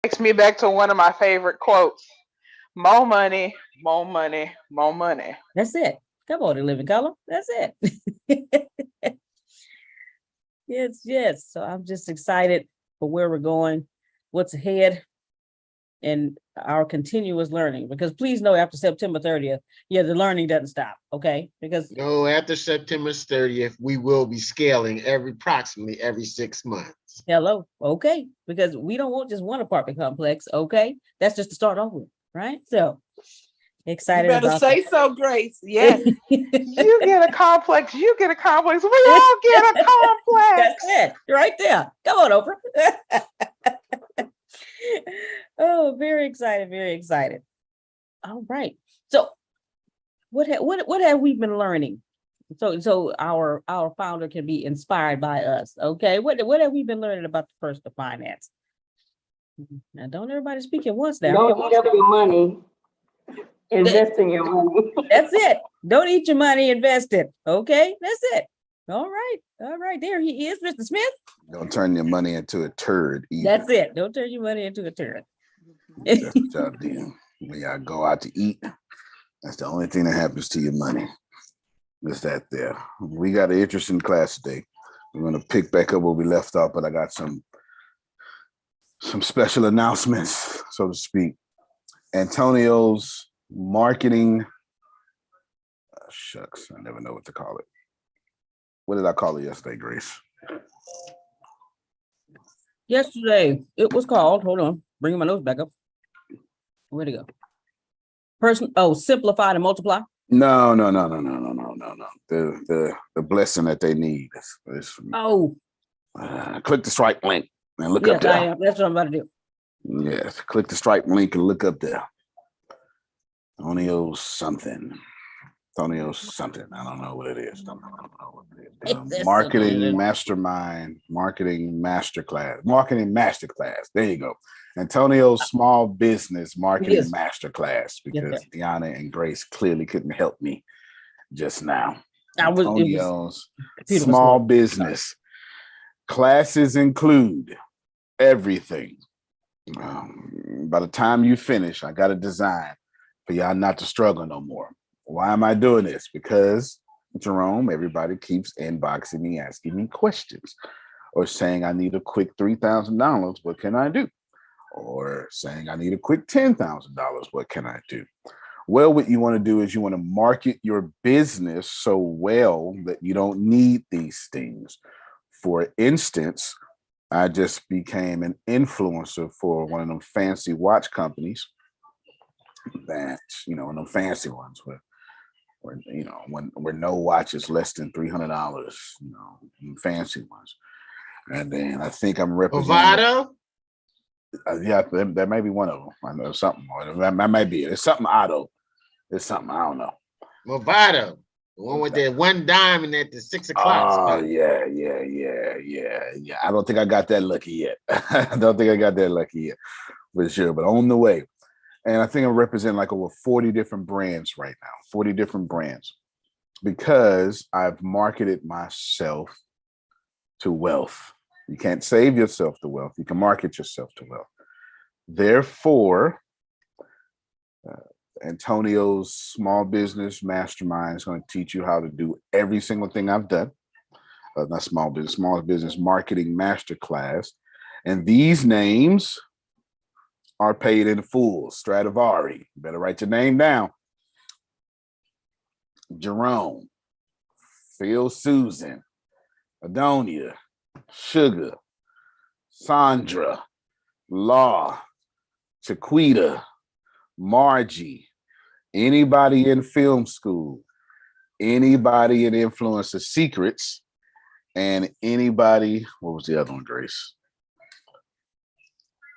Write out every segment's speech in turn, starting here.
Takes me back to one of my favorite quotes. More money, more money, more money. That's it. Come on, living color. That's it. Yes, yes. So I'm just excited for where we're going, what's ahead, and our continuous learning. Because please know, after September 30th, yeah, the learning doesn't stop. Okay, because No, after September 30th, we will be scaling approximately every 6 months. hello, okay, because we don't want just one apartment complex. Okay, that's just to start off with, right? So You excited better about say so, Grace. Yes. You get a complex, you get a complex, we all get a complex. That's it, right there. Come on, Oprah. Oh, very excited, very excited. All right. So what have we been learning? So our founder can be inspired by us. Okay. What have we been learning about the first of finance? Now don't everybody speak at once now. Don't eat up your money. Invest in your money. That's it. Don't eat your money, invest it. Okay, that's it. All right. All right. There he is, Mr. Smith. Don't turn your money into a turd either. That's it. Don't turn your money into a turd. That's what y'all do. When y'all go out to eat, that's the only thing that happens to your money. Is that there. We got an interesting class today. We're going to pick back up where we left off, but I got some special announcements, so to speak. Antonio's marketing, shucks, I never know what to call it. What did I call it yesterday, Grace? Yesterday, it was called, hold on, bringing my notes back up. Where'd it go? Simplify and multiply. No. The blessing that they need. Click the Stripe link and look up there. I am. That's what I'm about to do. Yes, click the Stripe link and look up there. Antonio something. I don't know what it is. Marketing mastermind, marketing masterclass. There you go. Antonio's small business marketing masterclass, because Deanna and Grace clearly couldn't help me just now. Antonio's small business classes include everything. By the time you finish, I got a design for y'all not to struggle no more. Why am I doing this? Because, Jerome, everybody keeps inboxing me, asking me questions, or saying I need a quick $3,000. What can I do? Or saying I need a quick $10,000. What can I do? Well, what you want to do is you want to market your business so well that you don't need these things. For instance, I just became an influencer for one of them fancy watch companies that, one of them fancy ones where no watch is less than $300, fancy ones. And then I think I'm representing. Movado? Yeah, that may be one of them. I know something. That might be it. It's something auto. It's something, I don't know. Movado. The one with that one diamond at the 6 o'clock spot. Yeah. I don't think I got that lucky yet. For sure, but on the way. And I think I'm representing like over 40 different brands right now, 40 different brands, because I've marketed myself to wealth. You can't save yourself to wealth. You can market yourself to wealth. Therefore, Antonio's small business mastermind is going to teach you how to do every single thing I've done. Not small business marketing masterclass. And these names are paid in full. Stradivari, you better write your name down. Jerome, Phil, Susan, Adonia, Sugar, Sandra, Law, Chiquita, Margie, anybody in film school, anybody in Influencer Secrets, and anybody, what was the other one, Grace?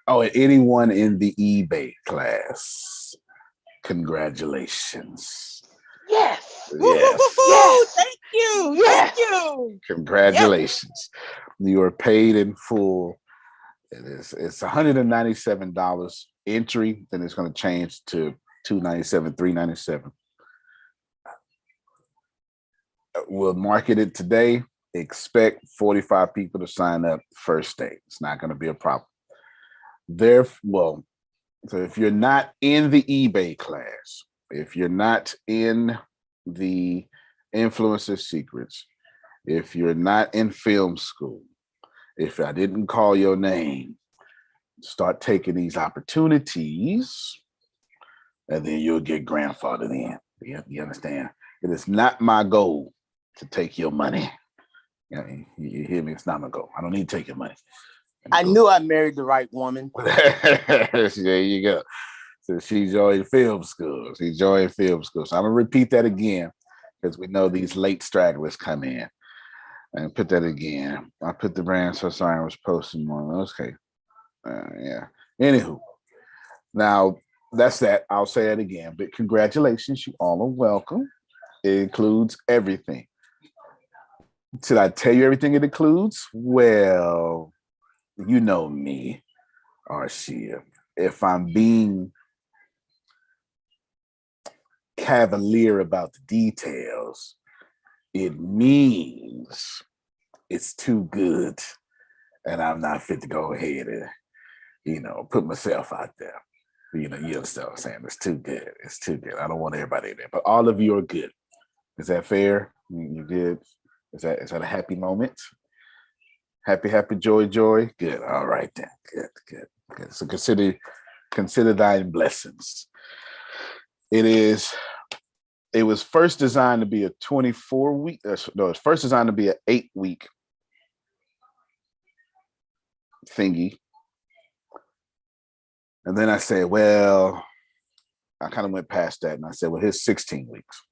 Oh, and anyone in the eBay class. Congratulations. Yes. Yes. Thank you. Yes. Thank you. Congratulations. Yes. You are paid in full. It's $197 entry, then it's going to change to $297, $397. We'll market it today. Expect 45 people to sign up first day. It's not going to be a problem. Well, so if you're not in the eBay class, if you're not in the Influencer Secrets, if you're not in film school, if I didn't call your name, start taking these opportunities, and then you'll get grandfathered in. You understand? It is not my goal to take your money. You hear me? It's not my goal. I don't need to take your money. I knew I married the right woman. There you go. So she joined film school. She joined film school. So I'm gonna repeat that again because we know these late stragglers come in. And put that again. I put the brand so sorry I was posting more. Okay. Yeah. Anywho, now that's that. I'll say it again. But congratulations, you all are welcome. It includes everything. Should I tell you everything it includes? Well, you know me, Arshia. If I'm being cavalier about the details, it means it's too good. And I'm not fit to go ahead and, put myself out there. You understand what I'm saying? It's too good. It's too good. I don't want everybody in there, but all of you are good. Is that fair? You good? Is that a happy moment? Happy, joy. Good. All right then. Good. So consider thine blessings. It was first designed to be a 24-week. No, it's first designed to be an 8-week thingy. And then I said, well, I kind of went past that and I said, well, here's 16 weeks.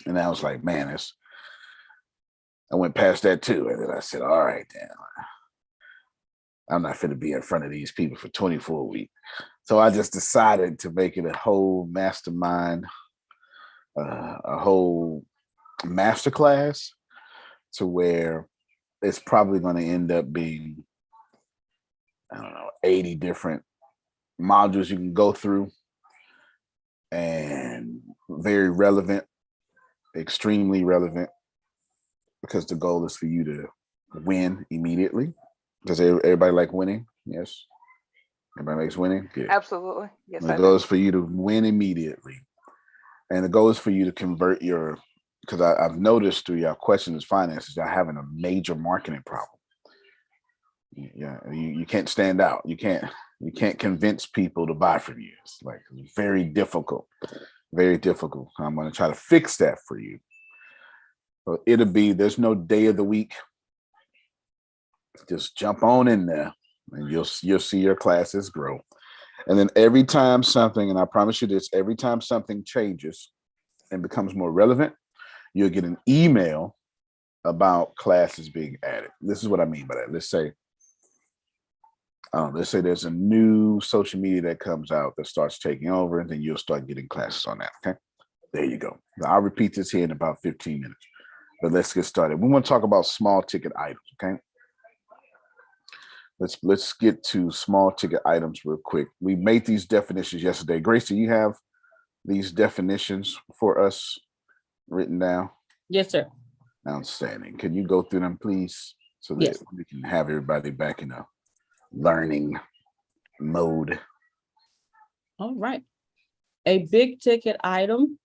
And I was like, man, I went past that too. And then I said, all right, then. I'm not going to be in front of these people for 24 weeks. So I just decided to make it a whole mastermind, a whole masterclass to where it's probably going to end up being, 80 different modules you can go through, and very relevant, extremely relevant, because the goal is for you to win immediately. Does everybody like winning? Yes. Everybody likes winning? Good. Absolutely. Yes, The goal is for you to win immediately. And the goal is for you to convert because I've noticed through your questions finances, you're having a major marketing problem. Yeah, you can't stand out. You can't convince people to buy from you. It's like very difficult. Very difficult. I'm going to try to fix that for you. So there's no day of the week. Just jump on in there and you'll see your classes grow. And then every time something, and I promise you this, every time something changes and becomes more relevant, you'll get an email about classes being added. This is what I mean by that. Let's say there's a new social media that comes out that starts taking over, and then you'll start getting classes on that. Okay. There you go. Now, I'll repeat this here in about 15 minutes, but let's get started. We want to talk about small ticket items. Okay. Let's get to small ticket items real quick. We made these definitions yesterday. Grace, do you have these definitions for us written down? Yes, sir. Outstanding. Can you go through them, please, so that Yes. we can have everybody back in a learning mode? All right. A big ticket item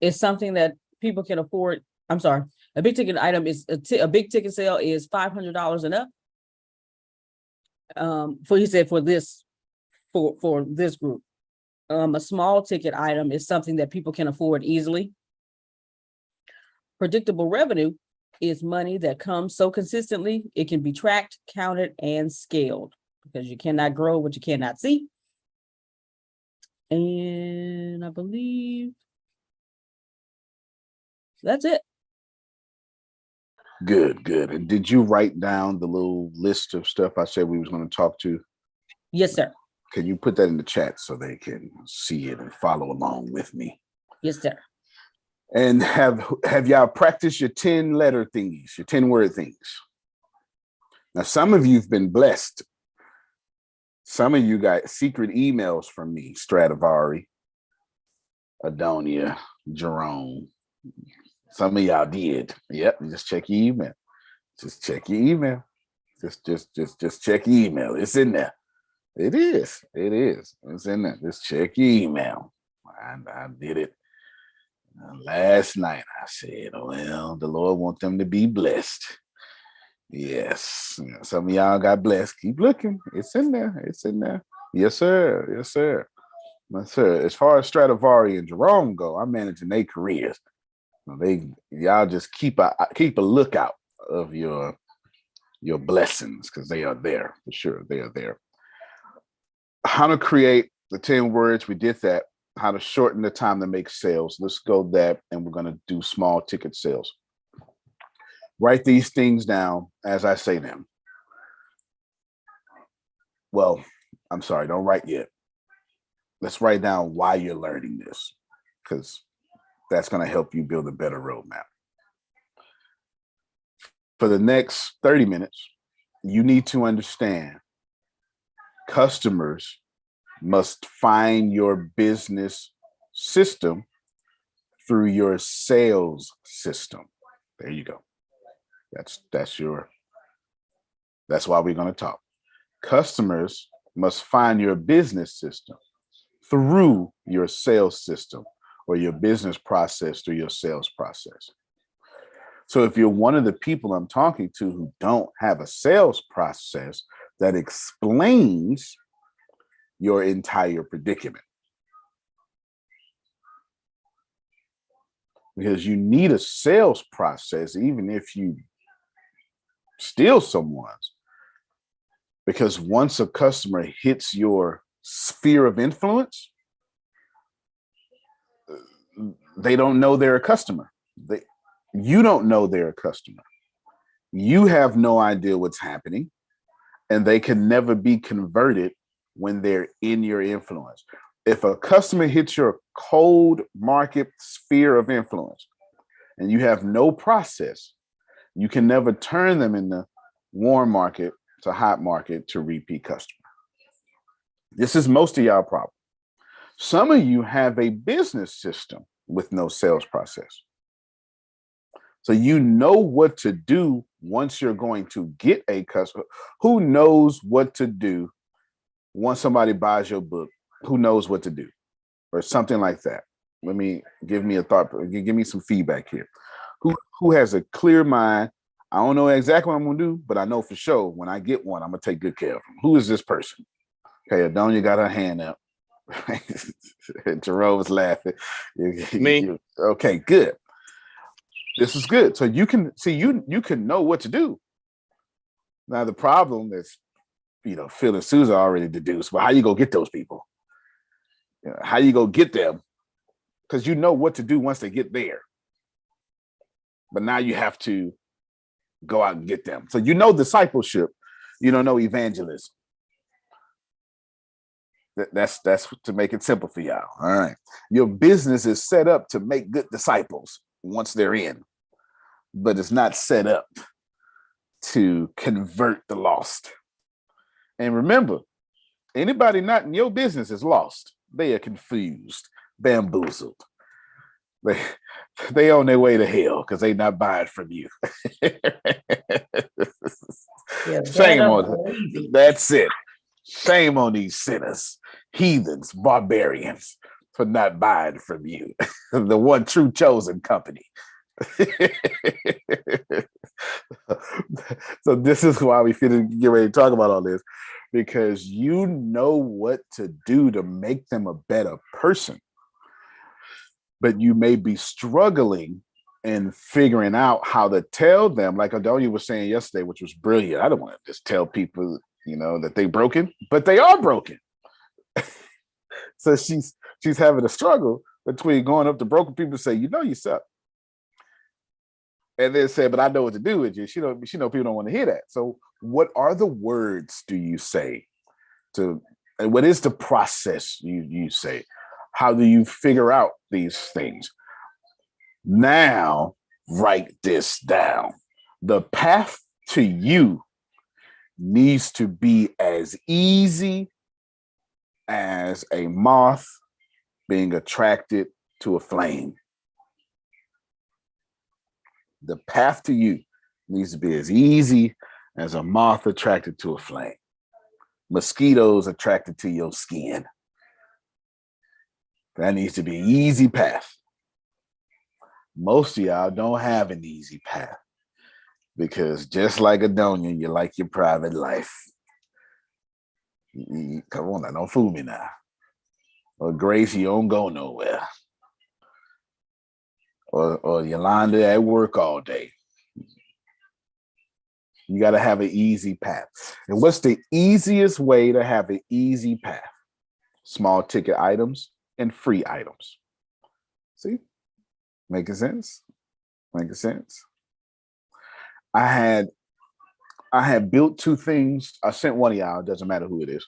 is something that people can afford. I'm sorry. A big ticket item is a big ticket sale is $500 and up. For this group. A small ticket item is something that people can afford easily. Predictable revenue is money that comes so consistently it can be tracked, counted, and scaled, because you cannot grow what you cannot see. And I believe that's it. Good. And did you write down the little list of stuff I said we was going to talk to? Yes, sir. Can you put that in the chat so they can see it and follow along with me? Yes, sir. And have y'all practiced your 10-letter thingies, your 10-word things? Now, some of you've been blessed. Some of you got secret emails from me, Stradivari, Adonia, Jerome. Some of y'all did. Yep, just check your email. Just check your email. Just check your email. It's in there. It is. It is. It's in there. Just check your email. I did it last night. I said, well, the Lord wants them to be blessed. Yes. Some of y'all got blessed. Keep looking. It's in there. It's in there. Yes, sir. Yes, sir. Yes, sir. As far as Stradivari and Jerome go, I'm managing their careers. Y'all just keep a lookout of your blessings, because they are there for sure. They are there. How to create the 10 words. We did that. How to shorten the time to make sales. Let's go that, and we're going to do small ticket sales. Write these things down as I say them. Well, I'm sorry, don't write yet. Let's write down why you're learning this, because that's going to help you build a better roadmap. For the next 30 minutes, you need to understand customers must find your business system through your sales system. There you go. That's why we're going to talk. Customers must find your business system through your sales system, or your business process through your sales process. So if you're one of the people I'm talking to who don't have a sales process that explains your entire predicament, because you need a sales process, even if you steal someone's, because once a customer hits your sphere of influence, they don't know they're a customer. You don't know they're a customer. You have no idea what's happening, and they can never be converted when they're in your influence. If a customer hits your cold market sphere of influence and you have no process, you can never turn them in the warm market to hot market to repeat customer. This is most of y'all problem. Some of you have a business system with no sales process. So you know what to do once you're going to get a customer. Who knows what to do once somebody buys your book? Who knows what to do? Or something like that. Give me a thought. Give me some feedback here. Who has a clear mind? I don't know exactly what I'm going to do, but I know for sure when I get one, I'm going to take good care of them. Who is this person? Okay, Adonia got her hand up. Jerome was laughing. Me. Okay, good. This is good. So you can see, you can know what to do. Now the problem is, Phil and Susan already deduced, but how you go get those people? How you go get them? Because you know what to do once they get there. But now you have to go out and get them. So discipleship, you don't know evangelism. That's to make it simple for y'all. All right. Your business is set up to make good disciples once they're in, but it's not set up to convert the lost. And remember, anybody not in your business is lost. They are confused, bamboozled. They on their way to hell because they not buying from you. Shame on them. That's it. Shame on these sinners, heathens, barbarians for not buying from you, the one true chosen company. So this is why we feel get ready to talk about all this, because you know what to do to make them a better person. But you may be struggling in figuring out how to tell them, like Adonia was saying yesterday, which was brilliant. I don't want to just tell people, that they broken, but they are broken. So she's having a struggle between going up to broken people and say, you suck. And then say, but I know what to do with you. She know people don't want to hear that. So what are the words do you say and what is the process you say? How do you figure out these things? Now, write this down. The path to you needs to be as easy as a moth being attracted to a flame. The path to you needs to be as easy as a moth attracted to a flame. Mosquitoes attracted to your skin. That needs to be an easy path. Most of y'all don't have an easy path because just like Adonia, you like your private life. Come on now, don't fool me now. Or Grace, you don't go nowhere. Or Yolanda at work all day. You got to have an easy path. And what's the easiest way to have an easy path? Small ticket items and free items. See? Making sense? Making sense? I had built two things. I sent one of y'all, it doesn't matter who it is.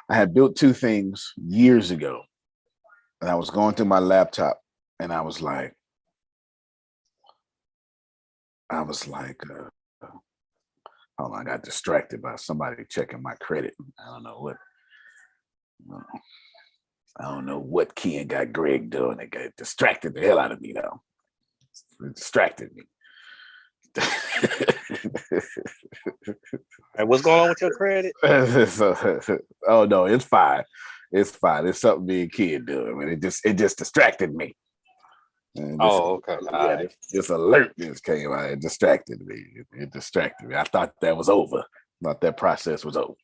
I had built two things years ago. And I was going through my laptop and I was like, hold on, I got distracted by somebody checking my credit. I don't know what Ken got Greg doing. It got distracted the hell out of me though. It distracted me. Hey, what's going on with your credit? Oh no, it's fine. It's fine. It's something me and Ken doing. I mean, it just distracted me. Okay. Yeah, this alert just came out. It distracted me. It distracted me. I thought that was over. I thought that process was over.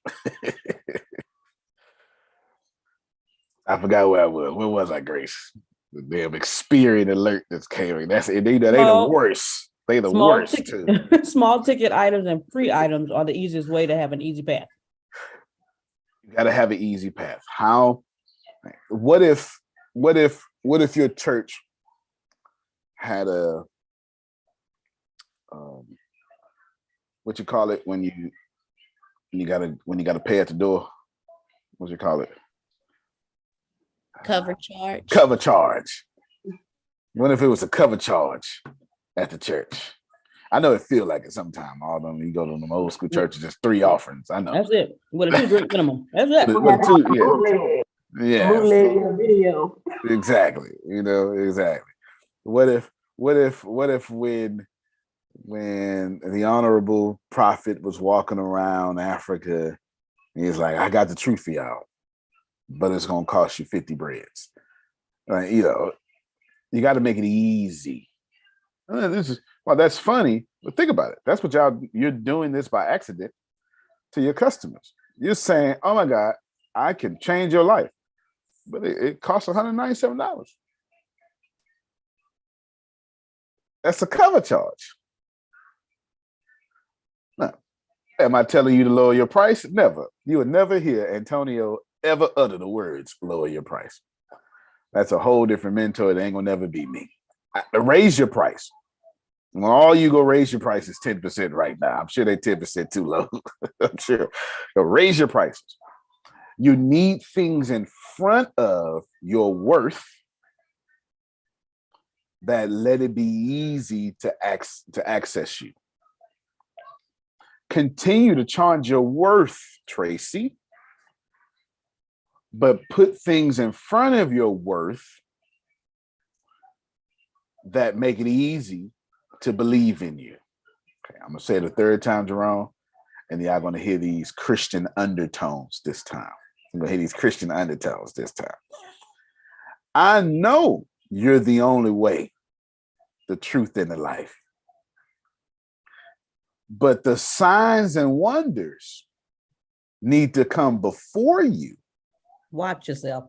I forgot where I was. Where was I, Grace? The damn Experian alert that's came in. They the worst. They the worst too. Small ticket items and free items are the easiest way to have an easy path. You gotta have an easy path. How? What if your church had a what you call it when you gotta pay at the door? What you call it? Cover charge. Cover charge. What if it was a cover charge at the church? I know it feel like it sometimes. All them you go to them old school churches, just 3 offerings. I know. That's it. With a 2 drink minimum. That's it. Yeah. Video. Exactly. Exactly. What if when the honorable prophet was walking around Africa, he's like, I got the truth for y'all, but it's gonna cost you 50 breads. Right? You got to make it easy. That's funny, but think about it. That's what you're doing this by accident to your customers. You're saying, oh my God, I can change your life, but it costs $197. That's a cover charge. Now, am I telling you to lower your price? Never. You would never hear Antonio ever utter the words, lower your price. That's a whole different mentor. It ain't gonna never be me. Raise your price. When all you go raise your price is 10% right now. I'm sure they're 10% too low. I'm sure. So raise your prices. You need things in front of your worth that let it be easy to access you. Continue to charge your worth, Tracy, but put things in front of your worth that make it easy to believe in you. Okay, I'm gonna say it a third time, Jerome, and y'all gonna hear these Christian undertones this time. I'm gonna hear these Christian undertones this time. I know you're the only way, the truth, and the life. But the signs and wonders need to come before you. Watch yourself.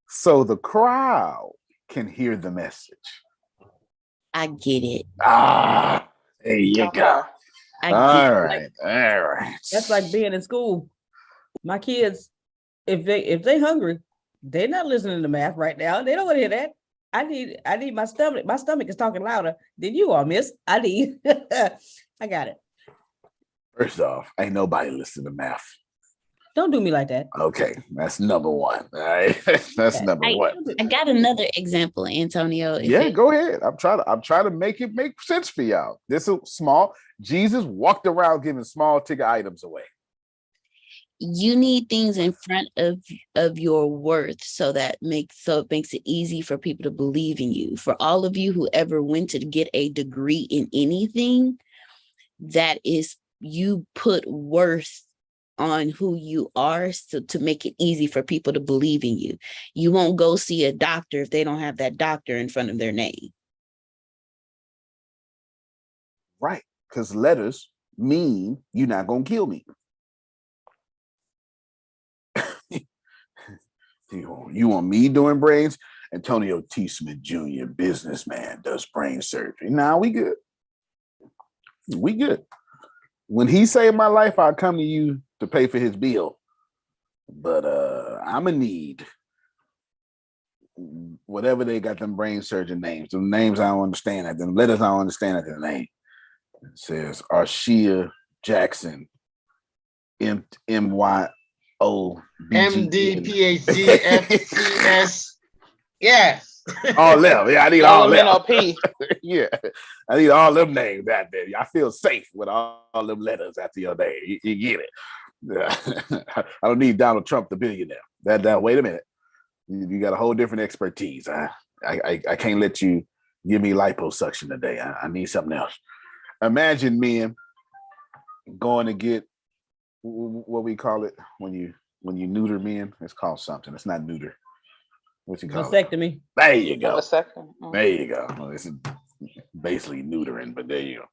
So the crowd can hear the message. I get it. There you go. All right. That's like being in school. My kids, if they hungry, they're not listening to math right now. They don't want to hear that. I need my stomach. My stomach is talking louder than you are, miss. I got it. First off, ain't nobody listening to math. Don't do me like that. Okay, that's number one. All right, that's number one. I got another example, Antonio. Yeah, go ahead. I'm trying to make it make sense for y'all. This is small. Jesus walked around giving small ticket items away. You need things in front of your worth so it makes it easy for people to believe in you. For all of you who ever went to get a degree in anything, that is, you put worth on who you are, so to make it easy for people to believe in you. You won't go see a doctor if they don't have that doctor in front of their name. Right. Because letters mean you're not going to kill me. You want me doing brains? Antonio T. Smith Jr., businessman, does brain surgery. Nah, we good. We good. When he saved my life, I'll come to you to pay for his bill. But I'm going to need whatever they got them brain surgeon names. The names I don't understand. At them letters I don't understand at the name. It says Arshia Jackson, MYO. MD, PhD, FCS. Yes. All them. Yeah, I need all them. LMNOP. Yeah, I need all them names out there. I feel safe with all them letters after your name. You get it. Yeah. I don't need Donald Trump, the billionaire. That. Wait a minute. You got a whole different expertise. I can't let you give me liposuction today. I need something else. Imagine men going to get what we call it when you neuter men. It's called something. It's not neuter. What you call Vasectomy. it? There you go. Vasectomy. There you go. Well, this is basically neutering, but there you go.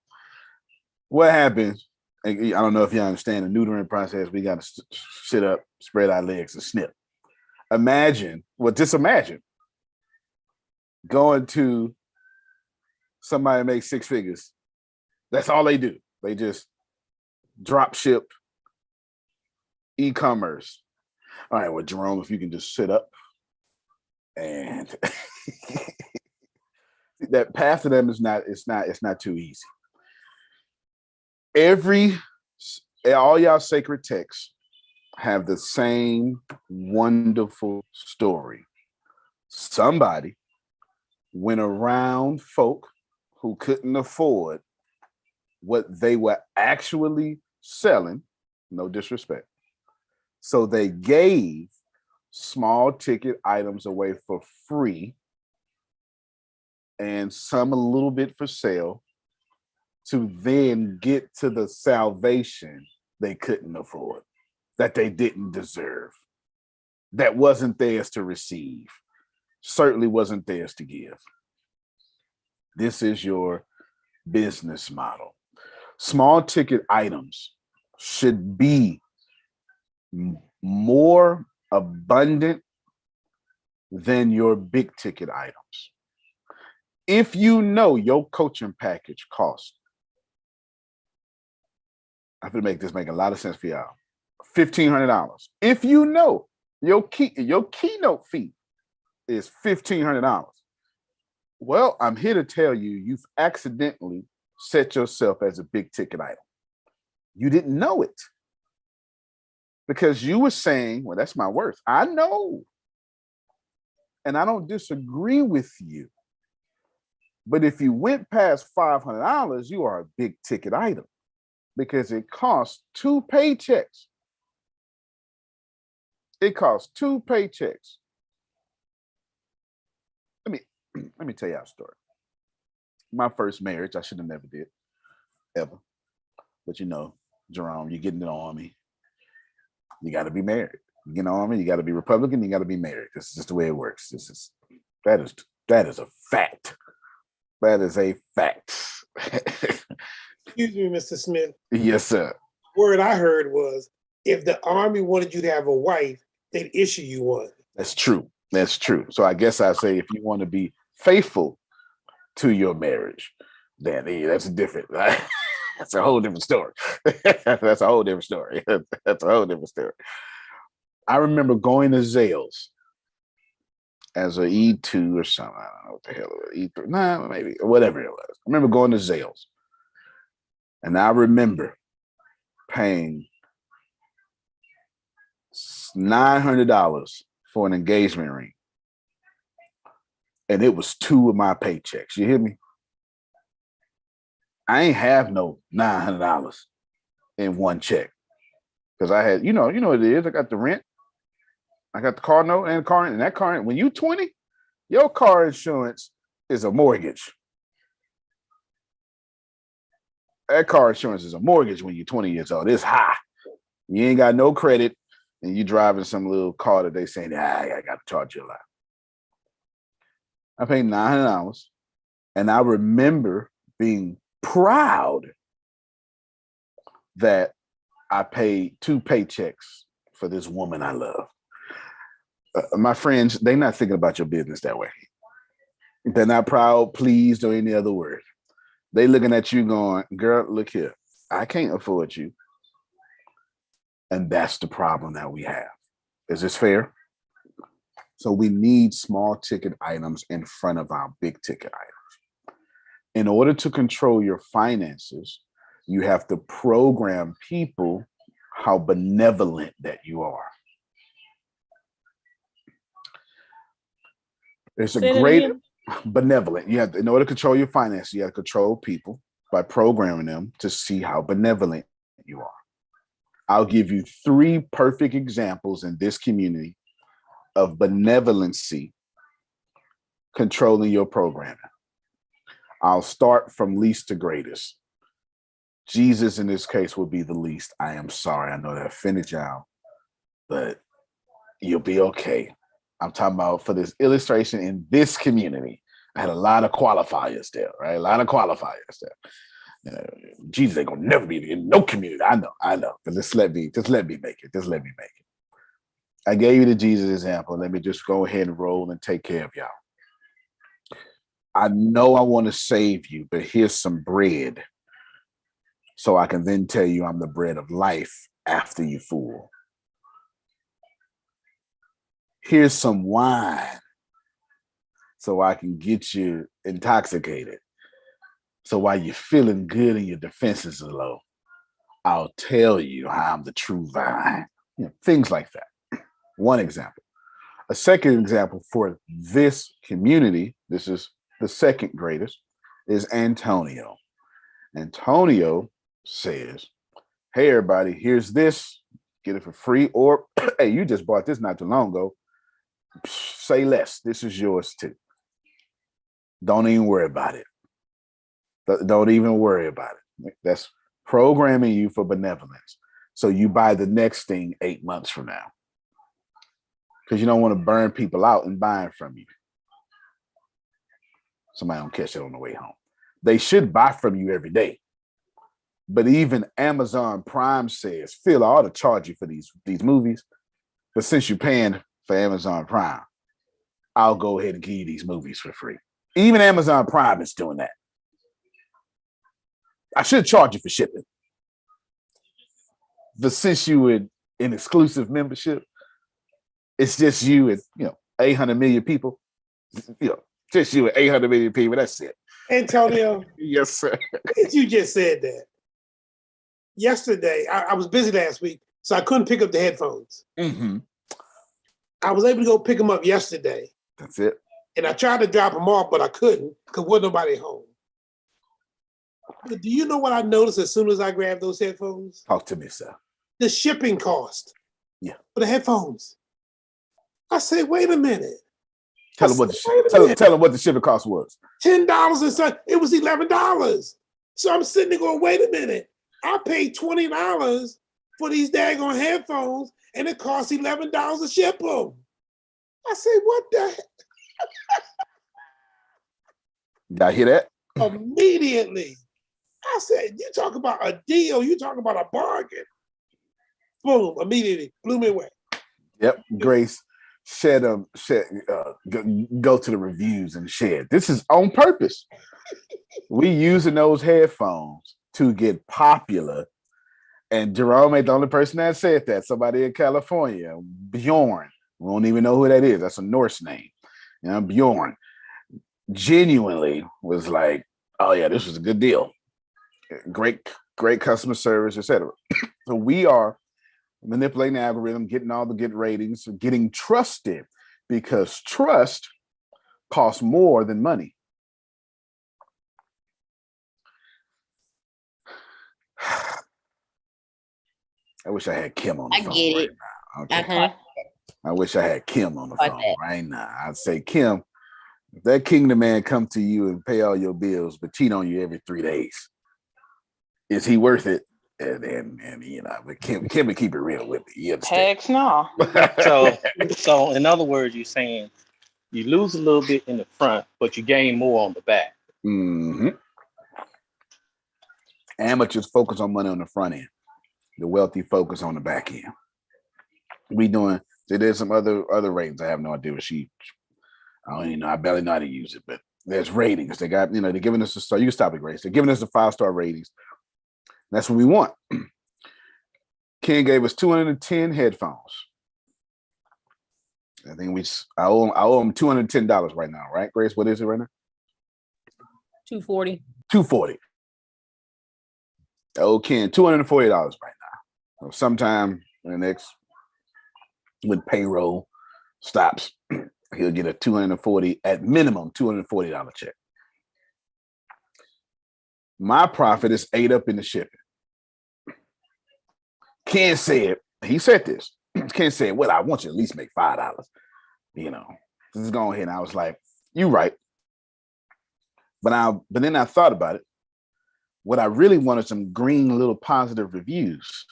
What happens? I don't know if you understand the neutering process. We got to sit up, spread our legs, and snip. Just imagine going to somebody makes 6 figures. That's all they do. They just drop ship e-commerce. All right, well, Jerome, if you can just sit up and that path to them is not too easy. All y'all sacred texts have the same wonderful story. Somebody went around folk who couldn't afford what they were actually selling, no disrespect. So they gave small ticket items away for free and some a little bit for sale to then get to the salvation they couldn't afford, that they didn't deserve, that wasn't theirs to receive, certainly wasn't theirs to give. This is your business model. Small ticket items should be more abundant than your big ticket items. If you know your coaching package costs, I have to make a lot of sense for y'all, $1,500. If you know your keynote fee is $1,500, well, I'm here to tell you, you've accidentally set yourself as a big ticket item. You didn't know it because you were saying, well, that's my worth. I know. And I don't disagree with you. But if you went past $500, you are a big ticket item because it costs 2 paychecks. It costs 2 paychecks. Let me tell you a story. My first marriage, I should have never did, ever. But you know, Jerome, you get in the army, you got to be married. You get in the army, you got to be Republican, you got to be married. This is just the way it works. That is a fact. That is a fact. Excuse me, Mr. Smith. Yes, sir. The word I heard was, if the army wanted you to have a wife, they'd issue you one. That's true. That's true. So I guess I say if you want to be faithful to your marriage, then that's different. Right? That's a whole different story. That's a whole different story. That's a whole different story. I remember going to Zales as a E2 or something. I don't know what the hell it was. E3, nah, maybe, whatever it was. I remember going to Zales. And I remember paying $900 for an engagement ring. And it was 2 of my paychecks. You hear me? I ain't have no $900 in one check. Because I had, you know what it is. I got the rent. I got the car note and the car. And that car, when you 20, your car insurance is a mortgage. That car insurance is a mortgage when you're 20 years old. It's high. You ain't got no credit, and you driving some little car that they saying, I got to charge you a lot. I paid $900, and I remember being proud that I paid 2 paychecks for this woman I love. My friends, they're not thinking about your business that way. They're not proud, pleased, or any other word. They looking at you going, girl, look here. I can't afford you. And that's the problem that we have. Is this fair? So we need small ticket items in front of our big ticket items. In order to control your finances, you have to program people how benevolent that you are. It's a great benevolent. You have to, in order to control your finances, you have to control people by programming them to see how benevolent you are. I'll give you 3 perfect examples in this community of benevolency controlling your programming. I'll start from least to greatest. Jesus in this case will be the least. I am sorry. I know that offended y'all, but you'll be okay. I'm talking about for this illustration in this community. I had a lot of qualifiers there, right? A lot of qualifiers there. Jesus ain't gonna never be in no community. I know. But just let me make it. Just let me make it. I gave you the Jesus example. Let me just go ahead and roll and take care of y'all. I know I want to save you, but here's some bread. So I can then tell you I'm the bread of life after you fool. Here's some wine. So I can get you intoxicated. So while you're feeling good and your defenses are low, I'll tell you how I'm the true vine. Things like that. One example. A second example for this community, this is the second greatest, is Antonio. Antonio says, hey, everybody, here's this. Get it for free. Or, hey, you just bought this not too long ago. Say less. This is yours too. Don't even worry about it. Don't even worry about it. That's programming you for benevolence. So you buy the next thing 8 months from now. Because you don't want to burn people out and buying from you. Somebody don't catch it on the way home. They should buy from you every day. But even Amazon Prime says, Phil, I ought to charge you for these movies. But since you're paying for Amazon Prime, I'll go ahead and give you these movies for free. Even Amazon Prime is doing that. I should charge you for shipping. But since you were in exclusive membership, it's just you and 800 million people. Just you and 800 million people. That's it. Antonio. Yes, sir. You just said that. Yesterday, I was busy last week, so I couldn't pick up the headphones. Mm-hmm. I was able to go pick them up yesterday. That's it. And I tried to drop them off, but I couldn't because wasn't nobody home. But do you know what I noticed as soon as I grabbed those headphones? Talk to me, sir. The shipping cost. Yeah. For the headphones. I said, wait a minute. Tell them what the shipping cost was. $10 and something. It was $11. So I'm sitting there going, wait a minute. I paid $20 for these daggone headphones, and it costs $11 to ship them. I said, what the heck? Y'all hear that? Immediately. I said, you talk about a deal, you talk about a bargain. Boom, immediately blew me away. Yep, Grace, go to the reviews and share. This is on purpose. We using those headphones to get popular. And Jerome ain't the only person that said that. Somebody in California, Bjorn. We don't even know who that is. That's a Norse name. Bjorn genuinely was like, oh yeah, this was a good deal. Great customer service, etc. So we are manipulating the algorithm, getting all the good ratings, getting trusted, because trust costs more than money. I wish I had Kim on the phone right now. Okay. I wish I had Kim on the phone right now. I'd say, Kim, if that kingdom man come to you and pay all your bills, but cheat on you every 3 days, is he worth it? And you know, but can we keep it real with me? You understand? Heck no. So in other words, you're saying you lose a little bit in the front, but you gain more on the back. Mm-hmm. Amateurs focus on money on the front end. The wealthy focus on the back end. We doing. So there's some other ratings. I have no idea what I don't even know. I barely know how to use it, but there's ratings. They got, you know, they're giving us a star. You can stop it, Grace. They're giving us the 5-star ratings. That's what we want. Ken gave us 210 headphones. I think I owe him $210 right now, right, Grace? What is it right now? 240. 240. Oh, Ken, $240 right now. So sometime in the next, when payroll stops, he'll get a $240 at minimum $240 check. My profit is ate up in the shipping. Ken said, he said this. Ken said, well, I want you to at least make $5. You know, just go ahead. And I was like, you right. But then I thought about it. What I really wanted some green little positive reviews.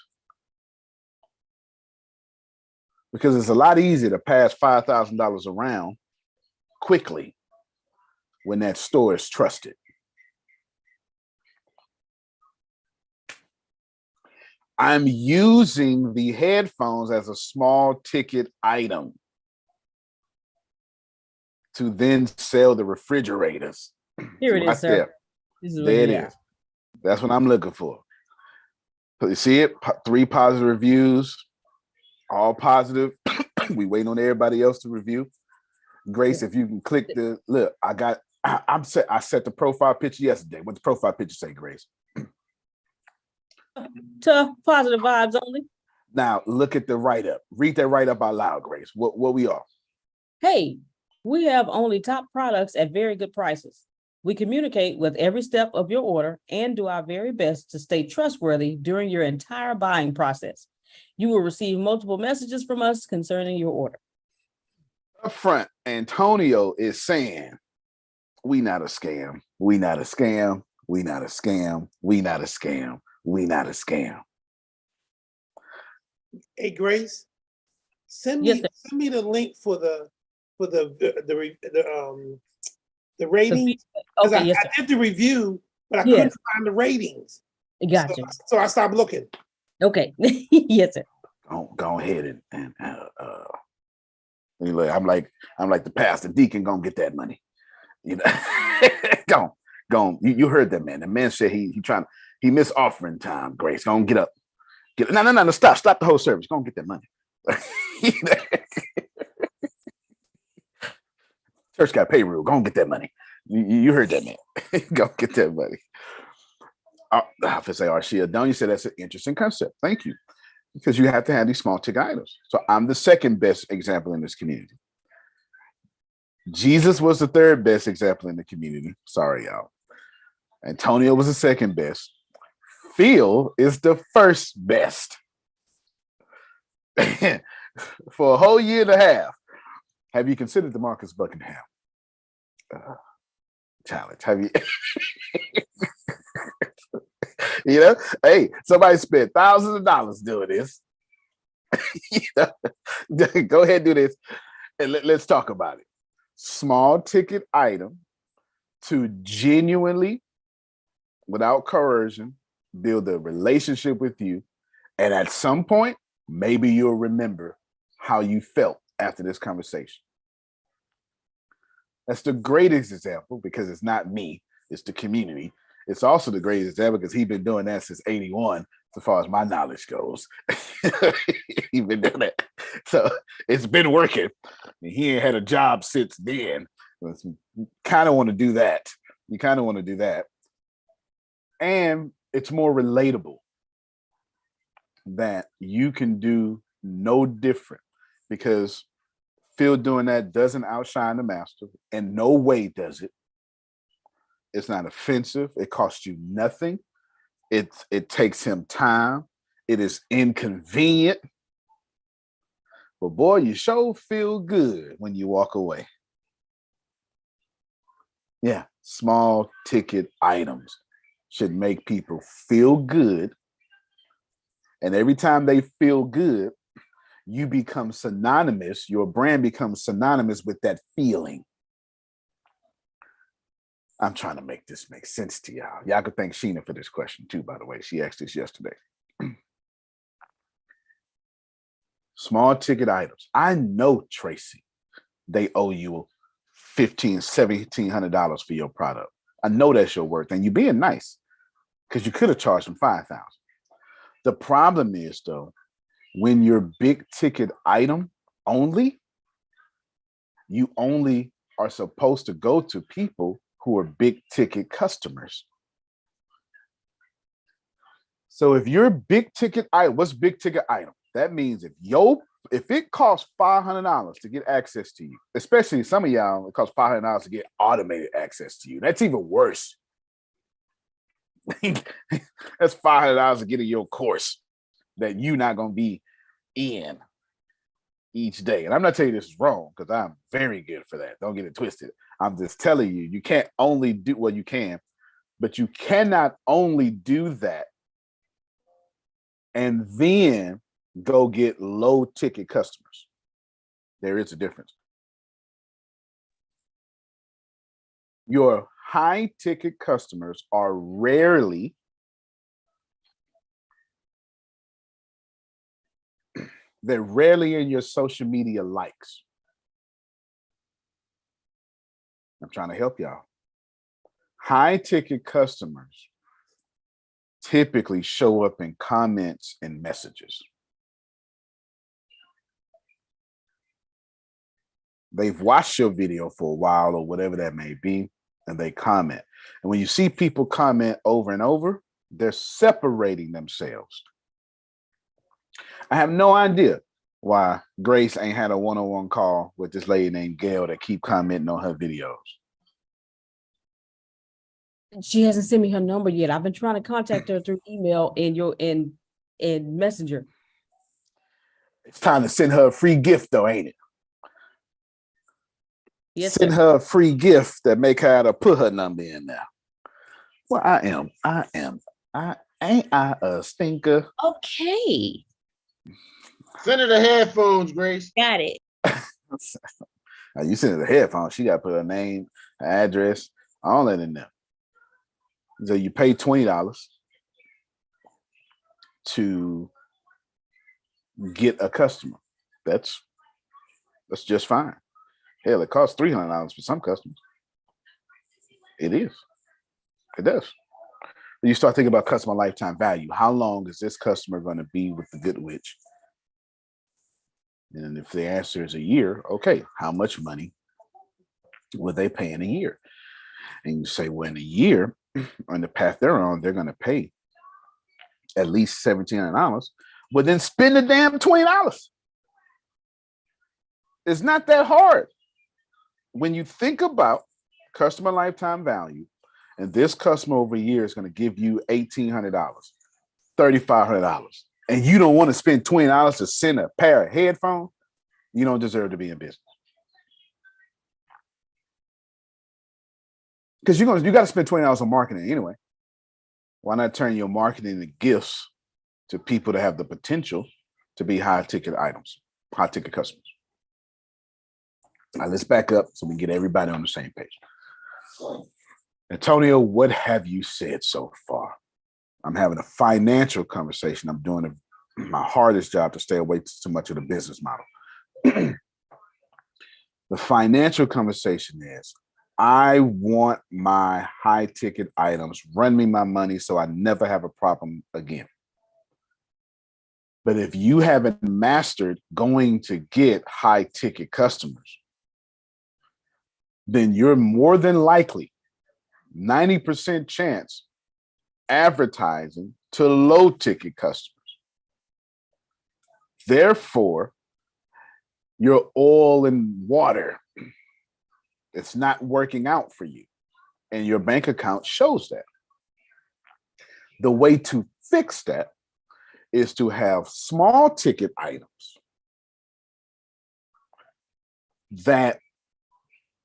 Because it's a lot easier to pass $5,000 around quickly when that store is trusted. I'm using the headphones as a small ticket item to then sell the refrigerators. Here it Right is, sir. there. There it is. That's what I'm looking for. So you see it? 3 positive reviews, all positive. We waiting on everybody else to review. Grace, if you can click the look, I set the profile picture yesterday. What the profile picture say, Grace? Tough, positive vibes only. Now look at the write-up. Read that write-up out loud, Grace. What we are? Hey, we have only top products at very good prices. We communicate with every step of your order and do our very best to stay trustworthy during your entire buying process. You will receive multiple messages from us concerning your order. Up front, Antonio is saying, we not a scam. We not a scam. We not a scam. We not a scam. We not a scam. Hey, Grace, send Yes, me the link for the ratings. Okay, yes, I did the review, but I Yes. couldn't find the ratings. Gotcha. So I stopped looking. Okay. Yes, sir. Go ahead and I'm like the pastor deacon gonna get that money. You know, go. You heard that man. The man said he missed offering time. Grace, go on, get up. No, stop the whole service. Go on, get that money. Church got payroll. Go on, get that money. You heard that man. Go get that money. I have to say, Arshia, don't you say that's an interesting concept? Thank you. Because you have to have these small ticket items. So I'm the second best example in this community. Jesus was the third best example in the community. Sorry, y'all. Antonio was the second best. Phil is the first best. For a whole year and a half. Have you considered the Marcus Buckingham challenge? Have you? You know, hey, somebody spent thousands of dollars doing this. You know, go ahead and do this, and let's talk about it. Small ticket item to genuinely, without coercion, build a relationship with you, and at some point, maybe you'll remember how you felt after this conversation. That's the greatest example because it's not me, it's the community. It's also the greatest example because he's been doing that since 81, as far as my knowledge goes. He's been doing that. So it's been working. He ain't had a job since then. You kind of want to do that. And it's more relatable that you can do no different because Phil doing that doesn't outshine the master. In no way does it. It's not offensive. It costs you nothing. It takes him time. It is inconvenient. But boy, you sure feel good when you walk away. Yeah, small ticket items should make people feel good And every time they feel good, you become synonymous, your brand becomes synonymous with that feeling. I'm trying to make this make sense to y'all. Y'all could thank Sheena for this question too, by the way. She asked this yesterday. Small ticket items. I know, Tracy, they owe you $1,700 for your product. I know that's your worth, and you're being nice because you could have charged them $5,000. The problem is, though, when you're big ticket item only, you only are supposed to go to people who are big ticket customers. So if you're big ticket item, what's big ticket item? That means if it costs $500 to get access to you, especially some of y'all, it costs $500 to get automated access to you. That's even worse. That's $500 to get in your course that you're not going to be in each day. And I'm not telling you this is wrong because I'm very good for that. Don't get it twisted. I'm just telling you, you can't only do what you can, but you cannot only do that and then go get low ticket customers. There is a difference. Your high ticket customers are rarely they're rarely in your social media likes. I'm trying to help y'all. High ticket customers typically show up in comments and messages. They've watched your video for a while or whatever that may be, and they comment. And when you see people comment over and over, they're separating themselves. I have no idea why Grace ain't had a one-on-one call with this lady named Gail that keep commenting on her videos. She hasn't sent me her number yet. I've been trying to contact her through email and Messenger. It's time to send her a free gift, though, ain't it? Yes, send her a free gift that make her to put her number in there. Well, ain't I a stinker? Okay. Send her the headphones, Grace. Got it. Now, you send her the headphones. She got to put her name, her address, all that in there. So you pay $20 to get a customer. That's just fine. Hell, it costs $300 for some customers. It is. It does. But you start thinking about customer lifetime value. How long is this customer going to be with the Good Witch? And if the answer is a year, okay, how much money would they pay in a year? And you say, well, in a year, on the path they're on, they're going to pay at least $1,700. But then spend the damn $20. It's not that hard. When you think about customer lifetime value, and this customer over a year is going to give you $1,800, $3,500, and you don't want to spend $20 to send a pair of headphones, you don't deserve to be in business. Because you got to spend $20 on marketing anyway. Why not turn your marketing into gifts to people that have the potential to be high ticket items, high ticket customers? Now let's back up so we can get everybody on the same page. Antonio, what have you said so far? I'm having a financial conversation. I'm doing my hardest job to stay away too much of the business model. The financial conversation is, I want my high ticket items, run me my money so I never have a problem again. But if you haven't mastered going to get high ticket customers, then you're more than likely 90% chance advertising to low ticket customers. Therefore, your oil and water, it's not working out for you. And your bank account shows that. The way to fix that is to have small ticket items that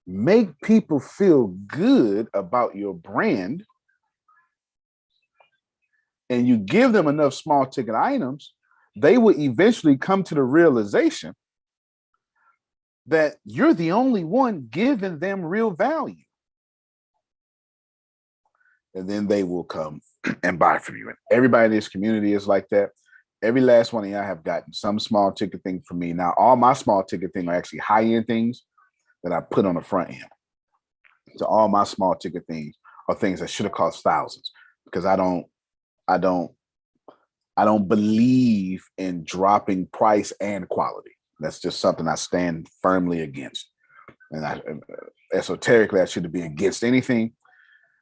make people feel good about your brand and you give them enough small ticket items, they will eventually come to the realization that you're the only one giving them real value. And then they will come and buy from you. And everybody in this community is like that. Every last one of y'all have gotten some small ticket thing from me. Now, all my small ticket thing are actually high-end things that I put on the front end. So all my small ticket things are things that should have cost thousands, because I don't believe in dropping price and quality. That's just something I stand firmly against. And esoterically, I shouldn't be against anything,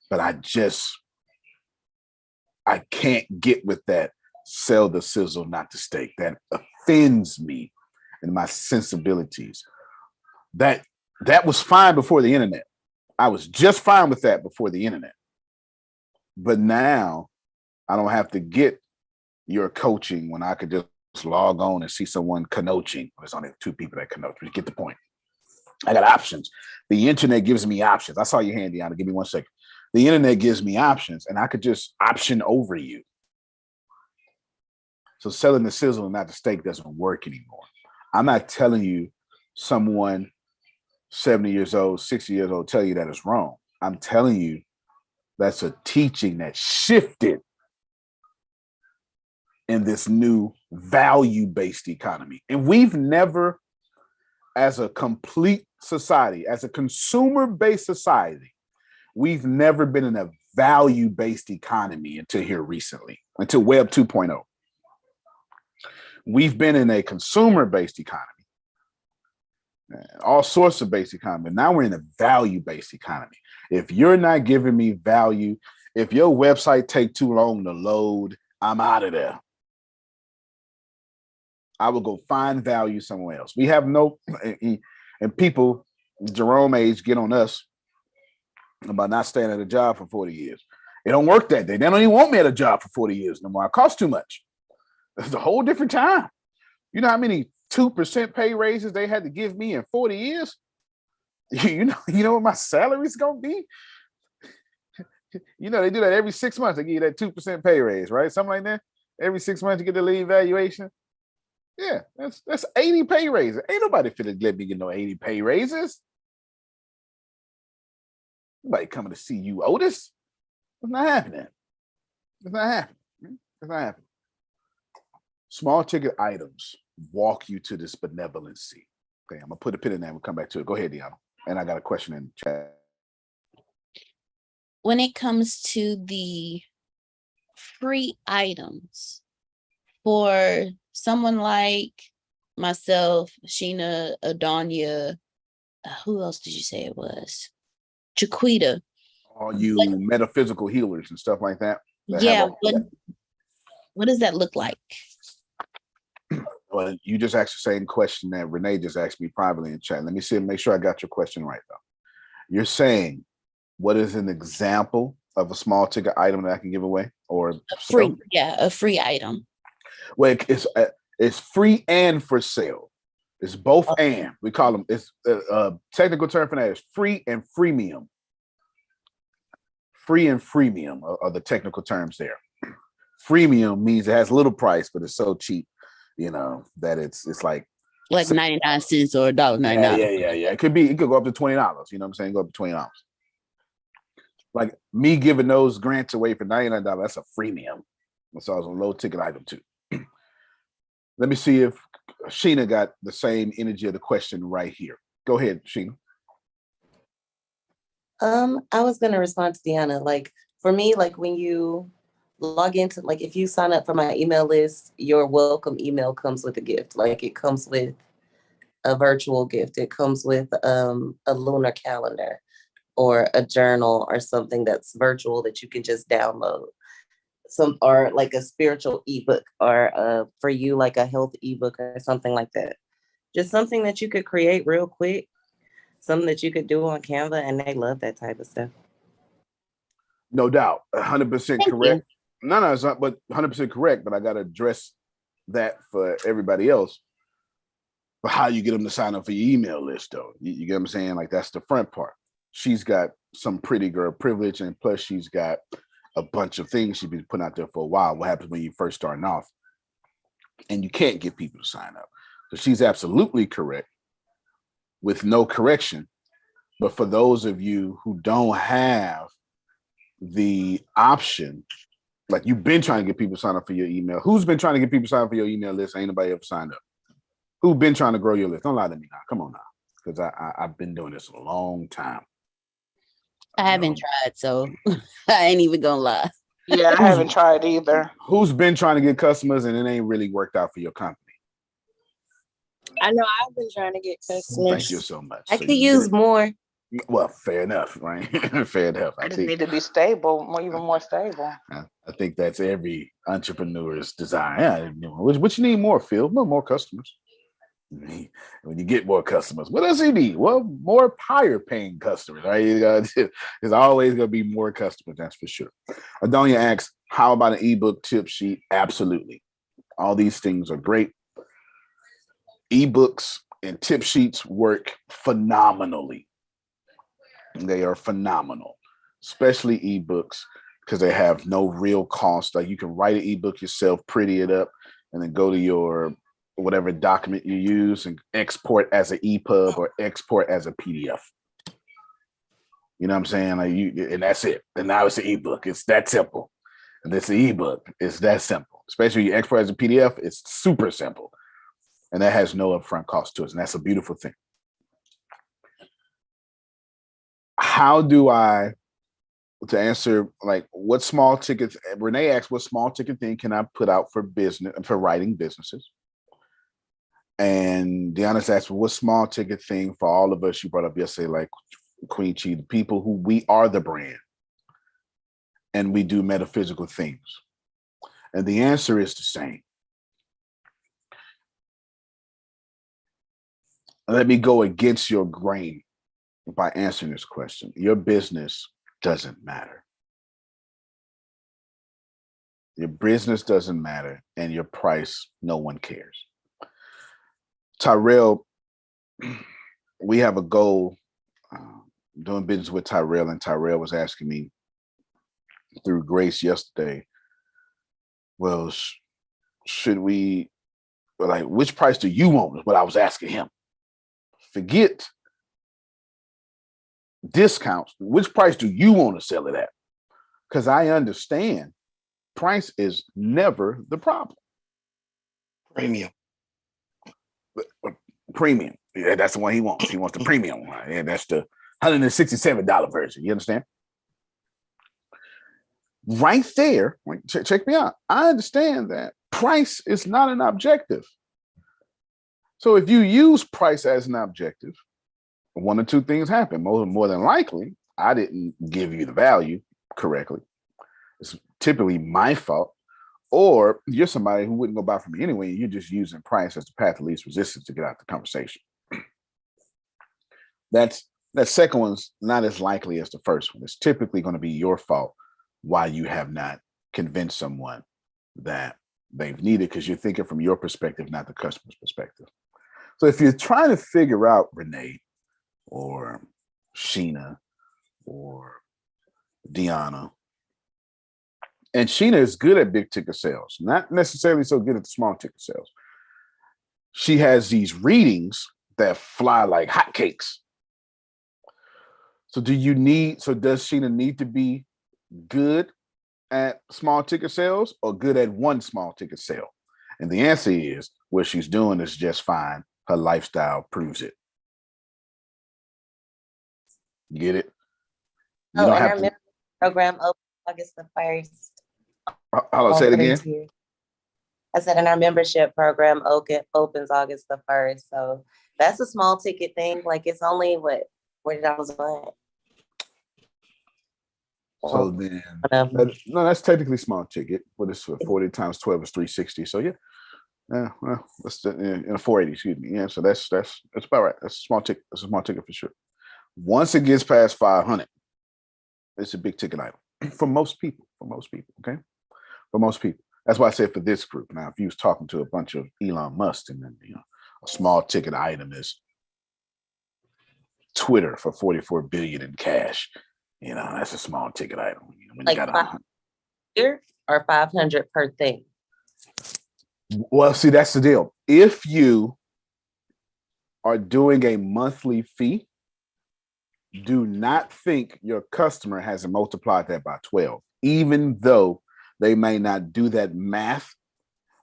but I can't get with that sell the sizzle, not the steak. That offends me and my sensibilities. That was fine before the internet. I was just fine with that before the internet. But now I don't have to get your coaching when I could just log on and see someone coaching. There's only 2 people that coach. You get the point. I got options. The internet gives me options. I saw your hand, Deanna. Give me 1 second. The internet gives me options, and I could just option over you. So selling the sizzle and not the steak doesn't work anymore. I'm not telling you someone 70 years old, 60 years old tell you that it's wrong. I'm telling you that's a teaching that shifted in this new value-based economy. And we've never, as a complete society, as a consumer-based society, we've never been in a value-based economy until here recently, until Web 2.0. We've been in a consumer-based economy, all sorts of based economy. Now we're in a value-based economy. If you're not giving me value, if your website take too long to load, I'm out of there. I will go find value somewhere else. We have no, and people, Jerome age, get on us about not staying at a job for 40 years. It don't work that day. They don't even want me at a job for 40 years no more. It costs too much. It's a whole different time. You know how many 2% pay raises they had to give me in 40 years? You know what my salary is going to be? You know, they do that every 6 months. They give you that 2% pay raise, right? Something like that. Every 6 months you get the lead evaluation. Yeah, that's 80 pay raises. Ain't nobody finna let me get no 80 pay raises. Nobody coming to see you, Otis. It's not happening. It's not happening. It's not happening. Small ticket items walk you to this benevolency. Okay, I'm gonna put a pin in there. We'll come back to it. Go ahead, Deanna. And I got a question in the chat. When it comes to the free items for someone like myself, Sheena, Adonia, who else did you say it was? Jaquita. All you metaphysical healers and stuff like that. Yeah. What does that look like? Well, you just asked the same question that Renee just asked me privately in chat. Let me see, make sure I got your question right, though. You're saying, what is an example of a small ticket item that I can give away? Or a free item. Well, it's free and for sale. It's both and. We call them, it's a technical term for that is free and freemium. Free and freemium are the technical terms there. Freemium means it has little price, but it's so cheap, that it's like 99 cents or $1.99. Yeah. It could go up to $20. You know what I'm saying? Go up to $20. Like me giving those grants away for $99, that's a freemium. So it's a low ticket item too. Let me see if Sheena got the same energy of the question right here. Go ahead, Sheena. I was gonna respond to Deanna. Like for me, like when you log into, like if you sign up for my email list, your welcome email comes with a gift. Like it comes with a virtual gift. It comes with a lunar calendar or a journal or something that's virtual that you can just download. Or like a spiritual ebook, or for you like a health ebook or something like that. Just something that you could create real quick, something that you could do on Canva, and they love that type of stuff. No doubt, 100% correct. No, it's not, but 100% correct. But I got to address that for everybody else. But how you get them to sign up for your email list, though? You get what I'm saying? Like that's the front part. She's got some pretty girl privilege, and plus she's got a bunch of things she's been putting out there for a while. What happens when you first starting off and you can't get people to sign up? So she's absolutely correct with no correction. But for those of you who don't have the option, like you've been trying to get people to sign up for your email. Who's been trying to get people to sign up for your email list? Ain't nobody ever signed up. Who's been trying to grow your list? Don't lie to me now. Come on now. Because I've been doing this a long time. I haven't tried, so I ain't even gonna lie. Yeah, I haven't tried either. Who's been trying to get customers and it ain't really worked out for your company? I know I've been trying to get customers. Thank you so much. I could use more. Well, fair enough, right? Fair enough. I just need to be stable, even more stable. I think that's every entrepreneur's desire. Yeah, what you need more, Phil? More customers. When you get more customers, what else you need? Well, more higher paying customers, right? There's always going to be more customers, that's for sure. Adonia asks, how about an ebook tip sheet? Absolutely. All these things are great. Ebooks and tip sheets work phenomenally. They are phenomenal, especially ebooks, because they have no real cost. Like you can write an ebook yourself, pretty it up, and then go to your whatever document you use and export as an EPUB or export as a PDF. You know what I'm saying? Like and that's it. And now it's an ebook. It's that simple. And it's an ebook. It's that simple. Especially when you export as a PDF, it's super simple. And that has no upfront cost to it. And that's a beautiful thing. How do I, to answer, like, what small tickets, Renee asked, what small ticket thing can I put out for business, for writing businesses? And Deanna's asked, what small ticket thing for all of us you brought up yesterday, like Queen Chi, the people who we are the brand and we do metaphysical things. And the answer is the same. Let me go against your grain by answering this question. Your business doesn't matter. Your business doesn't matter, and your price, no one cares. Tyrell, we have a goal doing business with Tyrell, and Tyrell was asking me through Grace yesterday, well, should we, like, which price do you want is what I was asking him. Forget discounts. Which price do you want to sell it at? Because I understand price is never the problem. Premium. Premium. Yeah, that's the one he wants. He wants the premium one. Yeah, that's the $167 version. You understand? Right there, check me out. I understand that price is not an objective. So if you use price as an objective, one or two things happen. More than likely, I didn't give you the value correctly. It's typically my fault. Or you're somebody who wouldn't go buy from me anyway. You're just using price as the path of least resistance to get out the conversation. That second one's not as likely as the first one. It's typically going to be your fault why you have not convinced someone that they've needed, because you're thinking from your perspective, not the customer's perspective. So if you're trying to figure out Renee or Sheena or Deanna, and Sheena is good at big ticket sales, not necessarily so good at the small ticket sales. She has these readings that fly like hotcakes. So does Sheena need to be good at small ticket sales or good at one small ticket sale? And the answer is what she's doing is just fine. Her lifestyle proves it. Get it? You don't have to. Program opens August the 1st. Hold on, say it again. I said, and our membership program opens August the 1st. So that's a small ticket thing. Like, it's only what $40 a month. So then, no, that's technically small ticket. What is 40 times 12 is 360. So yeah, well, that's in a 480. Excuse me. Yeah, so that's about right. That's a small ticket. That's a small ticket for sure. Once it gets past 500, it's a big ticket item for most people. Okay, for most people. That's why I said for this group. Now, if you was talking to a bunch of Elon Musk, and then a small ticket item is Twitter for $44 billion in cash. That's a small ticket item. When like you got year or 500 per thing? Well, see, that's the deal. If you are doing a monthly fee, do not think your customer has multiplied that by 12, even though they may not do that math.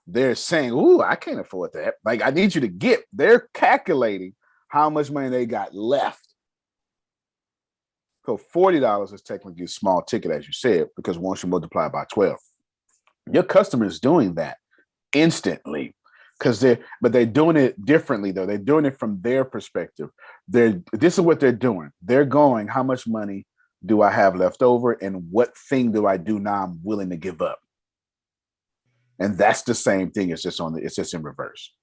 They're saying, "Ooh, I can't afford that." Like, I need you to get, they're calculating how much money they got left. So $40 is technically a small ticket, as you said, because once you multiply it by 12, your customer is doing that instantly, because they're doing it differently though. They're doing it from their perspective. This is what they're doing. They're going, how much money do I have left over, and what thing do I do now I'm willing to give up? And that's the same thing. It's just in reverse.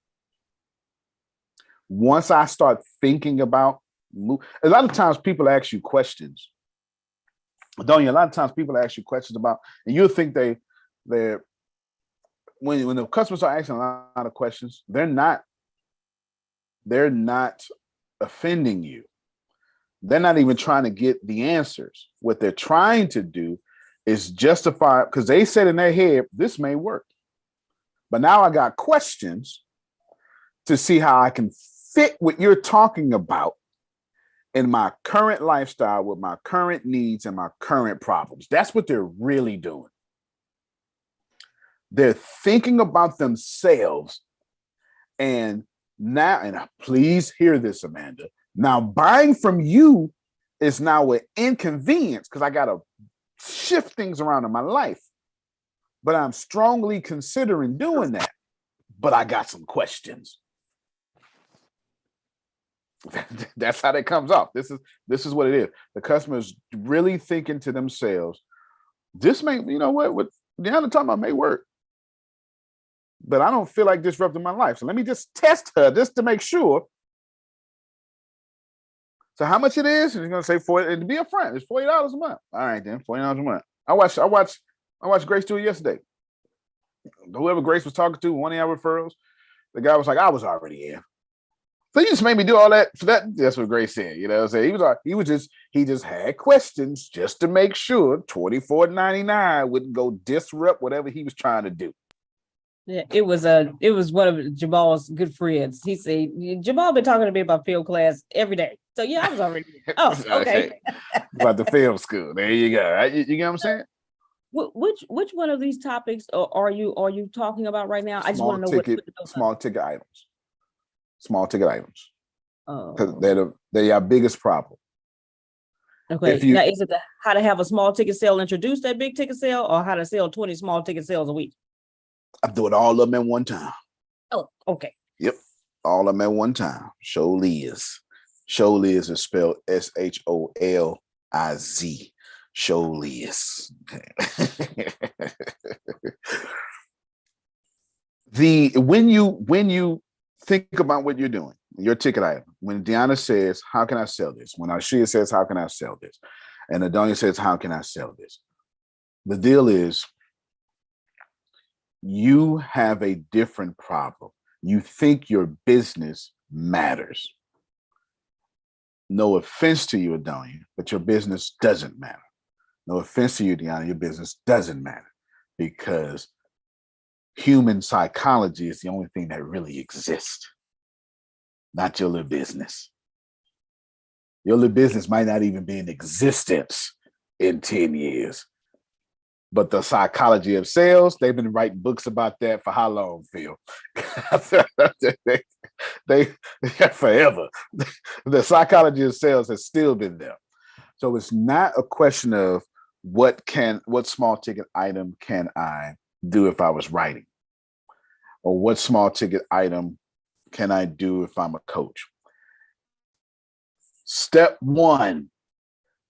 Once I start thinking about, a lot of times people ask you questions. Don't you? A lot of times people ask you questions about, and you'll think they're when the customers are asking a lot of questions, they're not offending you. They're not even trying to get the answers. What they're trying to do is justify, because they said in their head, this may work. But now I got questions to see how I can fit what you're talking about in my current lifestyle with my current needs and my current problems. That's what they're really doing. They're thinking about themselves. And now, and please hear this, Amanda. Now, buying from you is now an inconvenience because I got to shift things around in my life. But I'm strongly considering doing that. But I got some questions. That's how that comes off. This is what it is. The customer is really thinking to themselves, this may, you know what Deanna talking about may work. But I don't feel like disrupting my life. So let me just test her just to make sure. So how much it is? She's gonna say $40, and to be upfront, it's $40 a month. All right, then, $40 a month. I watched Grace do it yesterday. Whoever Grace was talking to, one of our referrals, the guy was like, I was already in. So you just made me do all that for that. That's what Grace said. You know what I'm saying? He just had questions just to make sure $24.99 wouldn't go disrupt whatever he was trying to do. Yeah, it was one of Jamal's good friends. He said, Jamal been talking to me about field class every day. So yeah, I was already there. Oh, okay. About the film school. There you go. Right? You get what I'm saying? Which one of these topics are you talking about right now? I just want to know what small ticket items. Small ticket items. Oh, because they're your biggest problem. Okay. Now, is it how to have a small ticket sale introduce that big ticket sale, or how to sell 20 small ticket sales a week? I'm doing all of them at one time. Oh, okay. Yep. All of them at one time. Showliz. Showliz is spelled SHOLIZ. Showliz. When you think about what you're doing, your ticket item, when Deanna says, how can I sell this? When Ashia says, how can I sell this? And Adonia says, how can I sell this? The deal is, you have a different problem. You think your business matters. No offense to you, Adonia, but your business doesn't matter. No offense to you, Deanna, your business doesn't matter, because human psychology is the only thing that really exists, not your little business. Your little business might not even be in existence in 10 years. But the psychology of sales, they've been writing books about that for how long, Phil? they forever. The psychology of sales has still been there. So it's not a question of what small ticket item can I do if I was writing, or what small ticket item can I do if I'm a coach. Step one,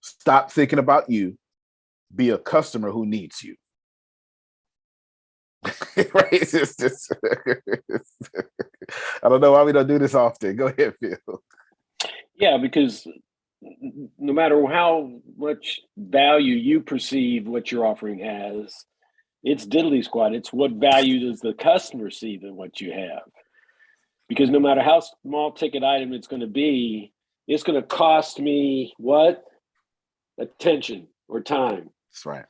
stop thinking about you. Be a customer who needs you. Right? I don't know why we don't do this often. Go ahead, Phil. Yeah, because no matter how much value you perceive what you're offering has, it's diddly squat. It's what value does the customer see than what you have. Because no matter how small ticket item it's going to be, it's going to cost me what? Attention or time. That's right.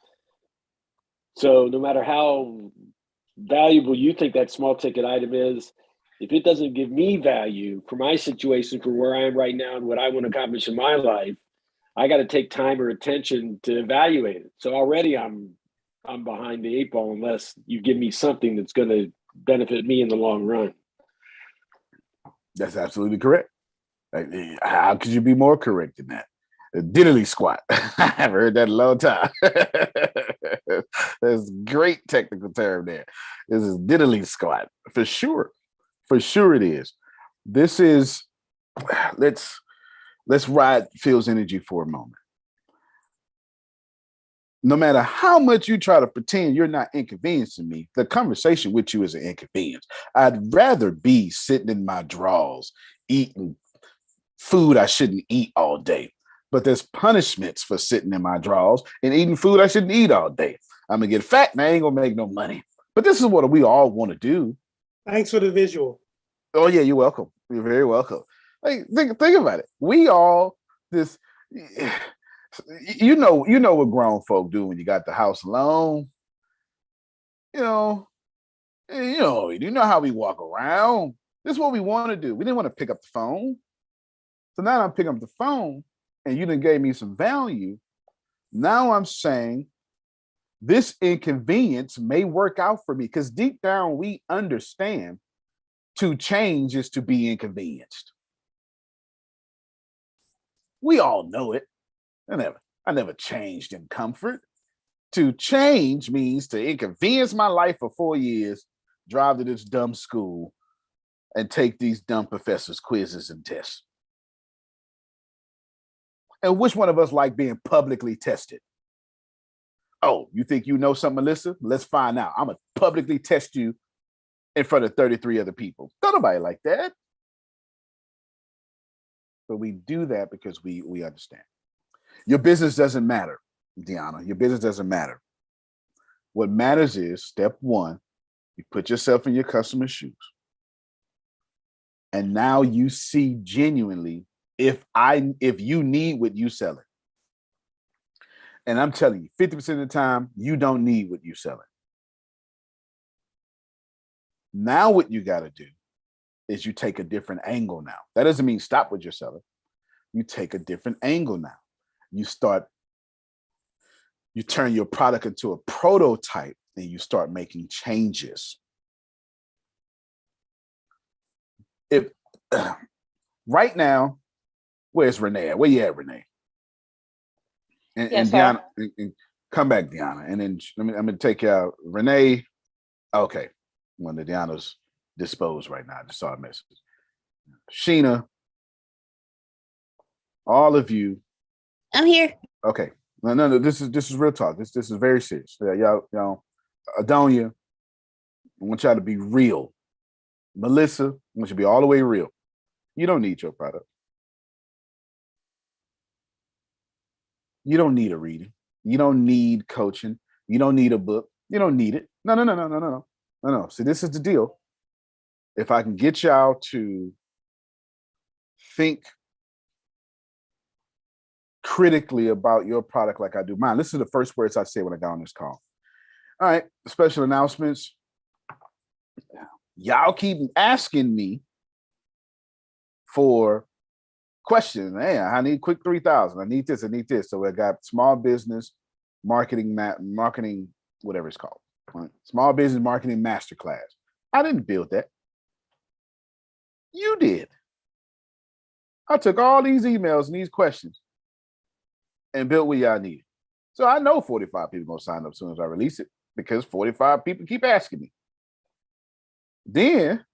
So no matter how valuable you think that small ticket item is, if it doesn't give me value for my situation, for where I am right now and what I want to accomplish in my life, I got to take time or attention to evaluate it. So already I'm behind the eight ball unless you give me something that's going to benefit me in the long run. That's absolutely correct. Like, how could you be more correct than that? A diddly squat. I've heard that in a long time. That's great technical term there. This is diddly squat for sure. For sure it is. This is, let's ride Phil's energy for a moment. No matter how much you try to pretend you're not inconveniencing me, the conversation with you is an inconvenience. I'd rather be sitting in my drawers, eating food I shouldn't eat all day. But there's punishments for sitting in my drawers and eating food I shouldn't eat all day. I'm gonna get fat and I ain't gonna make no money. But this is what we all want to do. Thanks for the visual. Oh yeah, you're welcome. You're very welcome. Like think about it. We all this, you know what grown folk do when you got the house alone. You know how we walk around. This is what we want to do. We didn't want to pick up the phone. So now I'm picking up the phone and you done gave me some value. Now I'm saying this inconvenience may work out for me because deep down we understand to change is to be inconvenienced. We all know it. I never changed in comfort. To change means to inconvenience my life for 4 years, drive to this dumb school, and take these dumb professors' quizzes and tests. And which one of us like being publicly tested? Oh, you think you know something, Melissa? Let's find out. I'm going to publicly test you in front of 33 other people. Don't nobody like that. But we do that because we understand. Your business doesn't matter, Deanna. Your business doesn't matter. What matters is, step one, you put yourself in your customer's shoes. And now you see genuinely if you need what you selling. And I'm telling you, 50% of the time, you don't need what you selling. Now what you got to do is you take a different angle now. That doesn't mean stop what you're selling. You take a different angle now. You turn your product into a prototype and you start making changes. If right now, where's Renee? Where you at, Renee? And, Yes, Deanna, and come back, Deanna. And then I'm gonna take out Renee. Okay. When the Deanna's disposed right now. I just saw a message. Sheena, all of you. I'm here. Okay. No. This is real talk. This is very serious. Yeah, y'all, Adonia, I want y'all to be real. Melissa, I want you to be all the way real. You don't need your product. You don't need a reading. You don't need coaching. You don't need a book. You don't need it. No. See, this is the deal. If I can get y'all to think critically about your product like I do mine. This is the first words I say when I got on this call. All right, special announcements. Y'all keep asking me for questions. Hey, I need quick 3,000. I need this. So I got small business marketing, whatever it's called. Right? Small business marketing masterclass. I didn't build that. You did. I took all these emails and these questions and built what y'all needed. So I know 45 people gonna sign up as soon as I release it because 45 people keep asking me. Then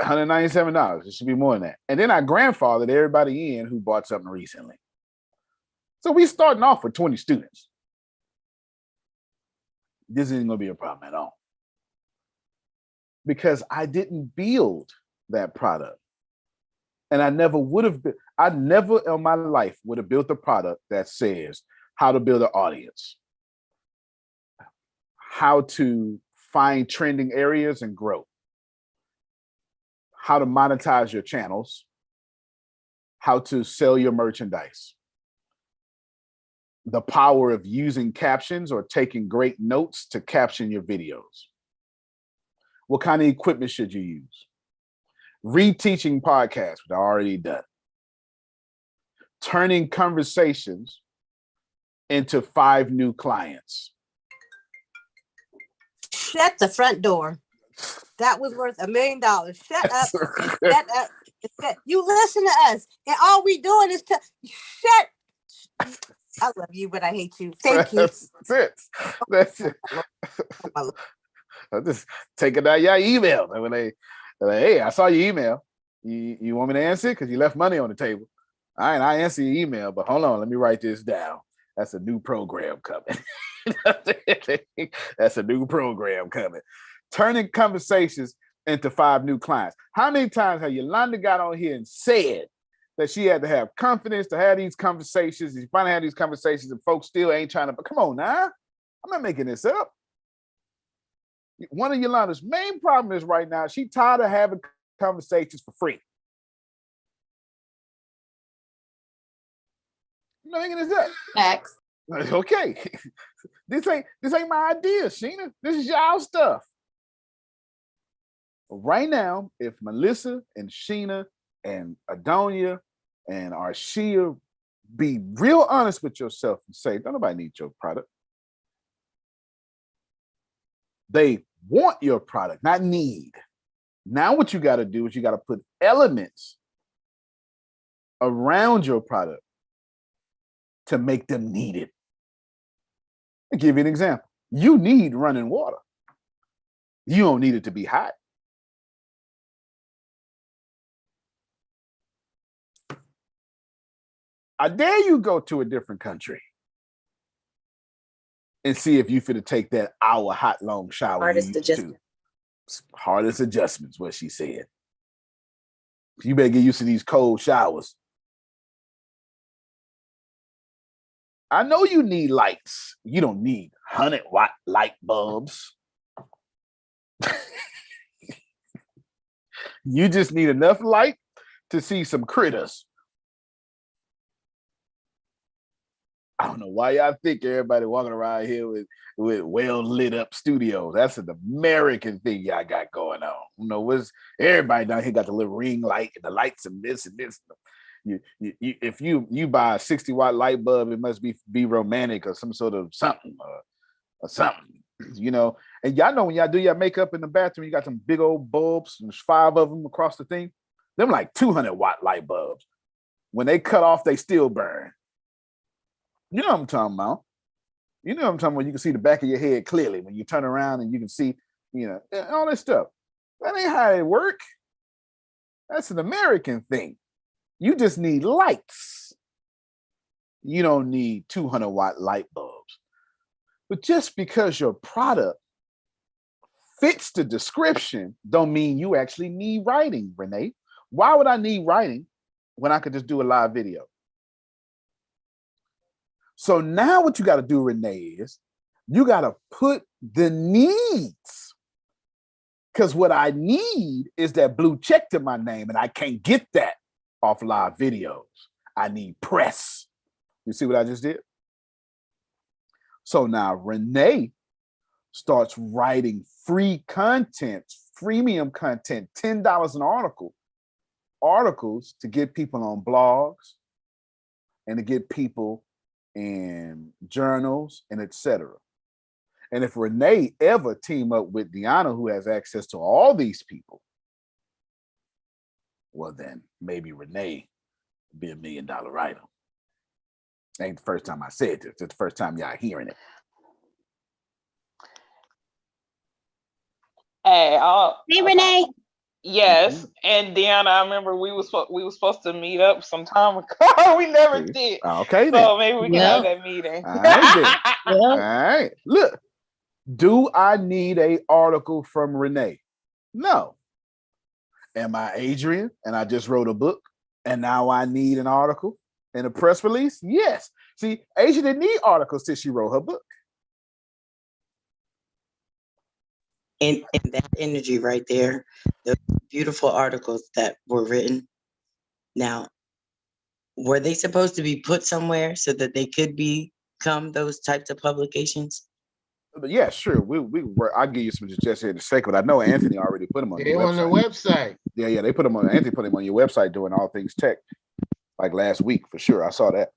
$197. It should be more than that. And then I grandfathered everybody in who bought something recently. So we starting off with 20 students. This isn't gonna be a problem at all. Because I didn't build that product. And I never would have been, I never in my life would have built a product that says how to build an audience, how to find trending areas and grow, how to monetize your channels, how to sell your merchandise. the power of using captions or taking great notes to caption your videos. What kind of equipment should you use? Reteaching podcasts, which I already done. Turning conversations into 5 new clients. Shut the front door. That was worth $1 million. Shut up. Shut up. You listen to us, and all we doing is shut. I love you, but I hate you. Thank you. That's it. I'm just taking out your email. And when they're like, hey, I saw your email. You want me to answer it? Because you left money on the table. All right, I answer your email, but hold on, let me write this down. That's a new program coming. That's a new program coming. Turning conversations into 5 new clients. How many times have Yolanda got on here and said that she had to have confidence to have these conversations? You finally have these conversations and folks still ain't trying to, but come on now. I'm not making this up. One of Yolanda's main problems is right now, she tired of having conversations for free. I'm not making this up. Facts. Okay. This ain't my idea, Sheena. This is y'all stuff. Right now, if Melissa and Sheena and Adonia and Arshia be real honest with yourself and say, don't nobody need your product. They want your product, not need. Now what you got to do is you got to put elements around your product to make them need it. I'll give you an example. You need running water. You don't need it to be hot. I dare you go to a different country and see if you fit to take that hour hot long shower. Hardest adjustment. Hardest adjustments, what she said. You better get used to these cold showers. I know you need lights. You don't need 100-watt light bulbs. You just need enough light to see some critters. I don't know why y'all think everybody walking around here with well lit up studios. That's an American thing y'all got going on. You know, everybody down here got the little ring light and the lights and this and this. If you buy a 60-watt light bulb, it must be romantic or some sort of something or something, you know. And y'all know when y'all do your makeup in the bathroom, you got some big old bulbs. There's 5 of them across the thing. Them like 200-watt light bulbs. When they cut off, they still burn. You know what I'm talking about. You know what I'm talking about. You can see the back of your head clearly when you turn around and you can see, you know, all that stuff. That ain't how it work. That's an American thing. You just need lights. You don't need 200-watt light bulbs. But just because your product fits the description don't mean you actually need writing, Renee. Why would I need writing when I could just do a live video? So now what you got to do, Renee, is you got to put the needs. Because what I need is that blue check to my name, and I can't get that off live videos. I need press. You see what I just did? So now Renee starts writing free content, freemium content, $10 an article, articles to get people on blogs and to get people in journals and etc. And if Renee ever team up with Deanna, who has access to all these people, well then maybe Renee would be $1 million writer. Ain't the first time I said this. It's the first time y'all hearing it. Hey, Renee. Yes, and Deanna, I remember we was supposed to meet up some time ago. We never did. Okay, so then. maybe we can have that meeting. All right, then. All right. Look, do I need an article from Renee? No. Am I Adrian and I just wrote a book and now I need an article and a press release? Yes. See, Adrian didn't need articles till she wrote her book. And that energy right there, the beautiful articles that were written. Now, were they supposed to be put somewhere so that they could be come, those types of publications? But yeah, sure. We work. I'll give you some suggestions in a second, but I know Anthony already put them on They your on the website. website. Yeah, they put them on. Anthony put them on your website doing all things tech, like last week for sure. I saw that.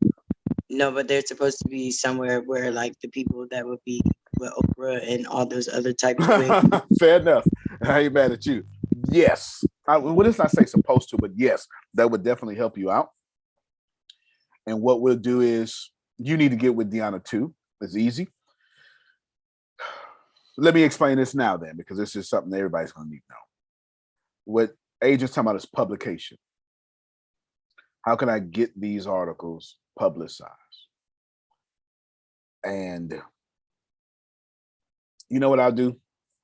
No, but they're supposed to be somewhere where like the people that would be with Oprah and all those other types of ways. Fair enough. I ain't mad at you. Yes. What does not say supposed to, but yes, that would definitely help you out. And what we'll do is you need to get with Deanna too. It's easy. Let me explain this now then, because this is something everybody's going to need to know. What agents talking about is publication. How can I get these articles publicized? And you know what I'll do?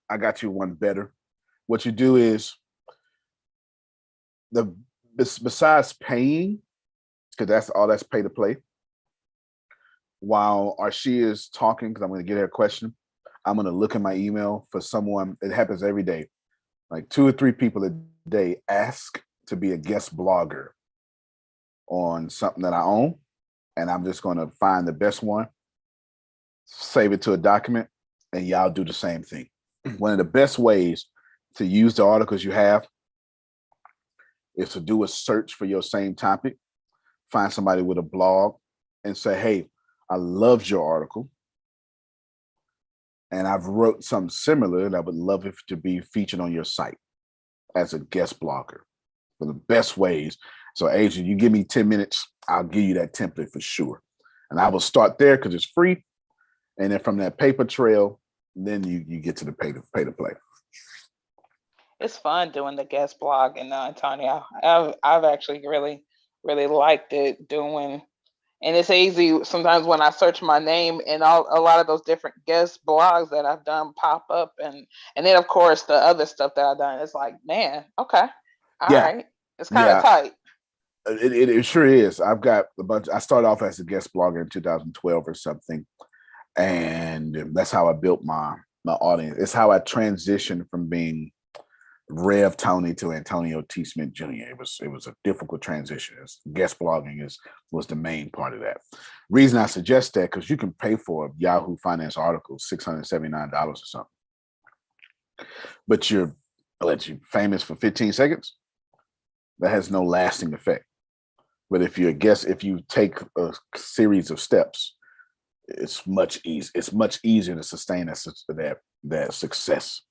I got you one better. What you do is, besides paying, because that's pay to play, while Arshia is talking, because I'm going to get her a question, I'm going to look in my email for someone. It happens every day. Like 2 or 3 people a day ask to be a guest blogger on something that I own. And I'm just going to find the best one, save it to a document, and y'all do the same thing. One of the best ways to use the articles you have is to do a search for your same topic, find somebody with a blog and say, hey, I loved your article. And I've wrote something similar and I would love it to be featured on your site as a guest blogger. For the best ways. So agent, you give me 10 minutes, I'll give you that template for sure. And I will start there because it's free. And then from that paper trail, then you get to the pay to play. It's fun doing the guest blog, and Tanya, I've actually really liked it doing, and it's easy sometimes when I search my name and a lot of those different guest blogs that I've done pop up, and then of course the other stuff that I've done. It's like, man, okay, all right, it's kind of tight. It sure is. I've got a bunch. I started off as a guest blogger in 2012 or something, and that's how I built my audience. It's how I transitioned from being Rev Tony to Antonio T. Smith Jr. It was a difficult transition. Guest blogging was the main part of that. Reason I suggest that, because you can pay for a Yahoo Finance article $679 or something, but you're famous for 15 seconds. That has no lasting effect. But if you're a guest, if you take a series of steps, it's much easier to sustain that success.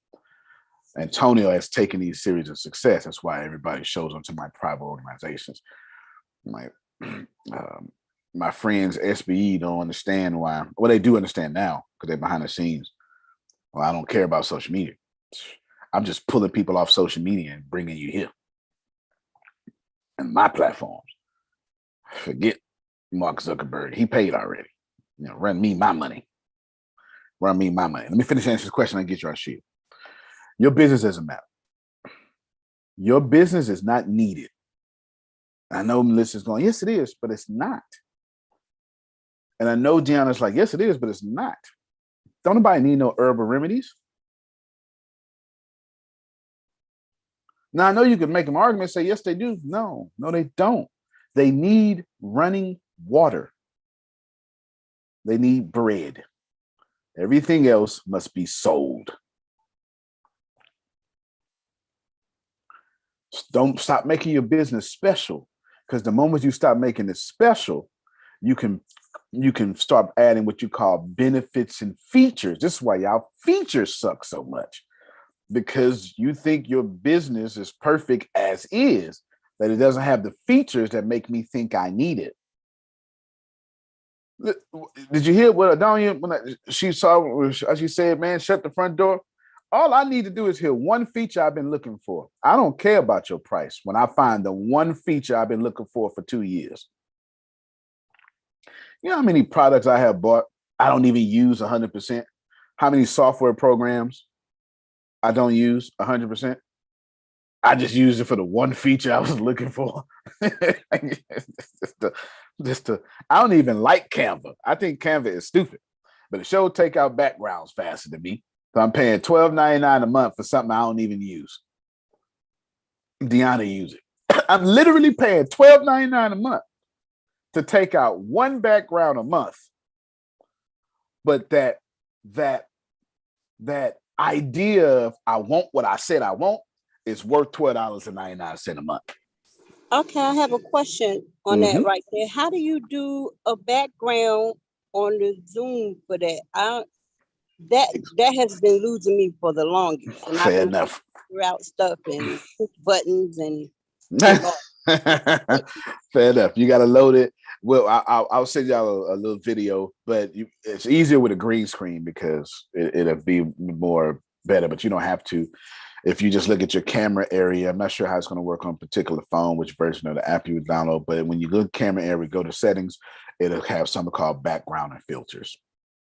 Antonio has taken these series of success. That's why everybody shows up to my private organizations. My friends SBE don't understand why. Well, they do understand now because they're behind the scenes. Well, I don't care about social media. I'm just pulling people off social media and bringing you here. And my platforms. Forget Mark Zuckerberg. He paid already. Run me my money. Let me finish answering this question and get you our sheet. Your business doesn't matter. Your business is not needed. I know Melissa's going, yes, it is, but it's not. And I know Deanna's like, yes, it is, but it's not. Don't nobody need no herbal remedies. Now, I know you can make an argument and say, yes, they do. No, they don't. They need running water. They need bread. Everything else must be sold. Don't stop making your business special, because the moment you stop making it special, you can start adding what you call benefits and features. This is why y'all features suck so much, because you think your business is perfect as is, that it doesn't have the features that make me think I need it. Did you hear what Adonia, she said, man, shut the front door? All I need to do is hear one feature I've been looking for. I don't care about your price when I find the one feature I've been looking for 2 years. You know how many products I have bought I don't even use 100%? How many software programs I don't use 100%? I just use it for the one feature I was looking for. I don't even like Canva. I think Canva is stupid, but it sure take out backgrounds faster than me. So I'm paying $12.99 a month for something I don't even use. Deanna use it. I'm literally paying $12.99 a month to take out one background a month But that idea of I want what I said I want is worth $12.99 a month. Okay, I have a question on that right there. How do you do a background on the Zoom for that? That has been losing me for the longest, and I've Fair been enough. figure out stuff and push buttons and Fair enough. You got to load it. Well, I'll send y'all a little video, but it's easier with a green screen because it'll be more better. But you don't have to. If you just look at your camera area, I'm not sure how it's going to work on a particular phone, which version of the app you would download. But when you go to camera area, go to settings, it'll have something called background and filters.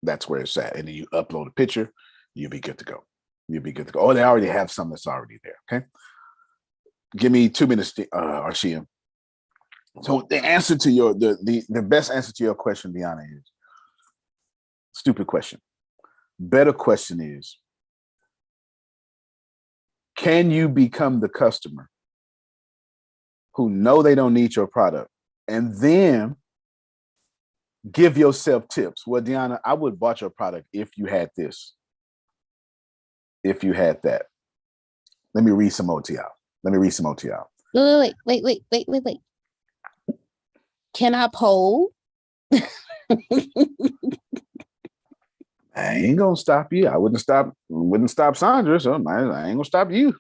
That's where it's at. And then you upload a picture, you'll be good to go. You'll be good to go. Oh, they already have something that's already there. Okay. Give me 2 minutes, Arshia. So the answer to your the best answer to your question, Deanna, is stupid question. Better question is, can you become the customer who know they don't need your product and then give yourself tips? Well, Deanna, I would have bought your product if you had this. If you had that. Let me read some more to y'all. Wait. Can I poll? I ain't gonna stop you. I wouldn't stop Sandra, so I ain't gonna stop you.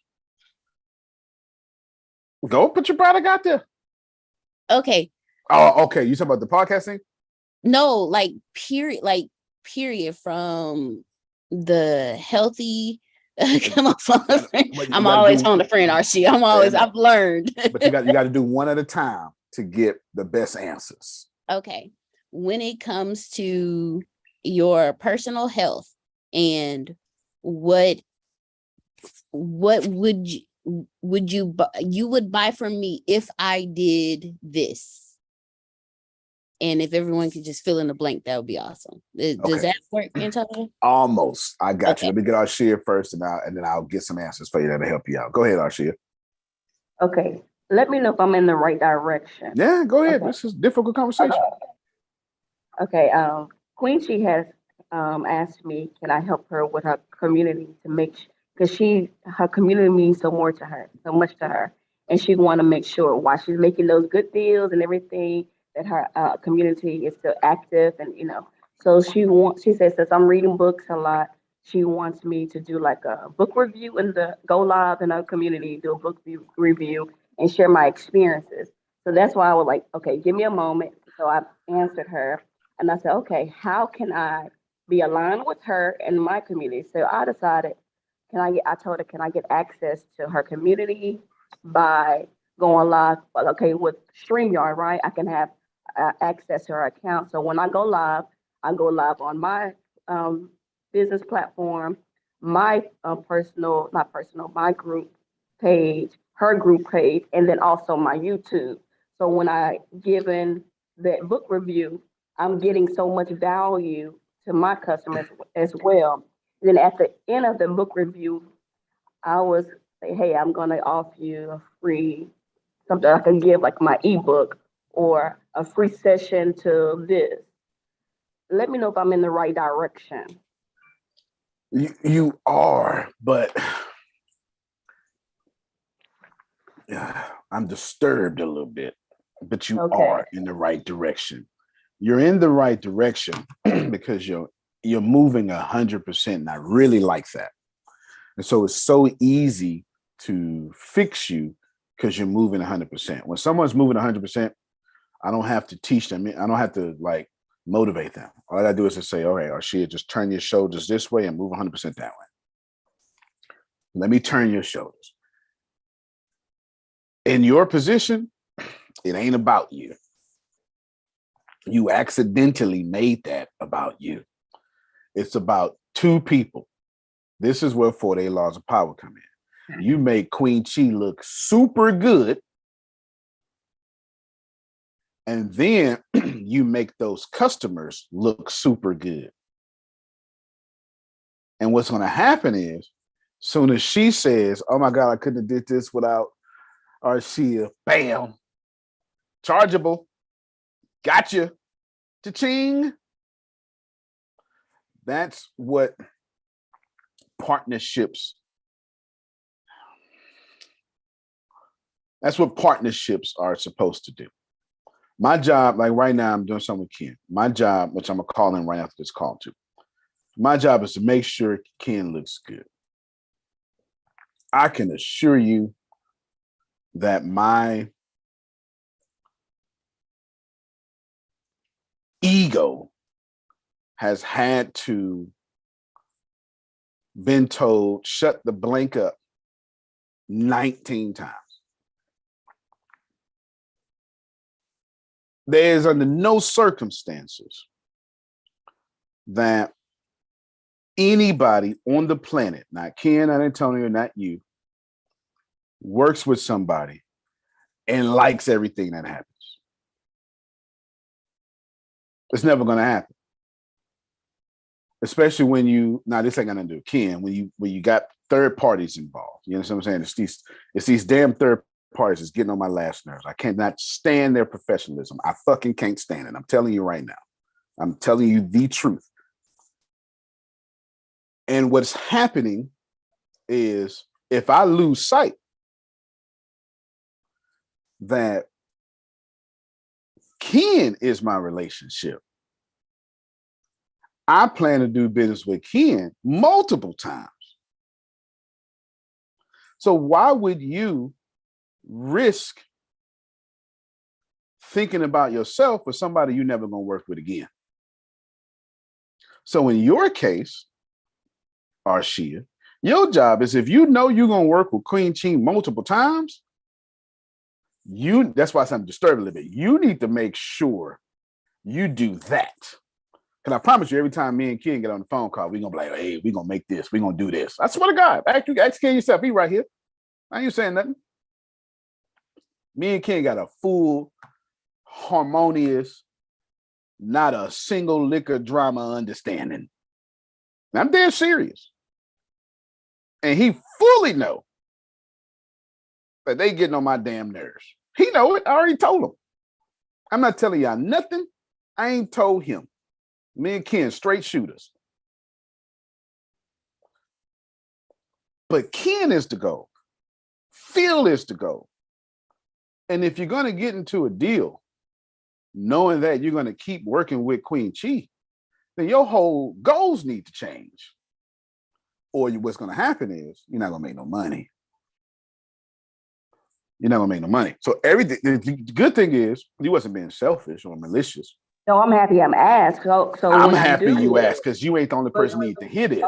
Go put your product out there. Okay. Oh, okay. You talking about the podcasting? No, like period from the healthy. Come on, I'm always on the friend Archie. I've learned. But you got to do one at a time to get the best answers. Okay. When it comes to your personal health and what would you buy from me if I did this? And if everyone could just fill in the blank, that would be awesome. Does that work, Antonio? Almost. I got you. Let me get Arshia first, and then I'll get some answers for you that'll help you out. Go ahead, Arshia. Okay. Let me know if I'm in the right direction. Yeah, go ahead. Okay. This is a difficult conversation. Okay. Queen, she has asked me, can I help her with her community to make, because her community means so much to her, and she want to make sure while she's making those good deals and everything that her community is still active, and so she says, since I'm reading books a lot, she wants me to do like a book review and go live in our community, do a book review and share my experiences. So that's why I was like, okay, give me a moment. So I answered her and I said, okay, how can I be aligned with her and my community? So I decided, I told her, can I get access to her community by going live? Well, okay, with StreamYard, right? I can have access to her account. So when I go live on my business platform, my my group page, her group page, and then also my YouTube. So when I given that book review, I'm getting so much value to my customers as well. Then at the end of the book review, I was say, hey, I'm gonna offer you a free something I can give, like my ebook or a free session to this. Let me know if I'm in the right direction. You are, but I'm disturbed a little bit. But you are in the right direction. You're in the right direction because you're moving 100%, and I really like that. And so it's so easy to fix you because you're moving 100%. When someone's moving 100%, I don't have to teach them. I don't have to motivate them. All I gotta do is just say, okay, Arshia, just turn your shoulders this way and move 100% that way. Let me turn your shoulders. In your position, it ain't about you. You accidentally made that about you. It's about two people. This is where 48 laws of power come in. You make Queen Chi look super good, and then you make those customers look super good. And what's going to happen is, soon as she says, oh my God, I couldn't have did this without Arshia, bam, chargeable, gotcha, cha-ching. That's what partnerships. That's what partnerships are supposed to do. My job, like right now, I'm doing something with Ken. My job, which I'm gonna call in right after this call too. My job is to make sure Ken looks good. I can assure you that my ego has had to been told, shut the blank up 19 times. There is under no circumstances that anybody on the planet, not Ken, not Antonio, not you, works with somebody and likes everything that happens. It's never going to happen. Especially when you, now this ain't gonna do Ken, when you got third parties involved. You understand what I'm saying? It's these damn third parties is getting on my last nerves. I cannot stand their professionalism. I fucking can't stand it. I'm telling you right now. I'm telling you the truth. And what's happening is if I lose sight that Ken is my relationship, I plan to do business with Ken multiple times. So why would you risk thinking about yourself for somebody you're never going to work with again? So in your case, Arshia, your job is if you know you're going to work with Queen Chi multiple times, that's why I'm disturbed a little bit. You need to make sure you do that. Because I promise you, every time me and Ken get on the phone call, we're going to be like, hey, we're going to make this. We're going to do this. I swear to God. Ask Ken yourself. He right here. I ain't saying nothing. Me and Ken got a full, harmonious, not a single liquor drama understanding. And I'm dead serious. And he fully know that they getting on my damn nerves. He know it. I already told him. I'm not telling y'all nothing I ain't told him. Me and Ken, straight shooters. But Ken is the goal. Phil is the goal. And if you're going to get into a deal, knowing that you're going to keep working with Queen Chi, then your whole goals need to change. Or what's going to happen is you're not going to make no money. You're not going to make no money. So everything, the good thing is you wasn't being selfish or malicious. So I'm happy I'm asked. So I'm when happy you it, asked because you ain't the only person need to hear this.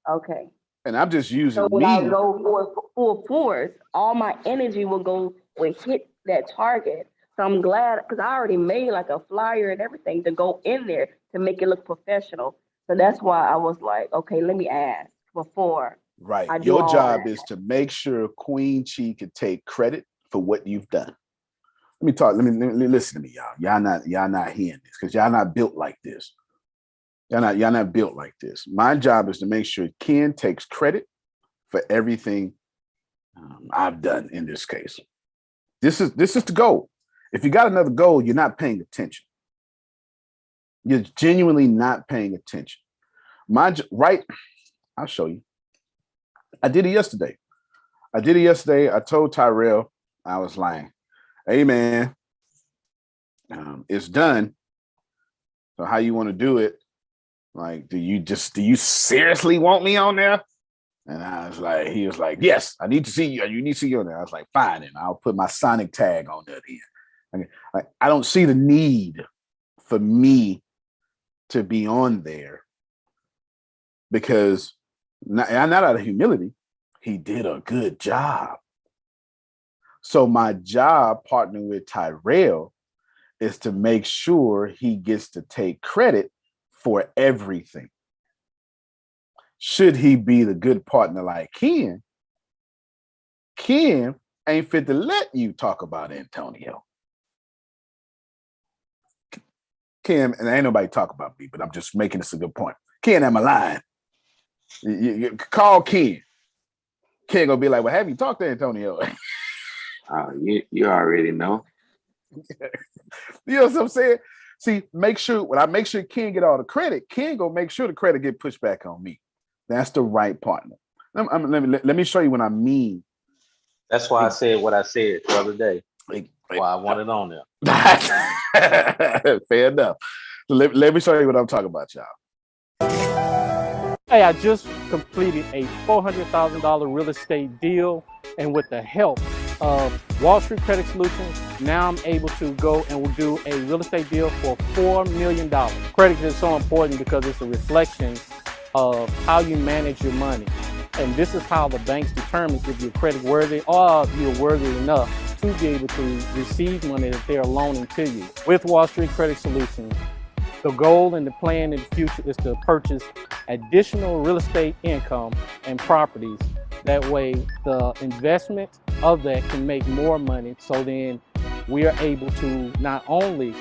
Okay. And I'm just using So when me. I go for full force, all my energy will hit that target. So I'm glad because I already made like a flyer and everything to go in there to make it look professional. So that's why I was like, okay, let me ask before. Right. I do Your all job that. is to make sure Queen Chi can take credit for what you've done. Let me talk. Let me listen to me, y'all. Y'all not hearing this because y'all not built like this. Y'all not built like this. My job is to make sure Ken takes credit for everything I've done in this case. This is the goal. If you got another goal, you're not paying attention. You're genuinely not paying attention. I'll show you. I did it yesterday. I told Tyrell, I was lying. Hey man, it's done. So how you want to do it? Like, do you seriously want me on there? And he was like, yes, I need to see you. You need to see you on there. I was like, fine, and I'll put my Sonic tag on there then. I don't see the need for me to be on there because not out of humility, he did a good job. So my job partnering with Tyrell is to make sure he gets to take credit for everything. Should he be the good partner like Ken ain't fit to let you talk about Antonio. Ken, and ain't nobody talk about me, but I'm just making this a good point. Ken, am I lying? You call Ken. Ken gonna be like, well, have you talked to Antonio? You already know. You know what I'm saying? See, make sure when I make sure Ken get all the credit, Ken gonna make sure the credit get pushed back on me. That's the right partner. Let me show you what I mean. That's why I said what I said the other day. Why I want it on there. Fair enough. So let me show you what I'm talking about, y'all. Hey, I just completed a $400,000 real estate deal, and with the help of Wall Street Credit Solutions, now I'm able to go and we'll do a real estate deal for $4 million. Credit is so important because it's a reflection of how you manage your money. And this is how the banks determine if you're credit worthy or if you're worthy enough to be able to receive money that they're loaning to you. With Wall Street Credit Solutions, the goal and the plan in the future is to purchase additional real estate income and properties. That way, the investment of that can make more money. So then we are able to not only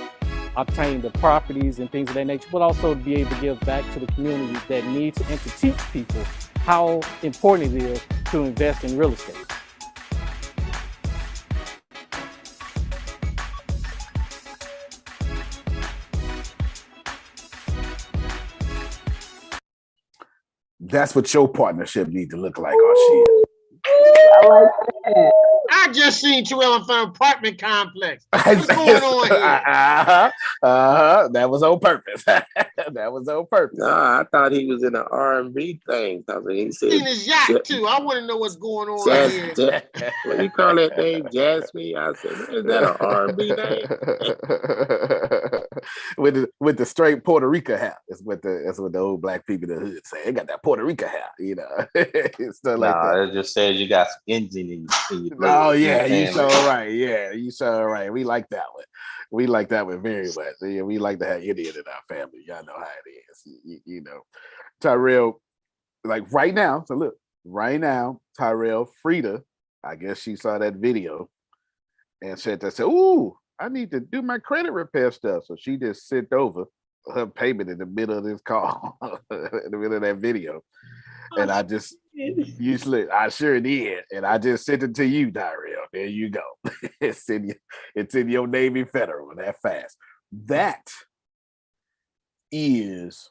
obtain the properties and things of that nature, but also to be able to give back to the community that needs and to teach people how important it is to invest in real estate. That's what your partnership need to look like, Arshia. I like that. I just seen Terrell from apartment complex. What's going on here? That was on purpose. That was on purpose. Nah, I thought he was in an R&B thing. I mean, he said, Seen his yacht too. I want to know what's going on here. what you call that name, Jasmine? I said, is that an R&B name? with the straight Puerto Rico hat. That's what the old black people in the hood say. They got that Puerto Rico hat, you know. Stuff like that. It just says you got some engine in your blood. Oh yeah, you so right. Yeah, you so right. We like that one. We like that one very much. Yeah, we like to have Indian in our family. Y'all know how it is. You know, Tyrell, like right now. So look, right now, Tyrell, Frida, I guess she saw that video and said, "Ooh, I need to do my credit repair stuff." So she just sent over her payment in the middle of this call, in the middle of that video. And I just I sure did. And I just sent it to you, Tyrell. There you go. It's in your Navy Federal that fast. That is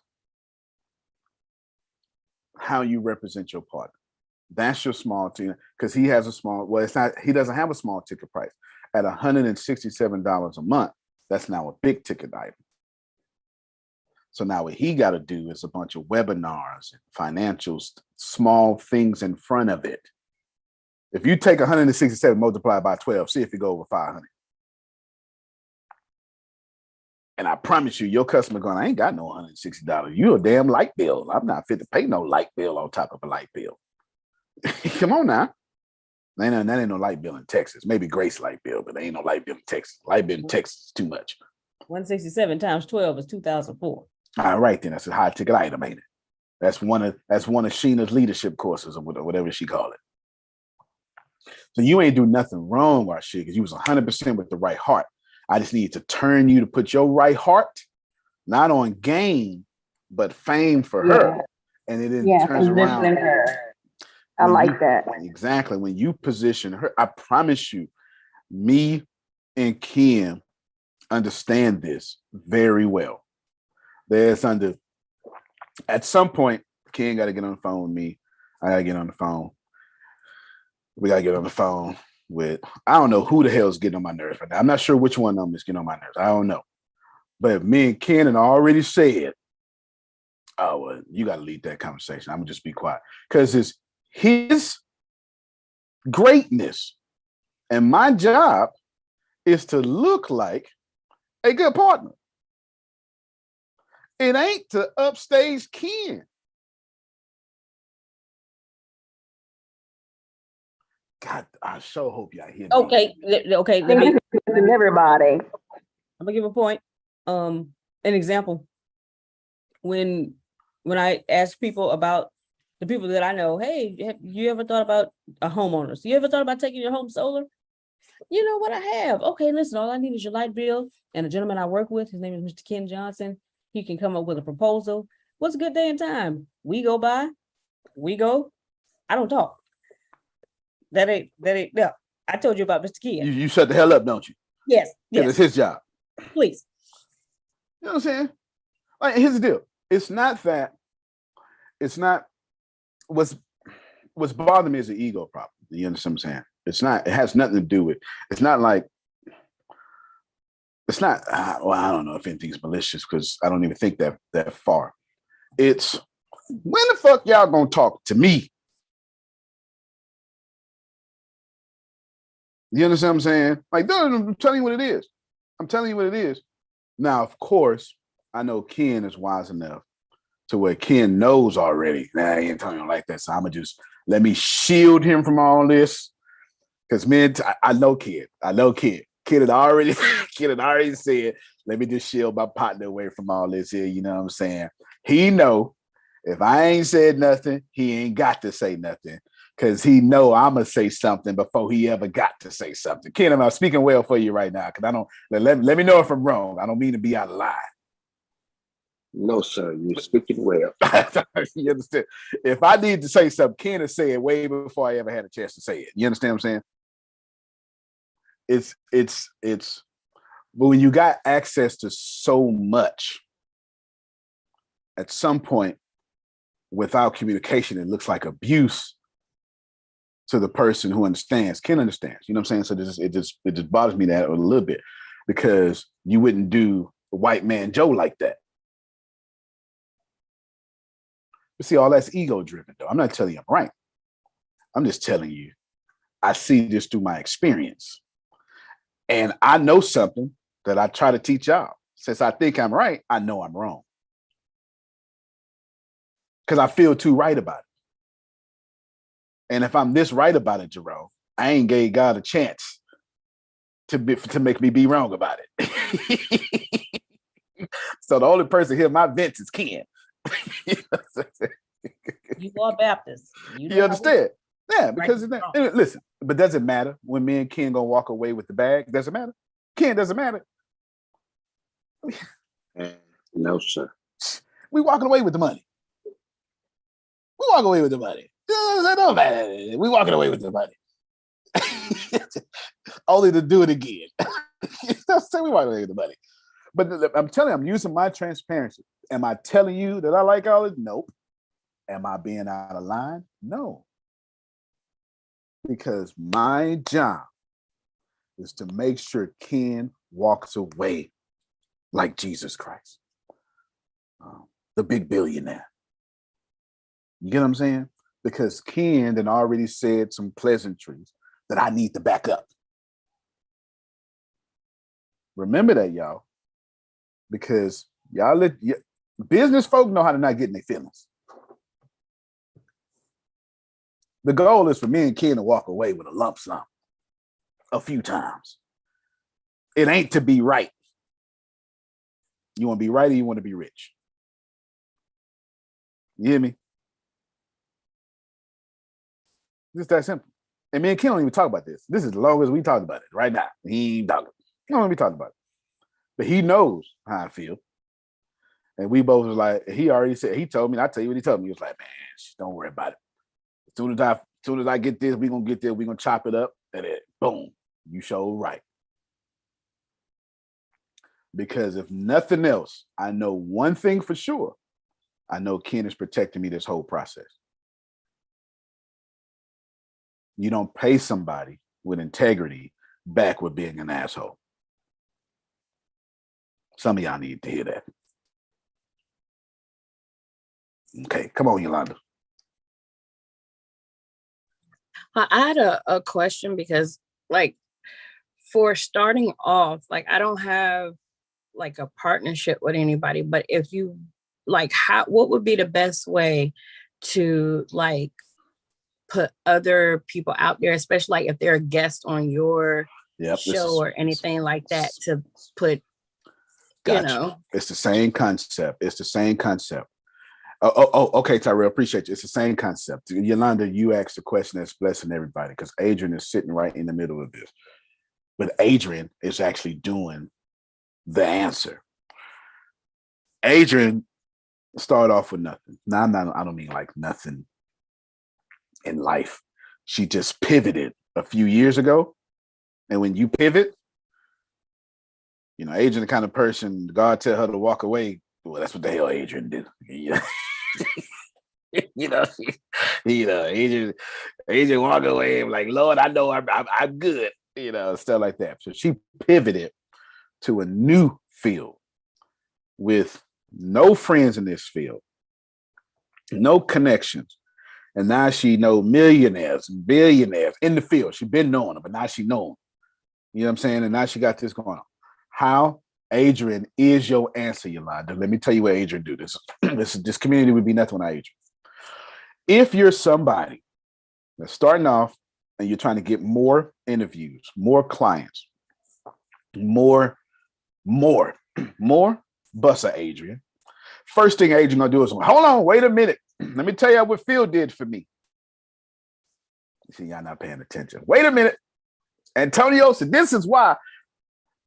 how you represent your partner. That's your small ticket, because he has a small, well, it's not, he doesn't have a small ticket price. At $167 a month, that's now a big ticket item. So now what he got to do is a bunch of webinars and financials, small things in front of it. If you take 167 multiplied by 12, see if you go over 500. And I promise you, your customer going, I ain't got no $160. You a damn light bill. I'm not fit to pay no light bill on top of a light bill. Come on now. That ain't no light bill in Texas. Maybe Grace light bill, but there ain't no light bill in Texas. Light bill in Texas is too much. 167 times 12 is 2004. All right, then that's a high ticket item, ain't it? That's one of Sheena's leadership courses or whatever she called it. So you ain't do nothing wrong, Arshia, because you was 100% with the right heart. I just need to turn you to put your right heart, not on gain, but fame for her. And it then turns around. Her. I like that. Exactly. When you position her, I promise you, me and Kim understand this very well. At some point, Ken got to get on the phone with me. I got to get on the phone. We got to get on the phone with, I don't know who the hell is getting on my nerves right now. I'm not sure which one of them is getting on my nerves. I don't know. But me and Ken had already said, oh, well, you got to lead that conversation. I'm going to just be quiet. Because it's his greatness. And my job is to look like a good partner. It ain't to upstage Ken. God, I sure hope y'all hear me. Okay. Let me everybody. I'm gonna give a point. An example. When I ask people about the people that I know, hey, have you ever thought about a homeowner? So you ever thought about taking your home solar? You know what I have. Okay, listen, all I need is your light bill. And a gentleman I work with, his name is Mr. Ken Johnson. He can come up with a proposal. What's a good day and time? We go by, we go. I don't talk. That ain't no. I told you about Mr. Ken. You shut the hell up, don't you? Yes. It's his job. Please. You know what I'm saying? Like, here's the deal. It's not what's bothering me is the ego problem. You understand what I'm saying? It's not, it has nothing to do with, it's not like, it's not, well, I don't know if anything's malicious because I don't even think that far. It's, when the fuck y'all gonna talk to me? You understand what I'm saying? Like, dude, I'm telling you what it is. I'm telling you what it is. Now, of course, I know Ken is wise enough to where Ken knows already. Nah, he ain't telling you like that. So I'm gonna just let me shield him from all this. Because man, I know Ken. I know Ken. Ken had already said, let me just shield my partner away from all this here. You know what I'm saying? He know if I ain't said nothing, he ain't got to say nothing. Because he know I'm gonna say something before he ever got to say something. Ken, I'm speaking well for you right now. Because I don't let me know if I'm wrong. I don't mean to be out of line. No, sir, you're speaking well. You understand? If I need to say something, Ken has said it way before I ever had a chance to say it. You understand what I'm saying? It's but when you got access to so much, at some point, without communication, it looks like abuse to the person who understands. Ken understands. You know what I'm saying? So it just bothers me that a little bit because you wouldn't do a white man Joe like that. But see, all that's ego driven, though. I'm not telling you I'm right. I'm just telling you, I see this through my experience. And I know something that I try to teach y'all. Since I think I'm right, I know I'm wrong. Because I feel too right about it. And if I'm this right about it, Jerome, I ain't gave God a chance to make me be wrong about it. So the only person here, my vents is Ken. You are Baptist. You understand? Yeah, because listen, but does it matter when me and Ken gonna walk away with the bag? Does it matter? Ken, does it matter? No, sir. We walking away with the money. We walking away with the money. It don't matter. We walking away with the money. Only to do it again. So we walking away with the money. But I'm telling you, I'm using my transparency. Am I telling you that I like all this? Nope. Am I being out of line? No. Because my job is to make sure Ken walks away like Jesus Christ, the big billionaire. You get what I'm saying? Because Ken had already said some pleasantries that I need to back up. Remember that, y'all, because y'all business folk know how to not get in their feelings. The goal is for me and Ken to walk away with a lump sum a few times. It ain't to be right. You want to be right or you want to be rich? You hear me? Just that simple. And me and Ken don't even talk about this. This is the longest we talk about it right now. He ain't talking. We don't even talk about it. But he knows how I feel. And we both was like, he already said, he told me, and I tell you what he told me. He was like, man, don't worry about it. As soon as I get this, we're gonna get there, we're gonna chop it up, and then boom, you show right. Because if nothing else, I know one thing for sure. I know Ken is protecting me this whole process. You don't pay somebody with integrity back with being an asshole. Some of y'all need to hear that. Okay, come on, Yolanda. I had a question because, like, for starting off, like, I don't have like a partnership with anybody, but if you like, what would be the best way to like put other people out there, especially like if they're a guest on your show or anything like that, to put, Gotcha. It's the same concept. It's the same concept. Oh, okay, Tyrell, appreciate you. It's the same concept. Yolanda, you asked a question that's blessing everybody because Adrian is sitting right in the middle of this. But Adrian is actually doing the answer. Adrian started off with nothing. Now, I don't mean like nothing in life. She just pivoted a few years ago. And when you pivot, You know, Adrian, the kind of person God tell her to walk away. Well, that's what the hell Adrian do. You know, Adrian walk away and like, Lord, I know I'm good. You know, stuff like that. So she pivoted to a new field with no friends in this field, no connections. And now she know millionaires, billionaires in the field. She been knowing them, but now she know them. You know what I'm saying? And now she got this going on. How? Adrian is your answer, Yolanda. Let me tell you what Adrian do. This community would be nothing without Adrian. If you're somebody that's starting off and you're trying to get more interviews, more clients, more, bussa Adrian. First thing Adrian gonna do is, hold on, wait a minute. Let me tell you what Phil did for me. See, y'all not paying attention. Wait a minute. Antonio said, this is why.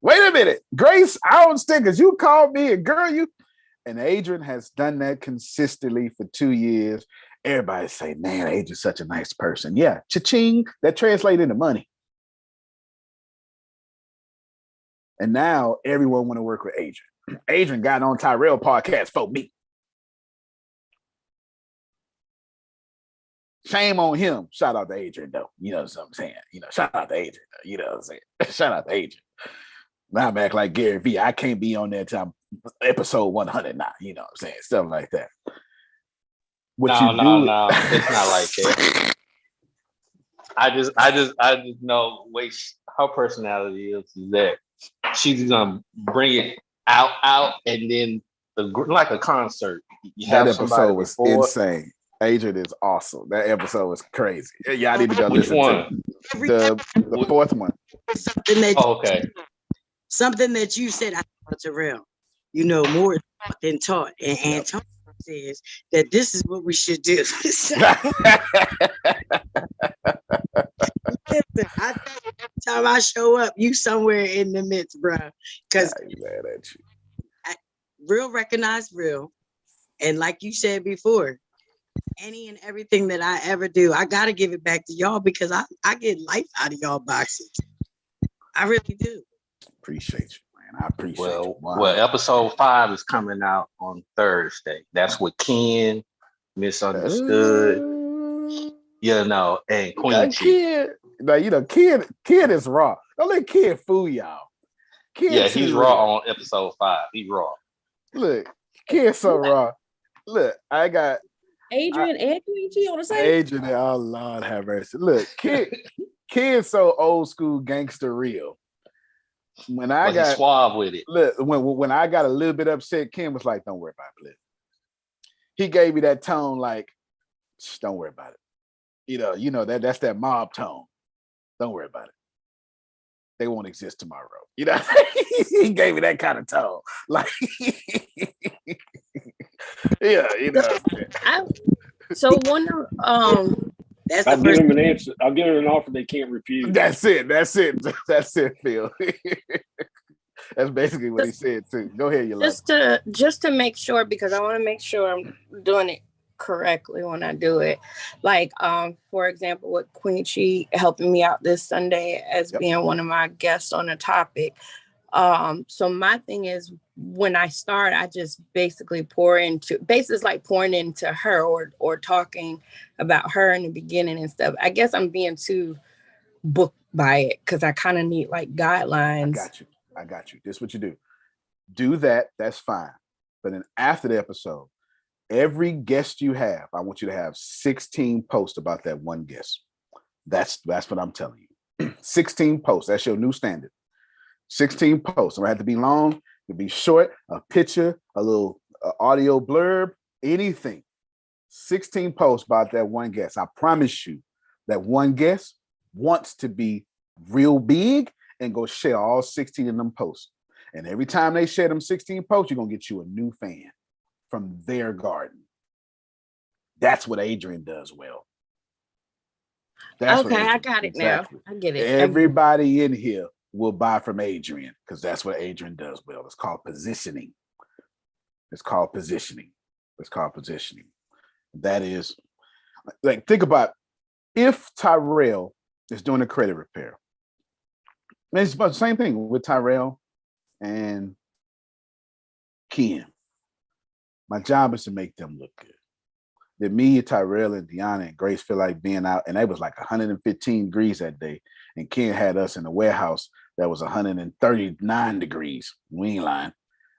Wait a minute. Grace, I don't understand because you called me and girl, you. And Adrian has done that consistently for 2 years. Everybody say, man, Adrian's such a nice person. Yeah, cha-ching, that translates into money. And now everyone want to work with Adrian. Adrian got on Tyrell podcast for me. Shame on him. Shout out to Adrian, though. You know what I'm saying? You know, shout out to Adrian. You know what I'm saying? Shout out to Adrian. Now I'm acting like Gary V. I can't be on there until I'm episode 100 now. You know what I'm saying? Stuff like that. No, it's not like that. I just know way her personality is that she's gonna bring it out, and then like a concert. That episode was insane. Adrian is awesome. That episode was crazy. Y'all need to go listen to the fourth one. Something that okay. Something that you said, I thought, Terrell, you know, more than taught. And Antonio says that this is what we should do. Listen, I think every time I show up, you somewhere in the midst, bro. Because real recognize real. And like you said before, any and everything that I ever do, I got to give it back to y'all because I get life out of y'all boxes. I really do. Appreciate you, man. I appreciate you. Wow. Well, episode 5 is coming out on Thursday. That's with Ken, Misunderstood, you know, and Queen Kid. Now, you know, Kid is raw. Don't let Kid fool y'all. Kid he's raw on episode 5. He's raw. Look, Kid's so raw. Look, I got Adrian and Queen G on the same. Adrian, oh Lord have mercy. Look, Kid's so old school gangster real. When I got suave with it. Look, when I got a little bit upset, Ken was like, "Don't worry about it." He gave me that tone, like, "Don't worry about it." You know that's that mob tone. Don't worry about it. They won't exist tomorrow. You know, he gave me that kind of tone, like, yeah, you know. So one that's I'll give him an answer. I'll give him an offer they can't refuse. That's it, Phil. That's basically what he said too. Go ahead, Yolanda. Just to make sure, because I want to make sure I'm doing it correctly when I do it. Like, for example, with Queen Chi helping me out this Sunday as being one of my guests on the topic. So my thing is, when I start, I just basically it's like pouring into her or talking about her in the beginning and stuff. I guess I'm being too booked by it because I kind of need like guidelines. I got you. This is what you do. Do that. That's fine. But then after the episode, every guest you have, I want you to have 16 posts about that one guest. That's what I'm telling you. 16 posts. That's your new standard. 16 posts. It don't have to be long. It can be short, a picture, a little audio blurb, anything. 16 posts about that one guest. I promise you that one guest wants to be real big and go share all 16 of them posts. And every time they share them 16 posts, you're going to get you a new fan from their garden. That's what Adrian does well. Okay, I got it now. I get it. Everybody in here will buy from Adrian because that's what Adrian does well. It's called positioning. That is, like, think about if Tyrell is doing a credit repair. It's about the same thing with Tyrell and Ken. My job is to make them look good. That me, Tyrell, and Deanna and Grace feel like being out, and it was like 115 degrees that day. And Ken had us in the warehouse that was 139 degrees. We ain't lying.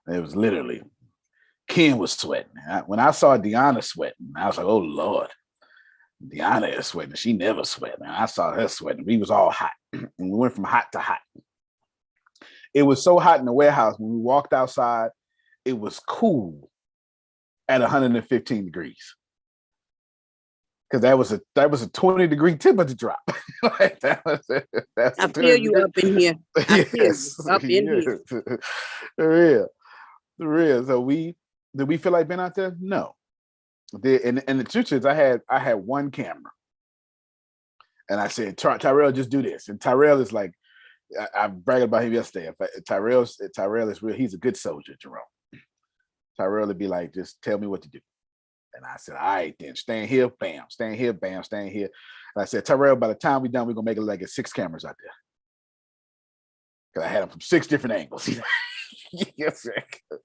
It was literally, Ken was sweating. When I saw Deanna sweating, I was like, oh Lord, Deanna is sweating. She never sweat. Man, I saw her sweating. We was all hot. And we went from hot to hot. It was so hot in the warehouse. When we walked outside, it was cool at 115 degrees. Because that was a 20-degree temperature drop. Like that's I feel you up in here. I feel you up in here. For real. So did we feel like being out there? No. And the truth is, I had one camera, and I said, Tyrell, just do this. And Tyrell is like, I bragged about him yesterday. Tyrell is real. He's a good soldier, Jerome. Tyrell would be like, just tell me what to do. And I said, all right, then stand here, bam, stand here, bam, stand here. And I said, Tyrell, by the time we're done, we're gonna make it like 6 cameras out there. Because I had them from 6 different angles. Yes,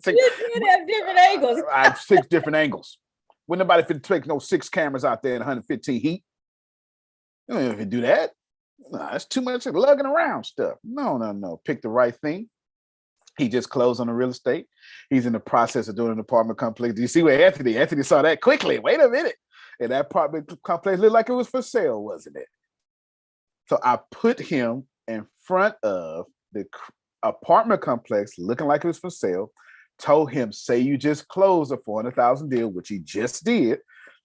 You did have different angles. I have 6 different angles. Wouldn't nobody fit take no 6 cameras out there in 115 heat? You don't even do that. No, that's too much lugging around stuff. No. Pick the right thing. He just closed on the real estate. He's in the process of doing an apartment complex. Do you see where Anthony saw that quickly? Wait a minute. And that apartment complex looked like it was for sale, wasn't it? So I put him in front of the apartment complex looking like it was for sale, told him, say you just closed a $400,000 deal, which he just did.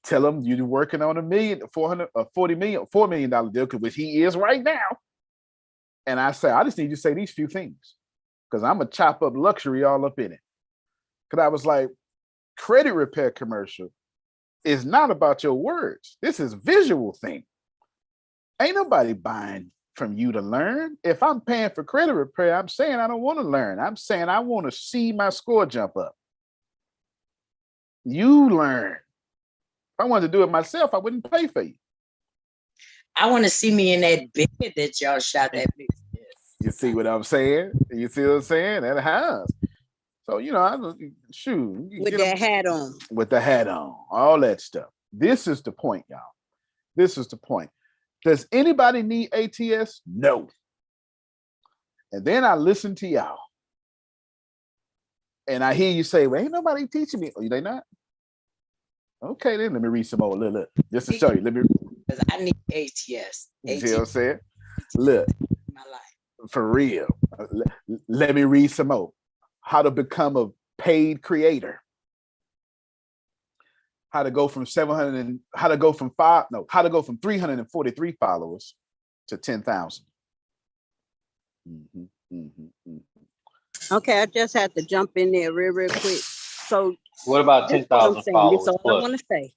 Tell him you're working on $4 million deal, which he is right now. And I say, I just need you to say these few things, because I'm gonna chop up luxury all up in it. Because I was like, credit repair commercial is not about your words. This is visual thing. Ain't nobody buying from you to learn. If I'm paying for credit repair, I'm saying I don't want to learn. I'm saying I want to see my score jump up. You learn. If I wanted to do it myself, I wouldn't pay for you. I want to see me in that bed that y'all shot that big. You see what I'm saying? You see what I'm saying? That house. So, shoot. With that hat on. With the hat on. All that stuff. This is the point, y'all. This is the point. Does anybody need ATS? No. And then I listen to y'all. And I hear you say, well, ain't nobody teaching me. Oh, they not? Okay, then let me read some more. Look. Just to show you. Because I need ATS. You see what I'm saying? Look. My life. For real. Let me read some more. How to become a paid creator. How to go from 343 followers to 10,000. Okay, I just had to jump in there real quick. So what about 10,000 followers? That's all I want to say.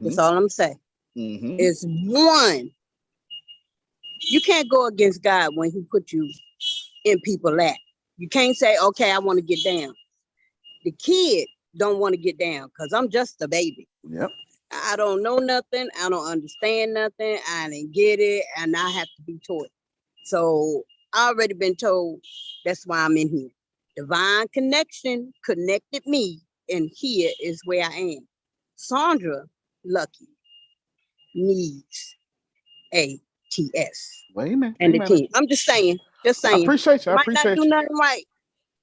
That's all I'm saying. Is one, you can't go against God when he put you in people's lap. You can't say, okay, I want to get down. The kid don't want to get down because I'm just a baby. Yep. I don't know nothing. I don't understand nothing. I didn't get it. And I have to be taught. So I already been told that's why I'm in here. Divine connection connected me. And here is where I am. Sandra Lucky needs ATS. Wait a minute. And the team. I'm just saying. I appreciate you. I might appreciate not do you. nothing right,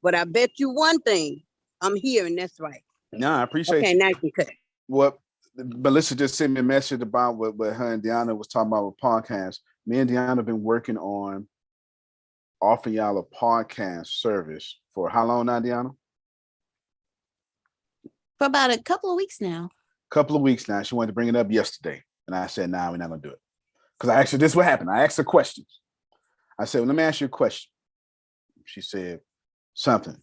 but I bet you one thing. I'm here and that's right. No, I appreciate okay, you. now you can cut. What Melissa just sent me a message about what her and Deanna was talking about with podcasts. Me and Deanna have been working on offering y'all a podcast service for how long now, Deanna? For about a couple of weeks now. Couple of weeks now. She wanted to bring it up yesterday. And I said, nah, we're not gonna do it. Because I asked her, this is what happened. I asked her questions. I said, well, let me ask you a question. She said something.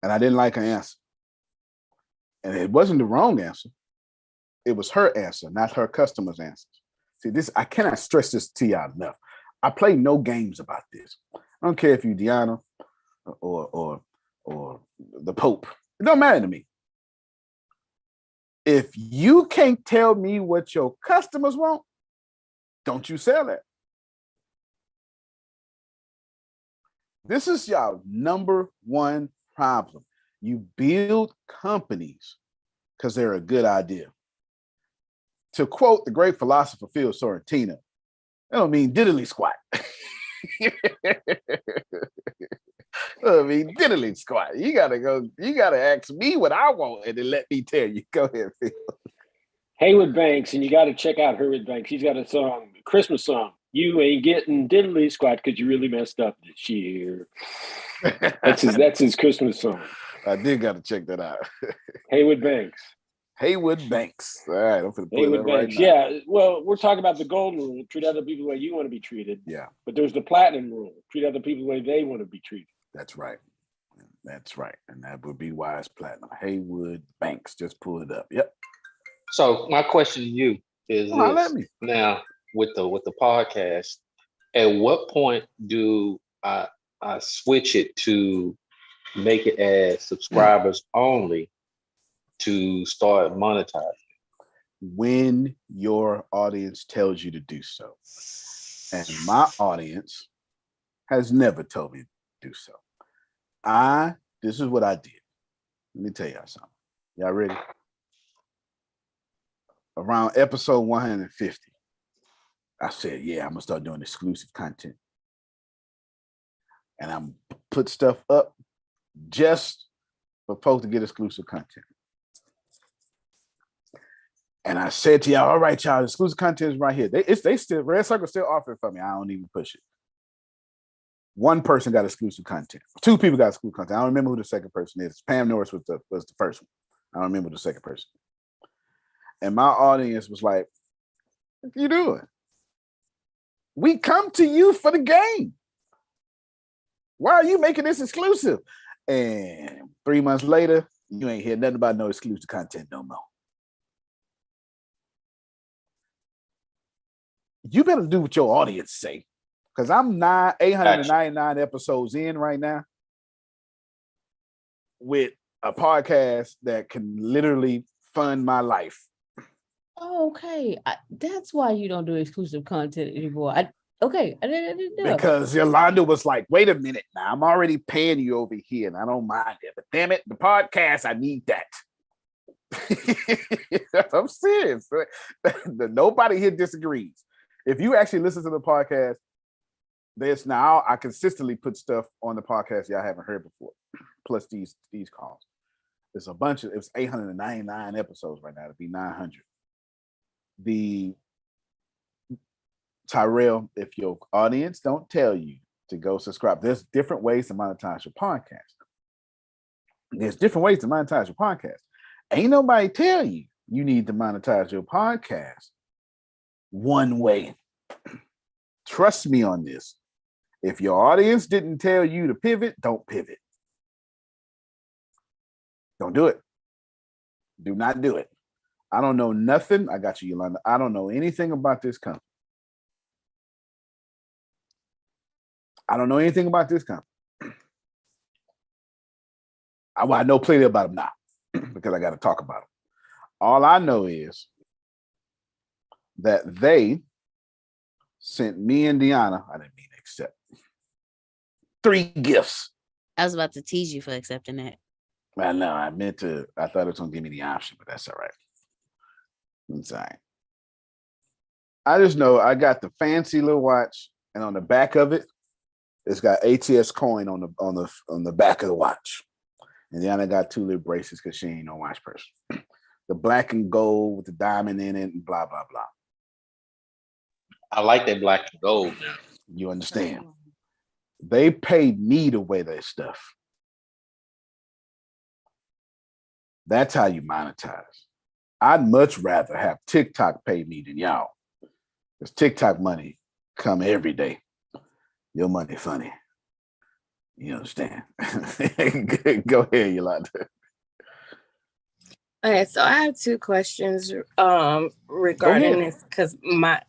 And I didn't like her answer. And it wasn't the wrong answer. It was her answer, not her customer's answer. See, this, I cannot stress this to y'all enough. I play no games about this. I don't care if you Deanna or the Pope. It don't matter to me. If you can't tell me what your customers want, don't you sell it. This is y'all number one problem. You build companies because they're a good idea. To quote the great philosopher Phil Sorrentino, that don't mean diddly squat. I mean, diddly squat. You gotta ask me what I want and then let me tell you. Go ahead, Phil. Haywood Banks, and you got to check out Haywood Banks. He's got a song, a Christmas song. You ain't getting diddly squat because you really messed up this year. That's his Christmas song. I did got to check that out. Haywood Banks. Haywood Banks. All right, I'm gonna put Haywood it up right Banks. now. Yeah. Well, we're talking about the golden rule: treat other people the way you want to be treated. Yeah, but there's the platinum rule: treat other people the way they want to be treated. That's right. That's right, and that would be Wise Platinum. Haywood Banks. Just pull it up. Yep. So my question to you is this. Now with the podcast, at what point do I switch it to make it as subscribers only to start monetizing? When your audience tells you to do so. And my audience has never told me to do so. This is what I did. Let me tell y'all something. Y'all ready? Around episode 150, I said, yeah, I'm gonna start doing exclusive content. And I'm put stuff up just for folks to get exclusive content. And I said to y'all, all right, y'all, exclusive content is right here. They still, Red Circle still offering for me. I don't even push it. One person got exclusive content. Two people got exclusive content. I don't remember who the second person is. Pam Norris was the first one. I don't remember the second person. And my audience was like, what are you doing? We come to you for the game. Why are you making this exclusive? And 3 months later, you ain't hear nothing about no exclusive content no more. You better do what your audience say. Because I'm 899 episodes in right now with a podcast that can literally fund my life. Oh, okay. That's why you don't do exclusive content anymore. I didn't know. Because Yolanda was like, wait a minute now, I'm already paying you over here and I don't mind it. But damn it, the podcast, I need that. I'm serious. Nobody here disagrees. If you actually listen to the podcast, I consistently put stuff on the podcast y'all haven't heard before, plus these calls. It's 899 episodes right now to be 900. The Tyrell, if your audience don't tell you to go subscribe, there's different ways to monetize your podcast. Ain't nobody tell you need to monetize your podcast one way. Trust me on this. If your audience didn't tell you to pivot, don't pivot. Don't do it. Do not do it. I don't know nothing. I got you, Yolanda. I don't know anything about this company. I don't know anything about this company. I know plenty about them now because I got to talk about them. All I know is that they sent me and Deanna, I didn't mean to accept, 3 gifts. I was about to tease you for accepting that. I know. I thought it was going to give me the option, but that's all right. It's all right. I just know I got the fancy little watch, and on the back of it, it's got ATS coin on the back of the watch. And Deanna got 2 little bracelets because she ain't no watch person. The black and gold with the diamond in it and blah, blah, blah. I like that black and gold now. You understand? They paid me to wear their stuff. That's how you monetize. I'd much rather have TikTok pay me than y'all. Because TikTok money come every day. Your money funny. You understand? Go ahead, Yolanda. Okay, so I have 2 questions regarding this because my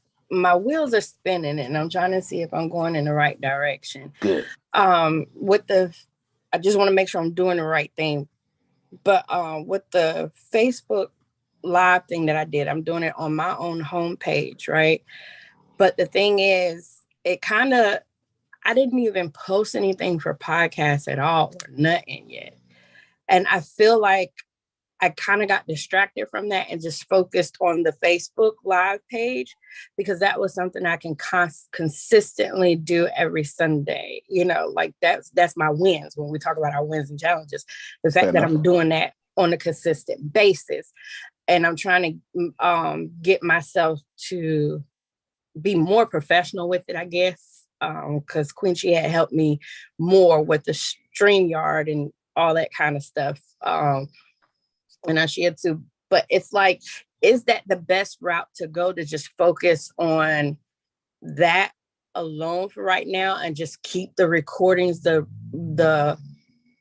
wheels are spinning and I'm trying to see if I'm going in the right direction. Good. I just want to make sure I'm doing the right thing. But with the Facebook Live thing that I did, I'm doing it on my own homepage, right? But the thing is, I I didn't even post anything for podcasts at all or nothing yet. And I feel like I kind of got distracted from that and just focused on the Facebook Live page, because that was something I can consistently do every Sunday. You know, like that's my wins when we talk about our wins and challenges. The fact that I'm doing that on a consistent basis, and I'm trying to get myself to be more professional with it, I guess, because Quincy had helped me more with the StreamYard and all that kind of stuff. And I shared too, but it's like, is that the best route to go, to just focus on that alone for right now and just keep the recordings, the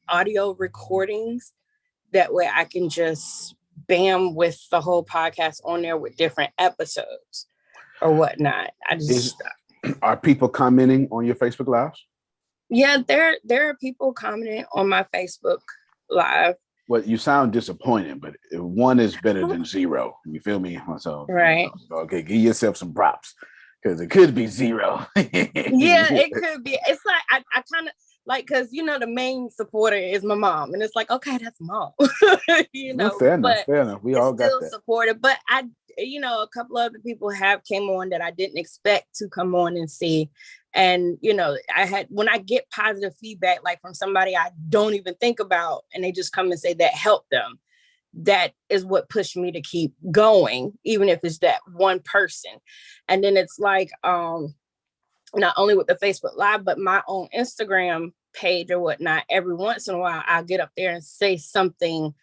audio recordings? That way I can just bam with the whole podcast on there with different episodes or whatnot. Are people commenting on your Facebook Lives? Yeah, there are people commenting on my Facebook Live. Well, you sound disappointed, but one is better than zero. You feel me? So, right. Okay, give yourself some props, because it could be zero. Yeah, it could be. It's like I kind of like, because you know the main supporter is my mom, and it's like, okay, that's mom. You know, fair enough. We all got that. Supportive, but a couple other people have came on that I didn't expect to come on and see. And, when I get positive feedback, like from somebody I don't even think about, and they just come and say that helped them, that is what pushed me to keep going, even if it's that one person. And then it's like, not only with the Facebook Live, but my own Instagram page or whatnot, every once in a while, I'll get up there and say something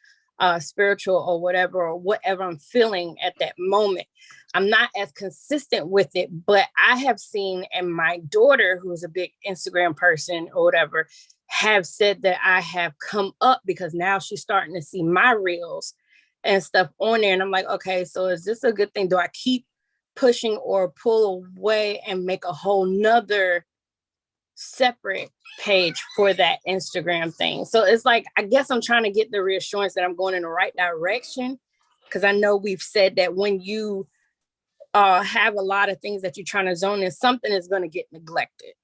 spiritual or whatever I'm feeling at that moment. I'm not as consistent with it, but I have seen, and my daughter, who is a big Instagram person or whatever, have said that I have come up because now she's starting to see my reels and stuff on there. And I'm like, okay, so is this a good thing? Do I keep pushing or pull away and make a whole nother separate page for that Instagram thing? So it's like, I guess I'm trying to get the reassurance that I'm going in the right direction, because I know we've said that when you have a lot of things that you're trying to zone in, something is going to get neglected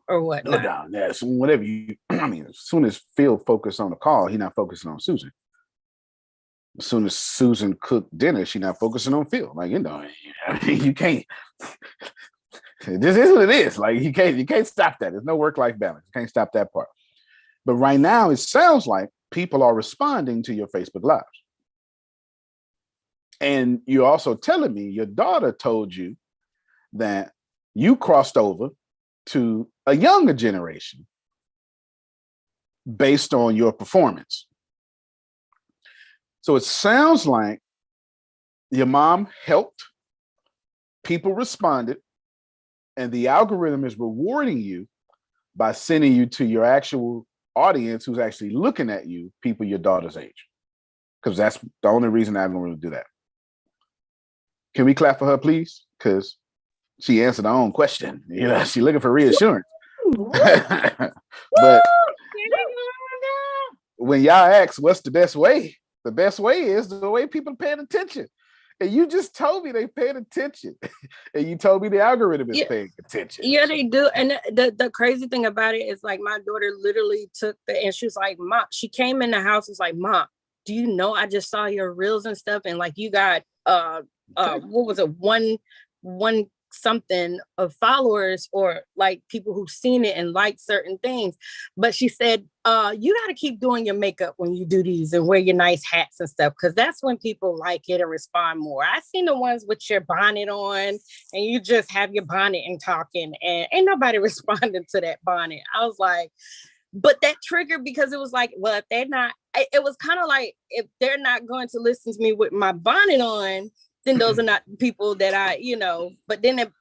or whatnot. No doubt. Yeah. So whatever as soon as Phil focused on the call, he's not focusing on Susan. As soon as Susan cooked dinner, she's not focusing on Phil. Like, you can't. This is what it is. Like, you can't stop that. There's no work-life balance. You can't stop that part. But right now, it sounds like people are responding to your Facebook Lives. And you're also telling me your daughter told you that you crossed over to a younger generation based on your performance. So it sounds like your mom helped, people responded, and the algorithm is rewarding you by sending you to your actual audience who's actually looking at you, people your daughter's age. Because that's the only reason I'm going to do that. Can we clap for her, please? Because she answered her own question. She's looking for reassurance. But when y'all ask what's the best way is the way people are paying attention. And you just told me they paid attention. And you told me the algorithm is paying attention. Yeah, they do. And the crazy thing about it is, like, my daughter literally and she was like, Mom, she came in the house, was like, Mom, do you know I just saw your reels and stuff? And like, you got what was it, one something of followers, or like people who've seen it and like certain things. But she said, you got to keep doing your makeup when you do these and wear your nice hats and stuff, because that's when people like it and respond more. I seen the ones with your bonnet on and you just have your bonnet and talking, and ain't nobody responding to that bonnet. I was like, but that triggered, because it was like, well, if they're not, it was kind of like, if they're not going to listen to me with my bonnet on, then those are not people that but then it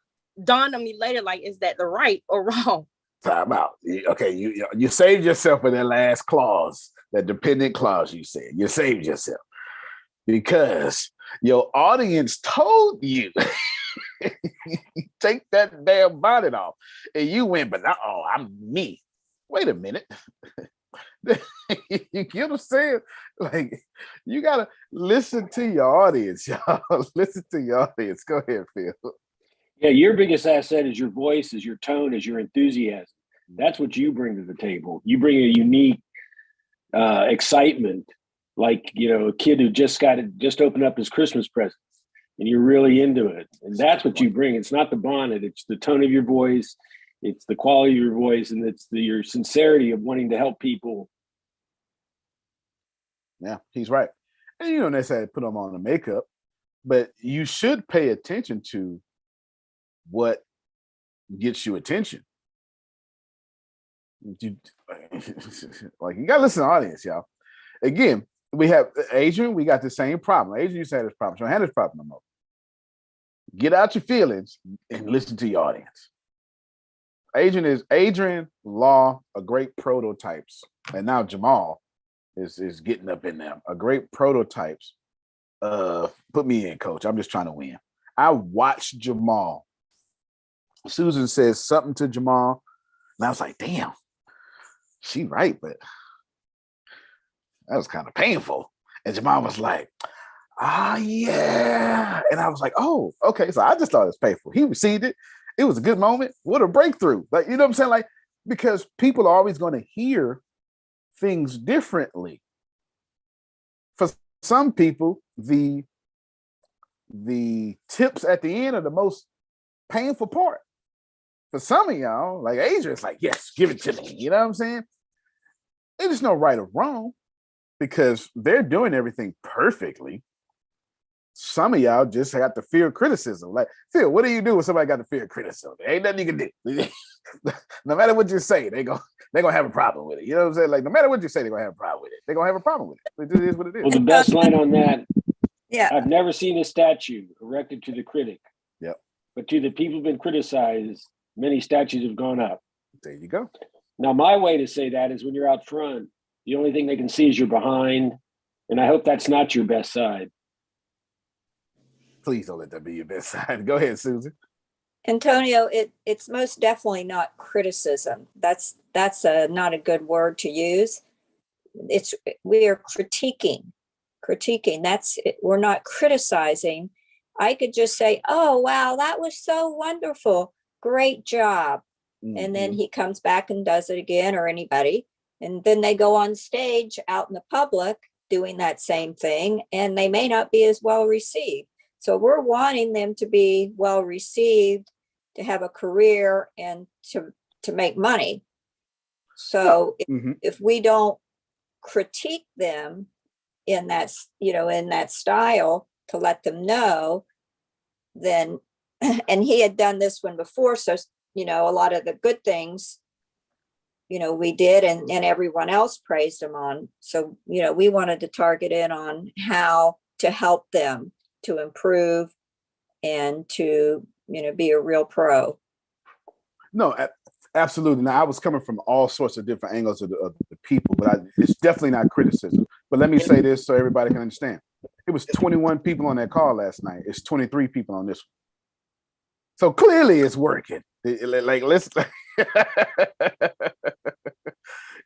dawned on me later, like, is that the right or wrong? Time out. Okay, you saved yourself for that last clause, that dependent clause you said. You saved yourself because your audience told you take that damn bonnet off, and you went, but I'm me. Wait a minute. You get what I'm saying? Like, you gotta listen to your audience, y'all. Listen to your audience. Go ahead, Phil. Yeah, your biggest asset is your voice, is your tone, is your enthusiasm. That's what you bring to the table. You bring a unique excitement, like, you know, a kid who just opened up his Christmas presents, and you're really into it. And that's what you bring. It's not the bonnet, it's the tone of your voice, it's the quality of your voice, and it's your sincerity of wanting to help people. Yeah, he's right. And you don't necessarily put them on the makeup, but you should pay attention to what gets you attention. Like, you gotta listen to the audience, y'all. Again, we have Adrian, we got the same problem. Adrian used to have this problem. She don't have this problem no more. Get out your feelings and listen to your audience. Adrian, Law are great prototypes. And now Jamal is getting up in them. A great prototypes. Put me in, coach. I'm just trying to win. I watched Jamal. Susan says something to Jamal, and I was like, damn, she right, but that was kind of painful. And Jamal was like, yeah. And I was like, oh, okay. So I just thought it was painful. He received it. It was a good moment. What a breakthrough. Like, you know what I'm saying? Like, because people are always going to hear things differently. For some people, the tips at the end are the most painful part. For some of y'all, like Adrian's like, yes, give it to me. You know what I'm saying? There's no right or wrong because they're doing everything perfectly. Some of y'all just got the fear of criticism. Like, Phil, what do you do when somebody got the fear of criticism? There ain't nothing you can do. No matter what you say, they're gonna have a problem with it. You know what I'm saying? Like, no matter what you say, they're gonna have a problem with it. They're gonna have a problem with it. It is what it is. Well, the best line on that, Yeah. I've never seen a statue erected to the critic. Yep. But to the people who've been criticized, many statues have gone up. There you go. Now, my way to say that is when you're out front, the only thing they can see is your behind. And I hope that's not your best side. Please don't let that be your best side. Go ahead, Susan. Antonio, it's most definitely not criticism. That's not a good word to use. We are critiquing. That's it. We're not criticizing. I could just say, oh, wow, that was so wonderful. Great job. Mm-hmm. And then he comes back and does it again, or anybody. And then they go on stage out in the public doing that same thing, and they may not be as well received. So we're wanting them to be well received, to have a career, and to make money. So if we don't critique them in that, in that style to let them know, then, and he had done this one before. So, a lot of the good things, we did, and everyone else praised him on. So, we wanted to target in on how to help them to improve and to, be a real pro. No, absolutely. Now, I was coming from all sorts of different angles of the people, but it's definitely not criticism. But let me say this so everybody can understand. It was 21 people on that call last night. It's 23 people on this one. So clearly it's working.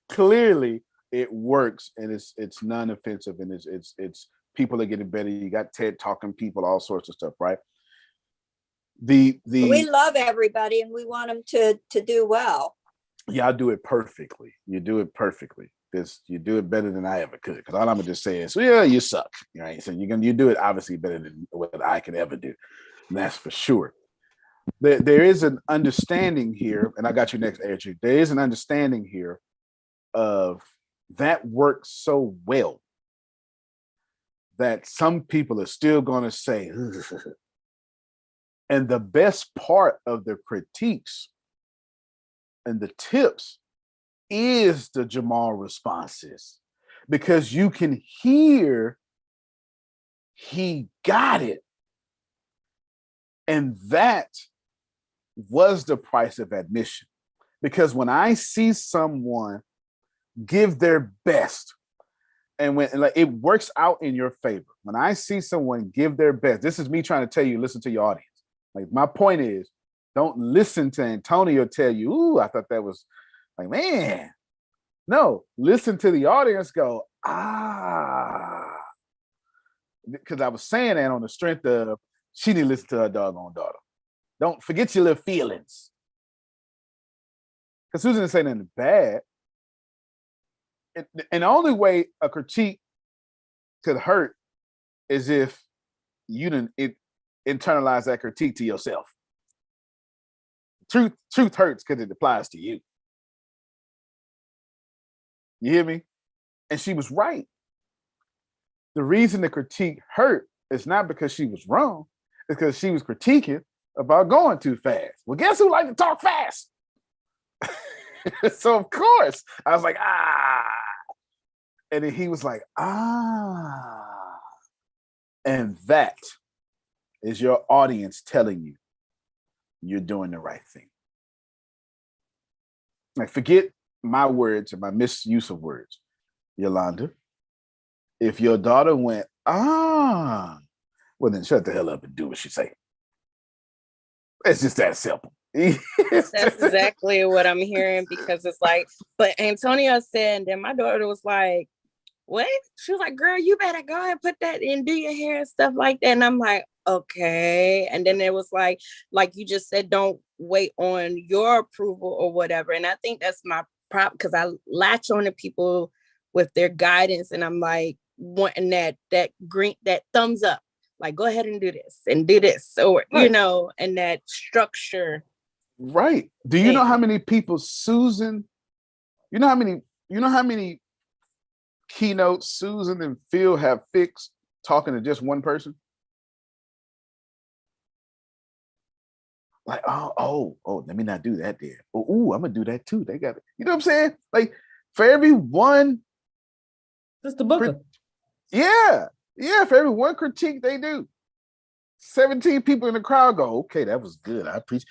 Clearly it works, and it's non-offensive, and it's people are getting better. You got TED talking people, all sorts of stuff, right? We love everybody, and we want them to do well. Y'all do it perfectly. You do it perfectly. You do it better than I ever could. Because all I'm gonna just say is, yeah, you suck. Right? So you do it obviously better than what I could ever do. And that's for sure. There is an understanding here, and I got you next, Adrian. There is an understanding here of that works so well that some people are still gonna say, ugh. And the best part of the critiques and the tips is the Jamal responses, because you can hear he got it. And that was the price of admission. Because when I see someone give their best, and when it works out in your favor, when I see someone give their best, this is me trying to tell you, listen to your audience. Like, my point is, don't listen to Antonio tell you, ooh, I thought that was like, man. No, listen to the audience go, because I was saying that on the strength of she didn't listen to her doggone daughter. Don't forget your little feelings. because Susan didn't say nothing bad. And the only way a critique could hurt is if you didn't internalize that critique to yourself. Truth hurts because it applies to you. You hear me? And she was right. The reason the critique hurt is not because she was wrong, it's because she was critiquing about going too fast. Well, guess who likes to talk fast? So of course, I was like, and then he was like, and that is your audience telling you you're doing the right thing. Like, forget my words and my misuse of words, Yolanda. If your daughter went, well, then shut the hell up and do what she say. It's just that simple. That's exactly what I'm hearing, because it's like, but Antonio said, and then my daughter was like, what? She was like, girl, you better go ahead and put that in, do your hair and stuff like that. And I'm like, okay. And then it was like you just said, don't wait on your approval or whatever. And I think that's my problem, because I latch on to people with their guidance, and I'm like wanting that green, that thumbs up, like, go ahead and do this and do this, or right. you know, and that structure. Right. Do you know how many people Susan, you know how many keynotes Susan and Phil have fixed talking to just one person? Like, oh, let me not do that there. Oh, I'm gonna do that too. They got it. You know what I'm saying? Like, for every one, Sister Booker. Yeah, for every one critique they do, 17 people in the crowd go, okay, that was good. I appreciate.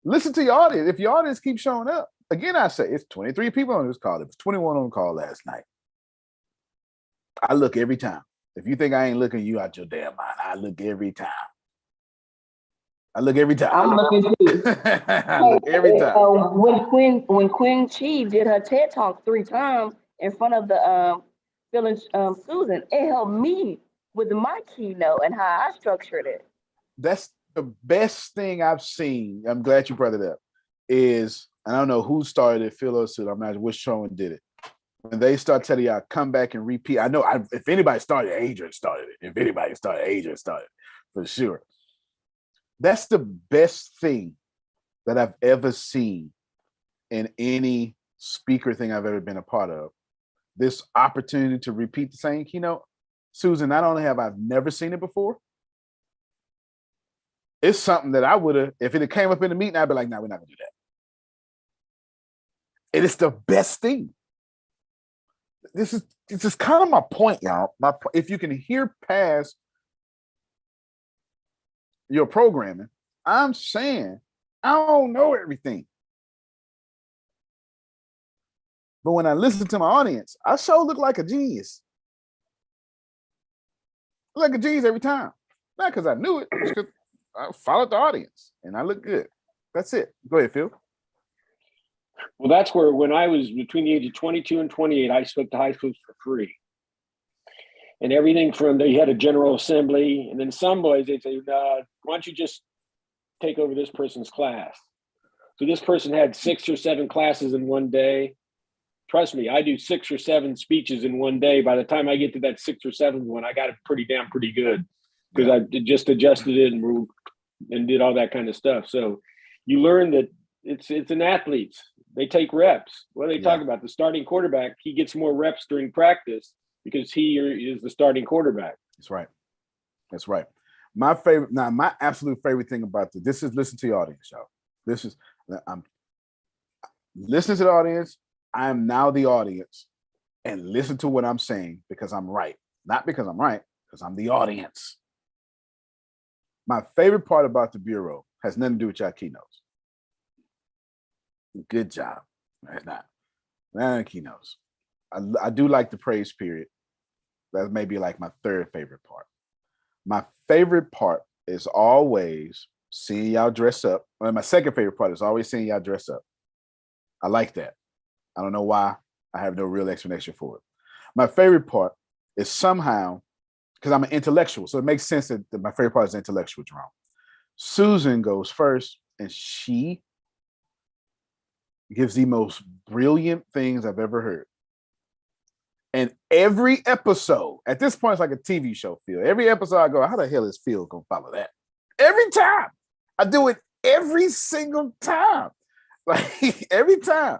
Listen to your audience. If your audience keeps showing up, again, I say it's 23 people on this call. It was 21 on the call last night. I look every time. If you think I ain't looking, you out your damn mind. I look every time. I'm looking too. I look every time. When Queen Chi did her TED Talk 3 times in front of the Phil and Susan, it helped me with my keynote and how I structured it. That's the best thing I've seen. I'm glad you brought it up. Is, I don't know who started it, Phil or Susan. I'm not sure which show did it. When they start telling y'all come back and repeat, I know if anybody started, Adrian started it. If anybody started, Adrian started for sure. That's the best thing that I've ever seen in any speaker thing I've ever been a part of. This opportunity to repeat the same keynote. Susan, not only have I never seen it before, it's something that I would have, if it had came up in the meeting, I'd be like, no, we're not gonna do that. And it's the best thing. This is kind of my point, y'all. If you can hear past your programming, I'm saying I don't know everything. But when I listen to my audience, I sure look like a genius. I look like a genius every time. Not because I knew it, it's because I followed the audience and I look good. That's it. Go ahead, Phil. Well, that's where, when I was between the age of 22 and 28, I spoke to high schools for free. And everything from, they had a general assembly, and then some boys, they'd say, why don't you just take over this person's class? So this person had 6 or 7 classes in one day. Trust me, I do 6 or 7 speeches in one day. By the time I get to that 6th or 7th one, I got it pretty good, because I just adjusted it and did all that kind of stuff. So you learn that it's an athletes. They take reps. What are they talking about? The starting quarterback, he gets more reps during practice because he is the starting quarterback. That's right. That's right. My absolute favorite thing about this is listen to your audience, y'all. I'm listening to the audience. I am now the audience, and listen to what I'm saying because I'm right. Not because I'm right, because I'm the audience. My favorite part about the Bureau has nothing to do with your keynotes. Good job. That's not keynotes. I do like the praise period. That may be like my 3rd favorite part. My favorite part is always seeing y'all dress up. Well, my 2nd favorite part is always seeing y'all dress up. I like that. I don't know why. I have no real explanation for it. My favorite part is somehow, because I'm an intellectual, so it makes sense that my favorite part is intellectual, Jerome. Susan goes first, and she gives the most brilliant things I've ever heard. And every episode, at this point, it's like a TV show, Phil. Every episode I go, how the hell is Phil going to follow that? Every time. I do it every single time. Like, every time.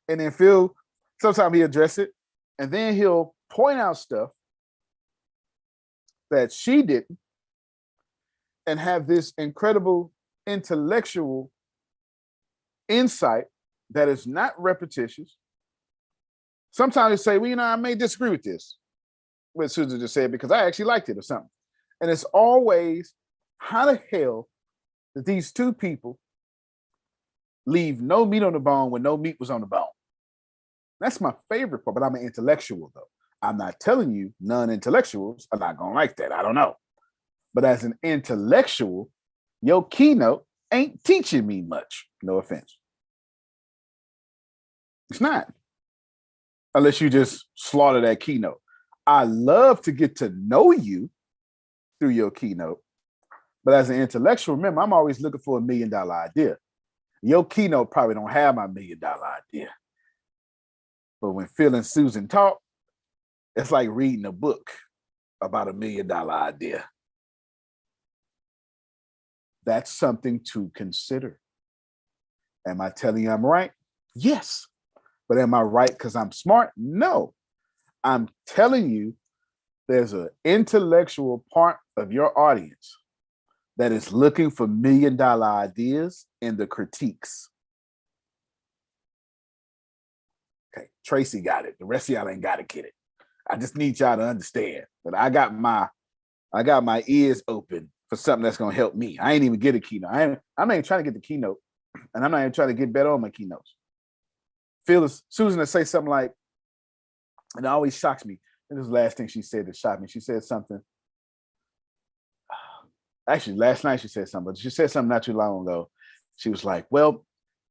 And then Phil, sometimes he address it, and then he'll point out stuff that she didn't and have this incredible intellectual insight that is not repetitious. Sometimes they say, well, you know, I may disagree with this, what Susan just said, because I actually liked it or something. And it's always, how the hell did these two people leave no meat on the bone when no meat was on the bone? That's my favorite part, but I'm an intellectual, though. I'm not telling you non-intellectuals are not going to like that. I don't know. But as an intellectual, your keynote ain't teaching me much. No offense. It's not. Unless you just slaughter that keynote. I love to get to know you through your keynote. But as an intellectual, remember, I'm always looking for $1 million idea. Your keynote probably don't have my $1 million idea. But when Phil and Susan talk, it's like reading a book about $1 million idea. That's something to consider. Am I telling you I'm right? Yes. But am I right because I'm smart? No. I'm telling you there's an intellectual part of your audience that is looking for $1 million ideas in the critiques. Okay, Tracy got it. The rest of y'all ain't got to get it. I just need y'all to understand that I got my ears open for something that's gonna help me. I ain't even get a keynote. I'm not even trying to get the keynote, and I'm not even trying to get better on my keynotes. Phyllis, Susan will say something like, and it always shocks me. And this is the last thing she said that shocked me. She said something. Actually, last night she said something, but she said something not too long ago. She was like, well,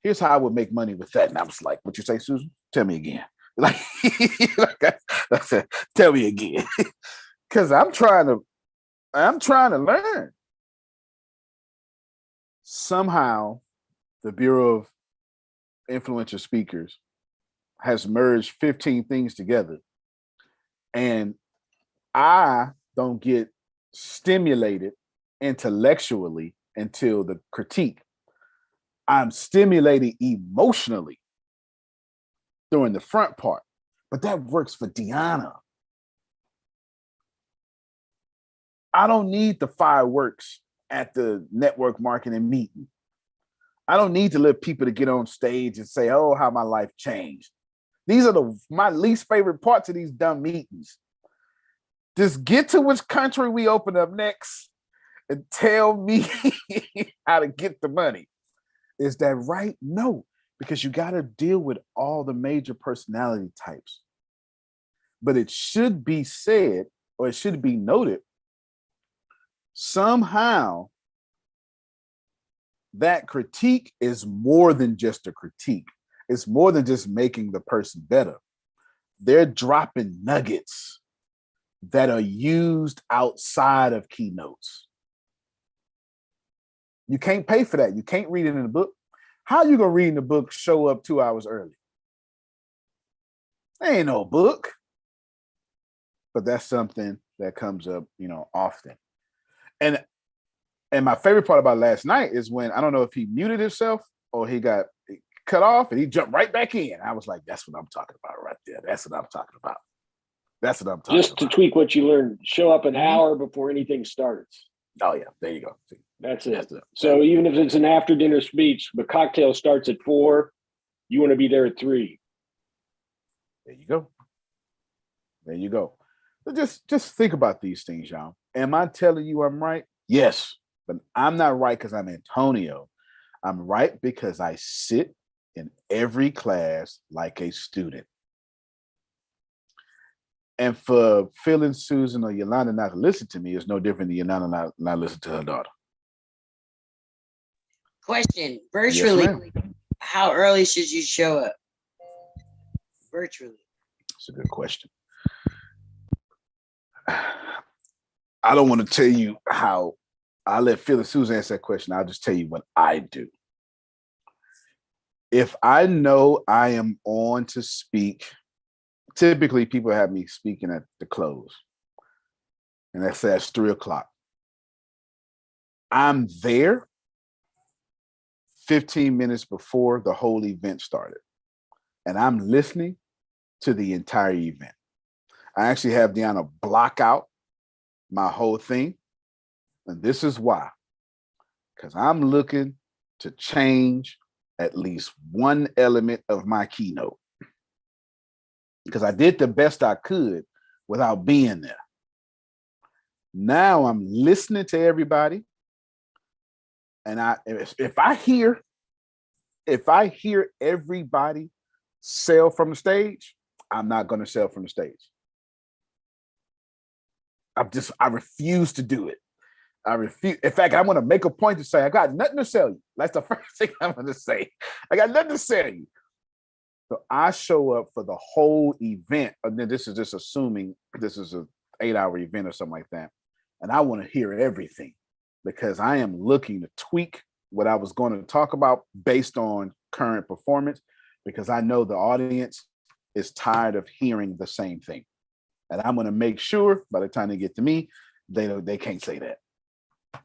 here's how I would make money with that. And I was like, what you say, Susan? Tell me again. Like, I said, tell me again. Because I'm trying to learn. Somehow, the Bureau of Influential Speakers has merged 15 things together. And I don't get stimulated intellectually until the critique. I'm stimulated emotionally during the front part. But that works for Deanna. I don't need the fireworks at the network marketing meeting. I don't need to let people to get on stage and say, oh, how my life changed. These are my least favorite parts of these dumb meetings. Just get to which country we open up next and tell me how to get the money. Is that right? No, because you got to deal with all the major personality types. But it should be said, or it should be noted, somehow that critique is more than just a critique. It's more than just making the person better. They're dropping nuggets that are used outside of keynotes. You can't pay for that. You can't read it in the book. How are you going to read in the book, show up 2 hours early? There ain't no book. But that's something that comes up, often. And my favorite part about last night is when, I don't know if he muted himself or he got cut off and he jumped right back in. I was like, that's what I'm talking about right there. That's what I'm talking about. That's what I'm talking about. Just to tweak what you learned, show up an hour before anything starts. Oh, yeah. There you go. See, that's it. So even if it's an after dinner speech, the cocktail starts at 4, you want to be there at 3. There you go. There you go. But just think about these things, y'all. Am I telling you I'm right? Yes, but I'm not right because I'm Antonio. I'm right because I sit in every class like a student. And for Phil and Susan or Yolanda not to listen to me is no different than Yolanda not listen to her daughter. Question, virtually, Yes, how early should you show up? Virtually. That's a good question. I don't want to tell you how I let Phil and Susan answer that question. I'll just tell you what I do. if I know I am on to speak, typically people have me speaking at the close, and that's 3:00. I'm there 15 minutes before the whole event started, and I'm listening to the entire event. I actually have Deanna block out my whole thing, and this is why. Because I'm looking to change at least one element of my keynote. Because I did the best I could without being there. Now I'm listening to everybody. And if I hear everybody sell from the stage, I'm not going to sell from the stage. I refuse to do it. I refuse. In fact, I'm going to make a point to say, I got nothing to sell you. That's the first thing I'm going to say. I got nothing to sell you. So I show up for the whole event. And then this is just assuming this is an 8-hour event or something like that. And I want to hear everything because I am looking to tweak what I was going to talk about based on current performance, because I know the audience is tired of hearing the same thing. And I'm going to make sure by the time they get to me, they can't say that.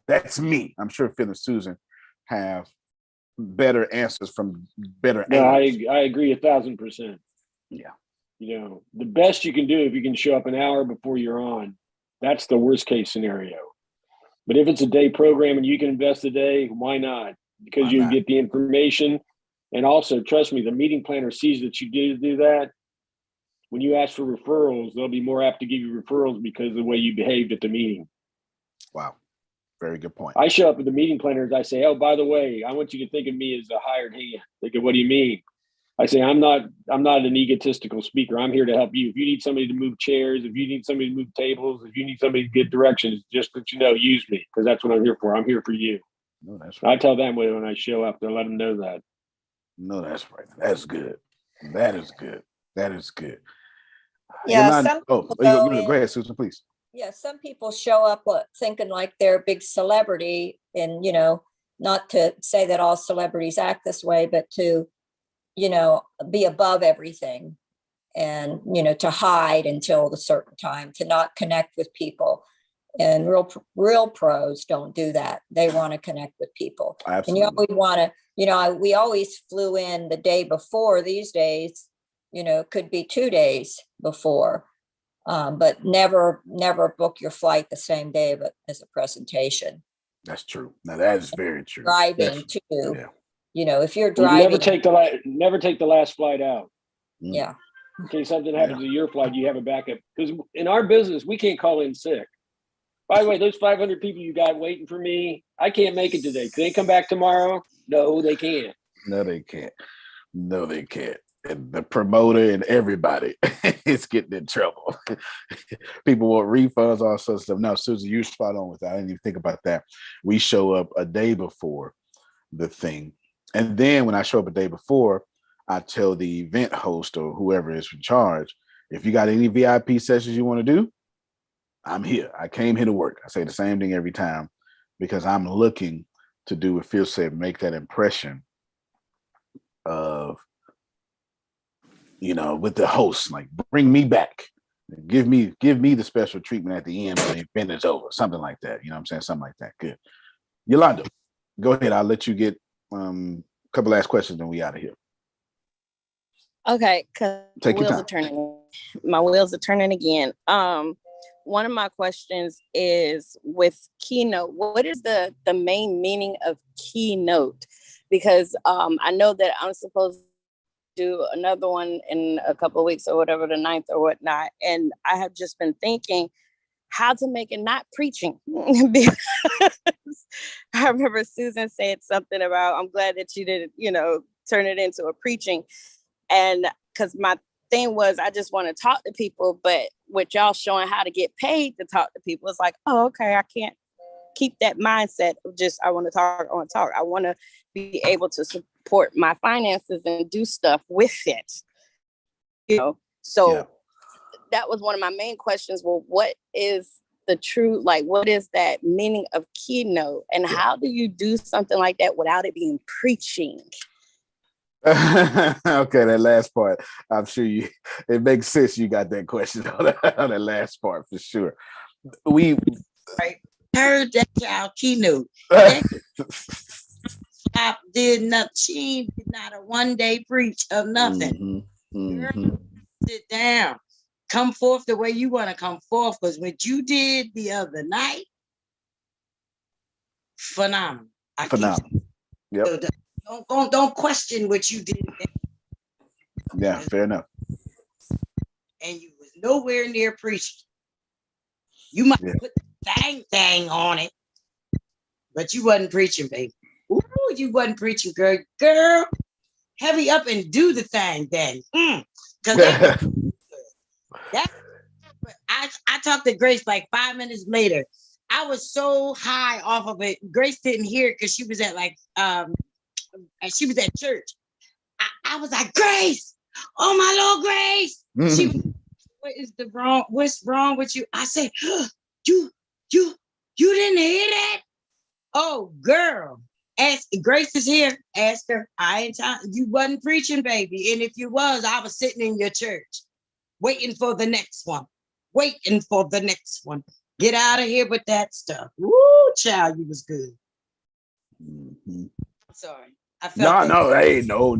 That's me. I'm sure Phil and Susan have better answers from better angles. I agree 1,000%. Yeah. You know, the best you can do if you can show up an hour before you're on, that's the worst case scenario. But if it's a day program and you can invest a day, why not? Because you get the information. And also, trust me, the meeting planner sees that you do that. When you ask for referrals, they'll be more apt to give you referrals because of the way you behaved at the meeting. Wow. Very good point. I show up with the meeting planners. I say, oh, by the way, I want you to think of me as a hired hand. They go, what do you mean? I say, I'm not an egotistical speaker. I'm here to help you. If you need somebody to move chairs, if you need somebody to move tables, if you need somebody to get directions, just let you know, use me, because that's what I'm here for. I'm here for you. No, that's right. I tell them when I show up to let them know that. No, that's right. That's good. That is good. That is good. Yeah. Go ahead, Susan, please. Yeah, some people show up thinking like they're a big celebrity, and not to say that all celebrities act this way, but to be above everything, and to hide until the certain time, to not connect with people. And real pros don't do that. They want to connect with people. Absolutely. And you always want to, we always flew in the day before. These days, could be 2 days before. But never book your flight the same day as a presentation. That's true. Now that is very true. Driving too. Yeah. If you're driving, never take the last flight out. Yeah. In case something happens to your flight, you have a backup. Because in our business, we can't call in sick. By the way, those 500 people you got waiting for me, I can't make it today. Can they come back tomorrow? No, they can't. No, they can't. No, they can't. And the promoter and everybody is getting in trouble. People want refunds, all sorts of stuff. No, Susan, you're spot on with that. I didn't even think about that. We show up a day before the thing. And then when I show up a day before, I tell the event host or whoever is in charge, if you got any VIP sessions you want to do, I'm here. I came here to work. I say the same thing every time because I'm looking to do what Phil said, make that impression of, with the host, like bring me back, give me the special treatment at the end when the event is over, something like that. You know what I'm saying? Something like that. Good. Yolanda, go ahead. I'll let you get a couple last questions and we out of here. Okay, because take your time. My wheels are turning again. One of my questions is with keynote, what is the main meaning of keynote? Because I know that I'm supposed to do another one in a couple of weeks or whatever, the 9th or whatnot. And I have just been thinking how to make it not preaching. Because I remember Susan said something about, I'm glad that you didn't, turn it into a preaching. And because my thing was, I just want to talk to people, but with y'all showing how to get paid to talk to people, it's like, oh, okay, I can't keep that mindset of just, I want to talk. I want to be able to support my finances and do stuff with it. So that was one of my main questions. Well, what is the true, what is that meaning of keynote, and how do you do something like that without it being preaching? Okay, that last part. I'm sure it makes sense you got that question on that last part for sure. We Right. Heard that child keynote. That child did nothing. She did not a 1-day preach of nothing. Girl, sit down. Come forth the way you want to come forth. Because what you did the other night, phenomenal. Phenomenal. Yep. So don't question what you did. Yeah, fair enough. And you was nowhere near preaching. You might put the thing on it, but you wasn't preaching, baby. Ooh, you wasn't preaching, girl. Girl, hurry up and do the thing, daddy. Because I talked to Grace like 5 minutes later. I was so high off of it. Grace didn't hear it because she was at she was at church. I was like, Grace, oh my Lord, Grace. She was, what's wrong with you? I said, you didn't hear that? Oh, girl. Grace is here. Ask her. You wasn't preaching, baby. And if you was, I was sitting in your church waiting for the next one. Waiting for the next one. Get out of here with that stuff. Woo, child, you was good. I'm sorry. I felt No, hey, no.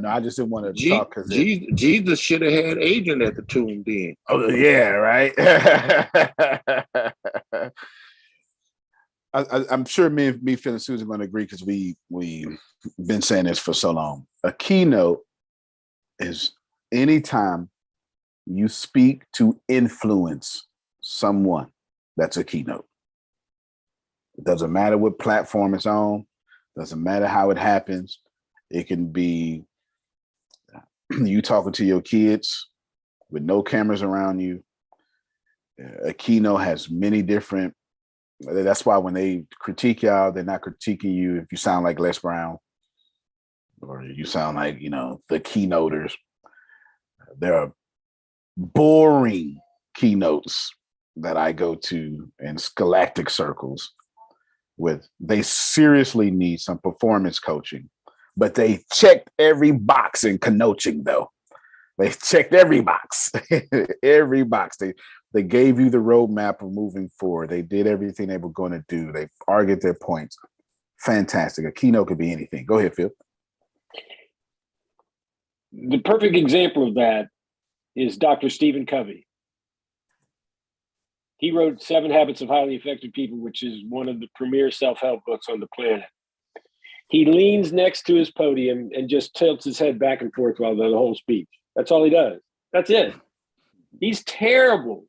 I just didn't want to talk because Jesus should have had Adrian at the tomb then. Oh yeah, right. I'm sure me, Phil, and Susan are going to agree because we've been saying this for so long. A keynote is anytime you speak to influence someone. That's a keynote. It doesn't matter what platform it's on. Doesn't matter how it happens. It can be you talking to your kids with no cameras around you. A keynote has many different. That's why when they critique y'all, they're not critiquing you if you sound like Les Brown or you sound like, the keynoters. There are boring keynotes that I go to in scholastic circles with. They seriously need some performance coaching, but they checked every box in coaching though. They checked every box, every box. They gave you the roadmap of moving forward. They did everything they were going to do. They argued their points. Fantastic. A keynote could be anything. Go ahead, Phil. The perfect example of that is Dr. Stephen Covey. He wrote 7 Habits of Highly Effective People, which is one of the premier self-help books on the planet. He leans next to his podium and just tilts his head back and forth while the whole speech. That's all he does. That's it. He's terrible,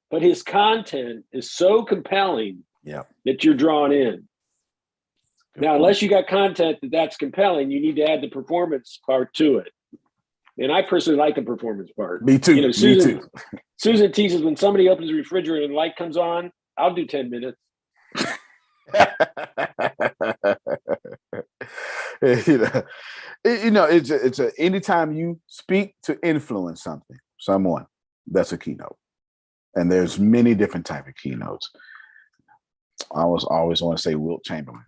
but his content is so compelling that you're drawn in. Now, unless you got content that's compelling, you need to add the performance part to it. And I personally like the performance part. Me too. Susan teases when somebody opens the refrigerator and the light comes on, I'll do 10 minutes. It's anytime you speak to influence someone, that's a keynote. And there's many different type of keynotes. I always want to say Wilt Chamberlain.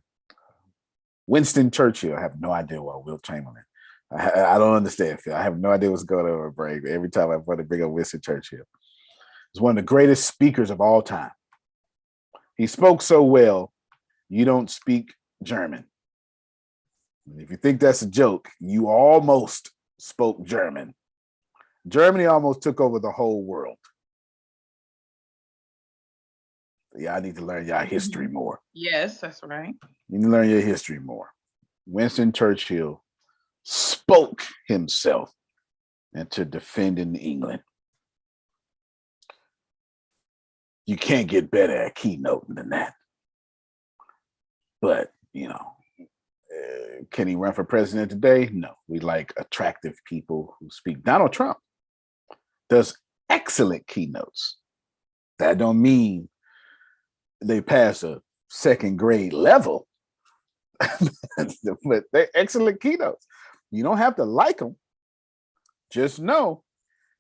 Winston Churchill. I have no idea why Wilt Chamberlain. I don't understand, Phil. I have no idea what's going on in my brain. Every time I want to bring up Winston Churchill. He's one of the greatest speakers of all time. He spoke so well, you don't speak German. If you think that's a joke, you almost spoke German. Germany almost took over the whole world. Yeah, I need to learn y'all history more. Yes, that's right. You need to learn your history more. Winston Churchill spoke himself into defending England. You can't get better at keynoting than that. But, can he run for president today? No. We like attractive people who speak. Donald Trump does excellent keynotes. That don't mean they pass a second grade level, but they're excellent keynotes. You don't have to like them. Just know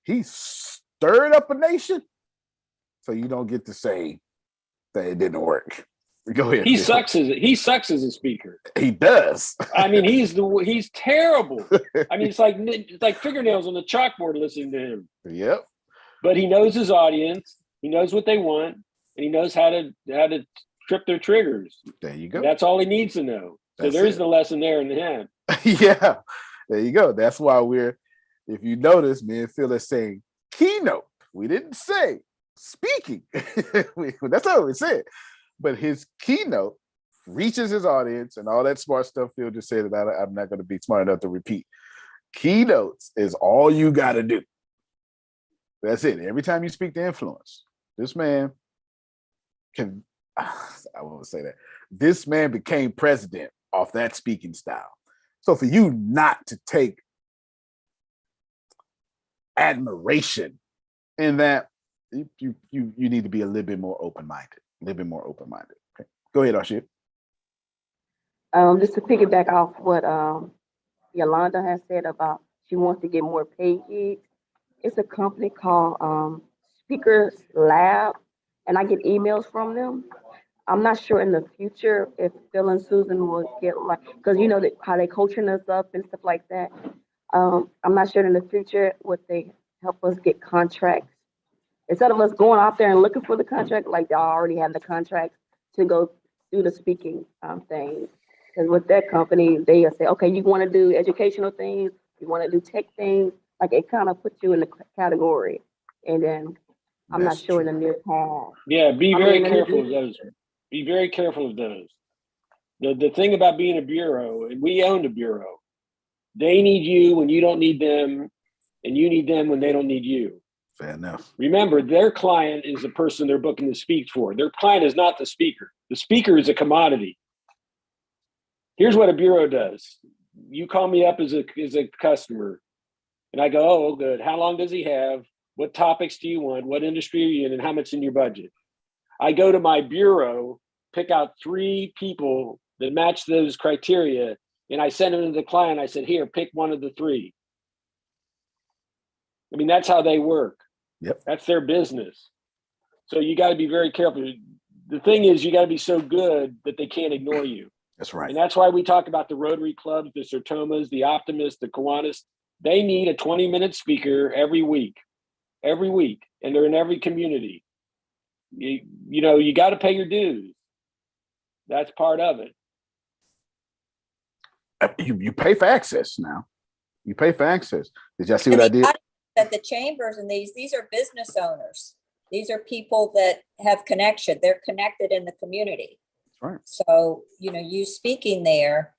he stirred up a nation, so you don't get to say that it didn't work. Go ahead. He Phil. sucks as a speaker. He does. I mean, he's terrible. I mean, it's like fingernails on the chalkboard listening to him. Yep. But he knows his audience. He knows what they want, and he knows how to trip their triggers. There you go. That's all he needs to know. So That's there's it. the lesson there in the hand. Yeah. There you go. That's why if you notice, me and Phil are saying keynote. We didn't say speaking. That's all we said. But his keynote reaches his audience and all that smart stuff Phil just said that I'm not going to be smart enough to repeat. Keynotes is all you got to do. That's it. Every time you speak to influence, this man can, I won't say that. This man became president off that speaking style. So for you not to take admiration in that, you need to be a little bit more open-minded. Okay. Go ahead, Ashir. Just to piggyback off what Yolanda has said about she wants to get more paid gigs. It's a company called Speakers Lab, and I get emails from them. I'm not sure in the future if Phil and Susan will get because you know how they coaching us up and stuff like that. I'm not sure in the future would they help us get contracts instead of us going out there and looking for the contract, like they already have the contracts to go do the speaking thing. Because with that company, they say, okay, you want to do educational things, you want to do tech things, like it kind of puts you in the category. And then I'm not sure in the near past. Yeah, be very careful of those. Be very careful of those. The thing about being a bureau, and we own the bureau, they need you when you don't need them, and you need them when they don't need you. Fair enough. Remember, their client is the person they're booking to speak for. Their client is not the speaker. The speaker is a commodity. Here's what a bureau does. You call me up as a customer, and I go, oh, good. How long does he have? What topics do you want? What industry are you in? And how much in your budget? I go to my bureau, pick out 3 people that match those criteria, and I send them to the client. I said, here, pick one of the 3. I mean, that's how they work. Yep. That's their business. So you got to be very careful. The thing is, you got to be so good that they can't ignore you. That's right. And that's why we talk about the Rotary clubs, the Sertomas, the Optimists, the Kiwanis. They need a 20-minute speaker every week, and they're in every community. You know, you got to pay your dues. That's part of it. You pay for access now. You pay for access. Did y'all see what I did? At the chambers and these are business owners. These are people that have connection. They're connected in the community. Right. So, you know, you speaking there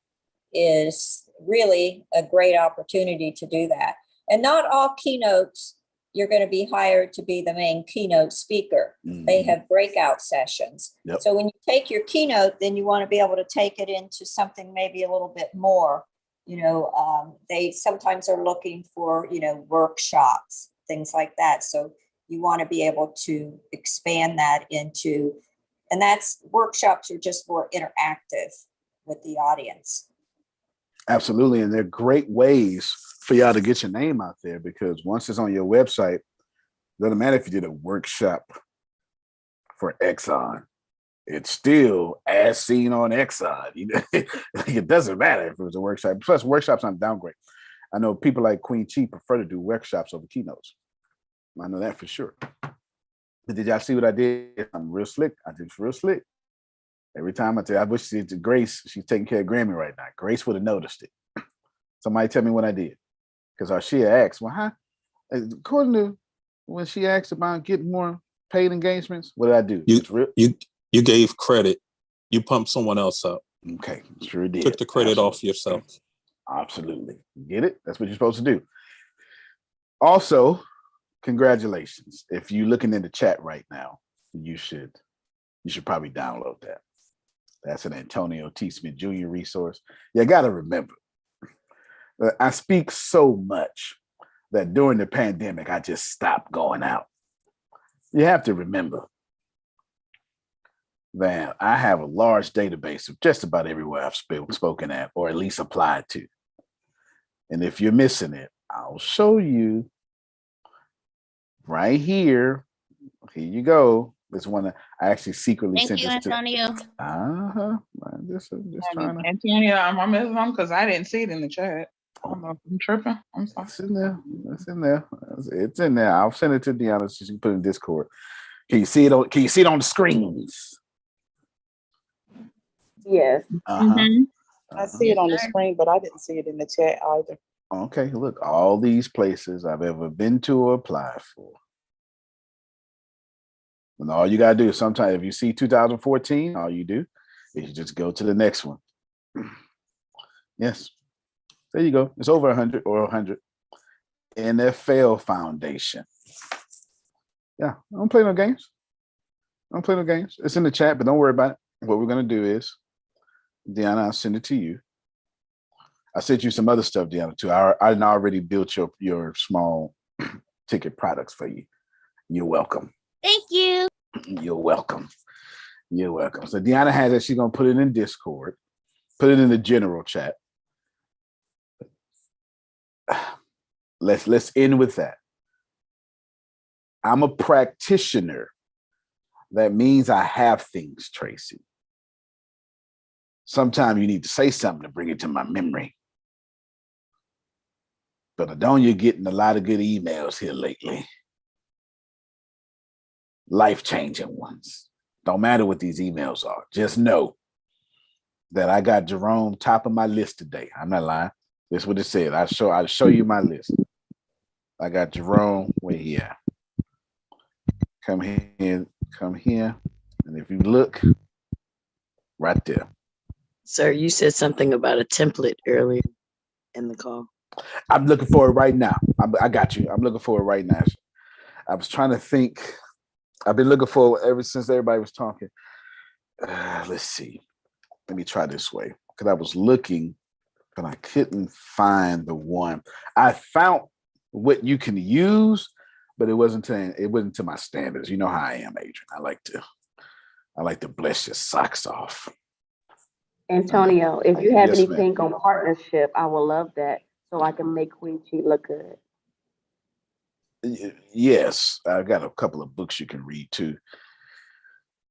is really a great opportunity to do that. And not all keynotes, you're going to be hired to be the main keynote speaker. Mm-hmm. They have breakout sessions. Yep. So when you take your keynote, then you want to be able to take it into something maybe a little bit more. You know, they sometimes are looking for, you know, workshops, things like that. So you want to be able to expand that into, and workshops are just more interactive with the audience. Absolutely. And they're great ways for y'all to get your name out there, because once it's on your website, doesn't matter if you did a workshop for Exxon, it's still as seen on Exxon. It doesn't matter if it was a workshop. Plus, workshops aren't downgrade. I know people like Queen Chi prefer to do workshops over keynotes. I know that for sure. But did y'all see what I did? I'm real slick. I did real slick. Every time I wish she to Grace, she's taking care of Grammy right now. Grace would have noticed it. Somebody tell me what I did. Because she asked, well, how? According to when she asked about getting more paid engagements, what did I do? You gave credit. You pumped someone else up. Okay, sure did. Took the credit off yourself. Absolutely. Get it? That's what you're supposed to do. Also, congratulations. If you're looking in the chat right now, you should probably download that. That's an Antonio T. Smith Jr. resource. You got to remember, I speak so much that during the pandemic, I just stopped going out. You have to remember that I have a large database of just about everywhere I've spoken at, or at least applied to. And if you're missing it, I'll show you right here. Here you go. This one I actually secretly Thank sent you, this to. Antonio. Just trying to. Antonio, am I missing something? Because I didn't see it in the chat. I don't know if I'm tripping. I'm sorry. It's in there. It's in there. It's in there. I'll send it to Deanna so she can put it in Discord. Can you see it on? Can you see it on the screens? Yes. I see it on the screen, but I didn't see it in the chat either. Okay, look, all these places I've ever been to or applied for. And all you gotta do is sometimes if you see 2014, all you do is you just go to the next one. Yes. There you go. It's over 100 or 100. NFL Foundation. Yeah, I don't play no games. I don't play no games. It's in the chat, but don't worry about it. What we're gonna do is, Deanna, I'll send it to you. I sent you some other stuff, Deanna, too. I already built your small ticket products for you. You're welcome. Thank you. You're welcome. You're welcome. So Deanna has it. She's gonna put it in Discord, put it in the general chat. Let's end with that. I'm a practitioner. That means I have things, Tracy. Sometimes you need to say something to bring it to my memory. But Adonia getting a lot of good emails here lately. Life-changing ones. Don't matter what these emails are. Just know that I got Jerome top of my list today. I'm not lying. That's what it said. I'll show you my list. I got Jerome. Where he at? Come here. And if you look, right there. Sir, you said something about a template earlier in the call. I'm looking for it right now. I got you. I'm looking for it right now. I was trying to think. I've been looking for it ever since everybody was talking. Let's see. Let me try this way. Because I was looking, but I couldn't find the one. I found what you can use, but it wasn't to my standards. You know how I am, Adrian. I like to bless your socks off. Antonio, if you have Yes, anything on partnership, I will love that so I can make Queen Chi look good. Yes, I got a couple of books you can read too.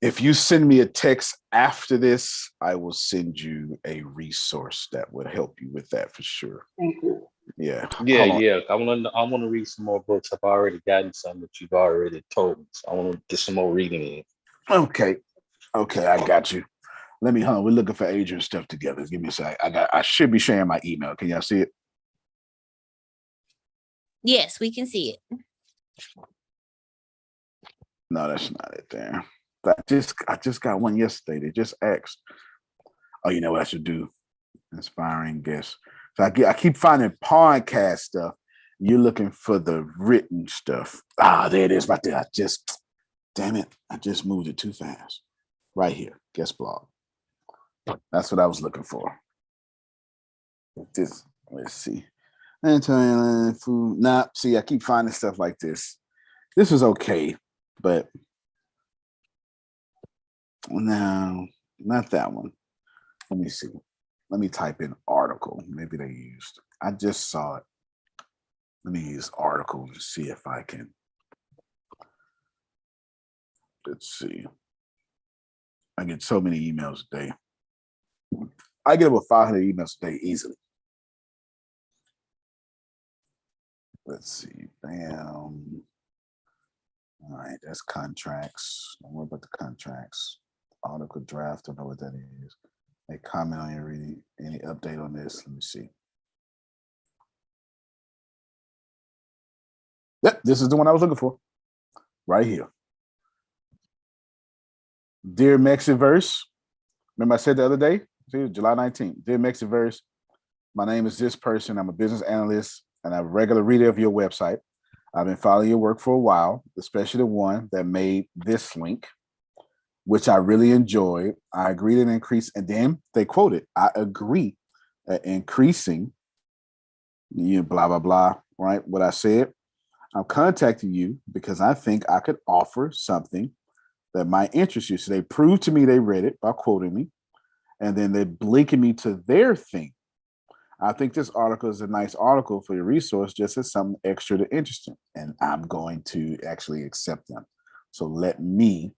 If you send me a text after this, I will send you a resource that would help you with that for sure. Thank you. Yeah. Yeah. I want to read some more books. I've already gotten some that you've already told me. So I want to get some more reading in. Okay, I got you. Let me, we're looking for Adrian stuff together. Give me a sec. I should be sharing my email. Can y'all see it? Yes, we can see it. No, that's not it there. I just got one yesterday. They just asked. Oh, you know what I should do? Inspiring guests. So I keep finding podcast stuff. You're looking for the written stuff. There it is right there. Damn it. I just moved it too fast. Right here. Guest blog. That's what I was looking for. Let's see. Food. Nah, see, I keep finding stuff like this. This is okay, but no, not that one. Let me see. Let me type in article. Maybe they used. I just saw it. Let me use article to see if I can. Let's see. I get so many emails a day. I get about 500 emails a day easily. Let's see. Bam. All right, that's contracts. Don't worry about the contracts. Article draft. Don't know what that is. They comment on your reading. Any update on this? Let me see. Yep, this is the one I was looking for. Right here. Dear Mexiverse. Remember I said the other day? July 19th. Dear Mexiverse, my name is this person. I'm a business analyst and I'm a regular reader of your website. I've been following your work for a while, especially the one that made this link, which I really enjoyed. I agree to increase, and then they quoted, I agree that increasing, blah, blah, blah, right? What I said. I'm contacting you because I think I could offer something that might interest you. So they proved to me they read it by quoting me, and then they're linking me to their thing. I think this article is a nice article for your resource, just as something extra to interesting, and I'm going to actually accept them. So let me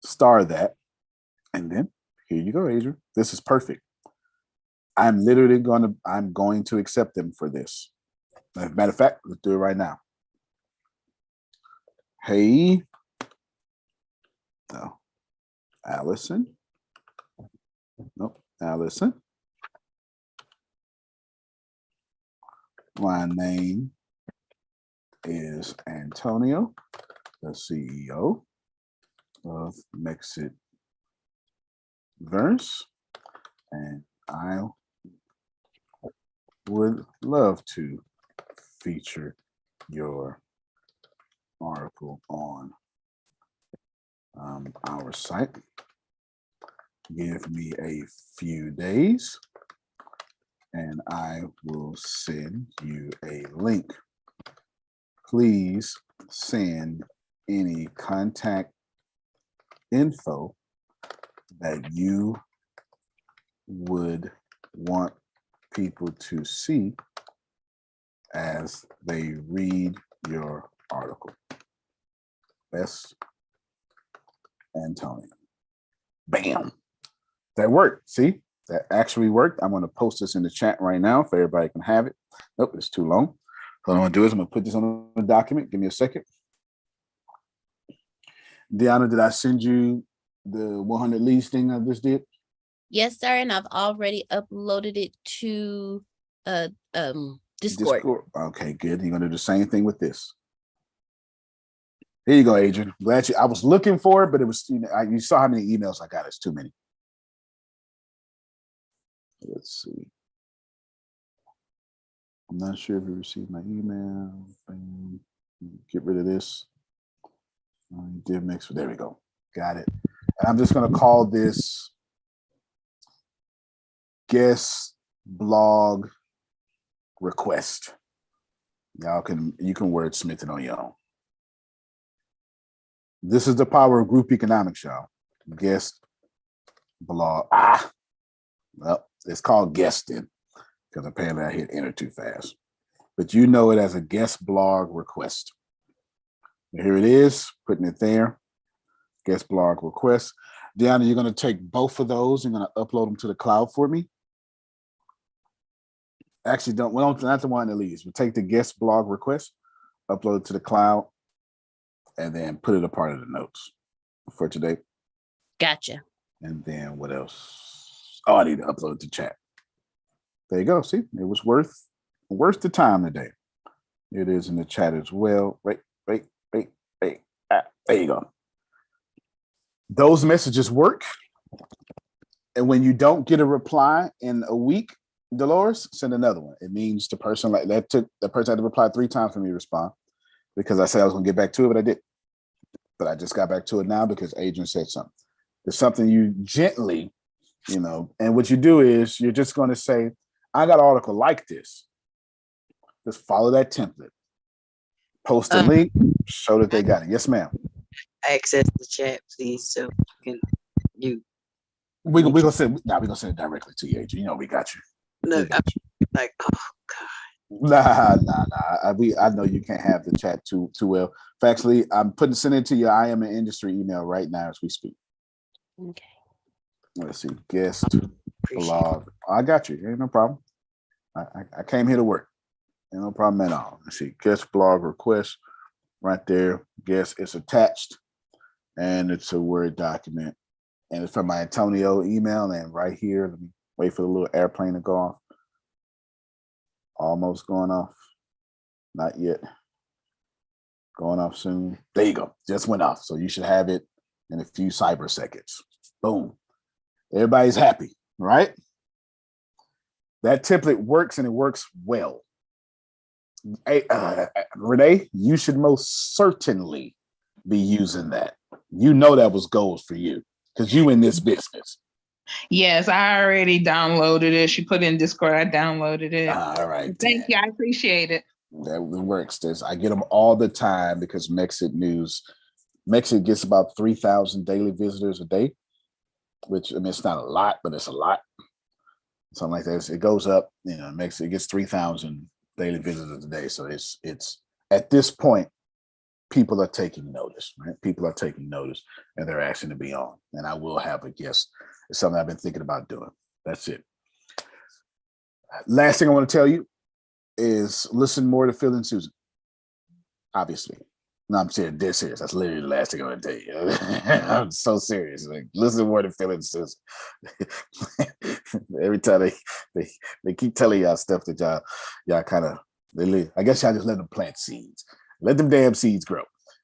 star that, and then here you go, Adrian. This is perfect. I'm going to accept them for this. As a matter of fact, let's do it right now. Hey, no, Allison. Nope, Allison. My name is Antonio, the CEO of Mexit Verse, and I would love to feature your article on our site. Give me a few days and I will send you a link. Please send any contact info that you would want people to see as they read your article. Best, Antonio. Bam. That worked. See, that actually worked. I'm going to post this in the chat right now so everybody can have it. Nope, it's too long. So what I'm going to do is I'm going to put this on the document. Give me a second. Deanna, did I send you the 100 leads thing I just did? Yes, sir. And I've already uploaded it to Discord. Okay, good. You're going to do the same thing with this. Here you go, Adrian. Glad you. I was looking for it, but it was, you saw how many emails I got. It's too many. Let's see. I'm not sure if you received my email. Get rid of this. Did mix. There we go. Got it. And I'm just going to call this guest blog request. You can wordsmith it on your own. This is the power of group economics, y'all. Guest blog. Well, it's called guesting because apparently I hit enter too fast. But you know it as a guest blog request. Here it is, putting it there. Guest blog request. Deanna, you're going to take both of those. You're going to upload them to the cloud for me. Actually, not the one that leaves. We'll take the guest blog request, upload it to the cloud, and then put it a part of the notes for today. Gotcha. And then what else? Oh, I need to upload it to chat. There you go. See, it was worth the time today. It is in the chat as well. Wait. There you go. Those messages work. And when you don't get a reply in a week, Dolores, send another one. It means the person the person had to reply 3 times for me to respond because I said I was going to get back to it, but I didn't. But I just got back to it now because Adrian said something. There's something you gently, and what you do is you're just going to say, I got an article like this. Just follow that template. Post a link, show that they got it. Yes, ma'am. Access the chat, please, so we're gonna send it directly to you, Adrian. We got you. Look, I'm like, oh God. Nah. I know you can't have the chat too well. Actually, I'm sending it to your I am an industry email right now as we speak. Okay. Let's see. Guest blog. I got you. Ain't no problem. I came here to work. Ain't no problem at all. Let's see. Guest blog request right there. Guest it's attached and it's a Word document. And it's from my Antonio email. And right here, let me wait for the little airplane to go off. Almost going off. Not yet. Going off soon. There you go. Just went off. So you should have it in a few cyber seconds. Boom. Everybody's happy, right? That template works and it works well. Hey, Renee, you should most certainly be using that. That was goals for you because you in this business. Yes, I already downloaded it. She put in Discord. I downloaded it. All right. Thank you. I appreciate it. That works. I get them all the time because Mexit gets about 3,000 daily visitors a day, which it's not a lot, but it's a lot. Something like that. It goes up. Mexit gets 3,000 daily visitors a day. So it's at this point, people are taking notice, right? People are taking notice and they're asking to be on. And I will have a guest. It's something I've been thinking about doing. That's it. Last thing I want to tell you is listen more to Phil and Susan. Obviously. No, I'm serious. Dead serious. That's literally the last thing I'm going to tell you. I'm so serious. Like, listen more to Phil and Susan. Every time they keep telling y'all stuff that y'all kind of, I guess y'all just let them plant seeds. Let them damn seeds grow.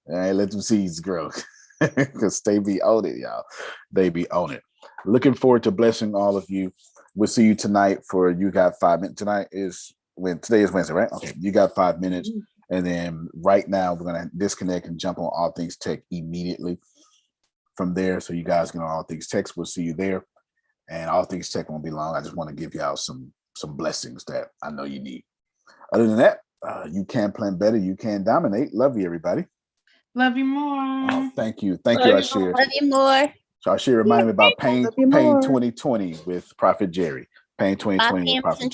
All right, let them seeds grow. Because they be on it, y'all. They be on it. Looking forward to blessing all of you. We'll see you tonight for You Got 5 Minutes. Today is Wednesday, right? Okay, You Got 5 minutes. And then right now we're gonna disconnect and jump on All Things Tech immediately from there. So you guys can on All Things Tech. We'll see you there. And All Things Tech won't be long. I just want to give y'all some blessings that I know you need. Other than that, you can plan better. You can dominate. Love you, everybody. Love you more. Oh, thank you, Ashir. Love you more. So Ashir reminded me about Pain Love you more. 2020 with Prophet Jerry. Pain 2020 with Prophet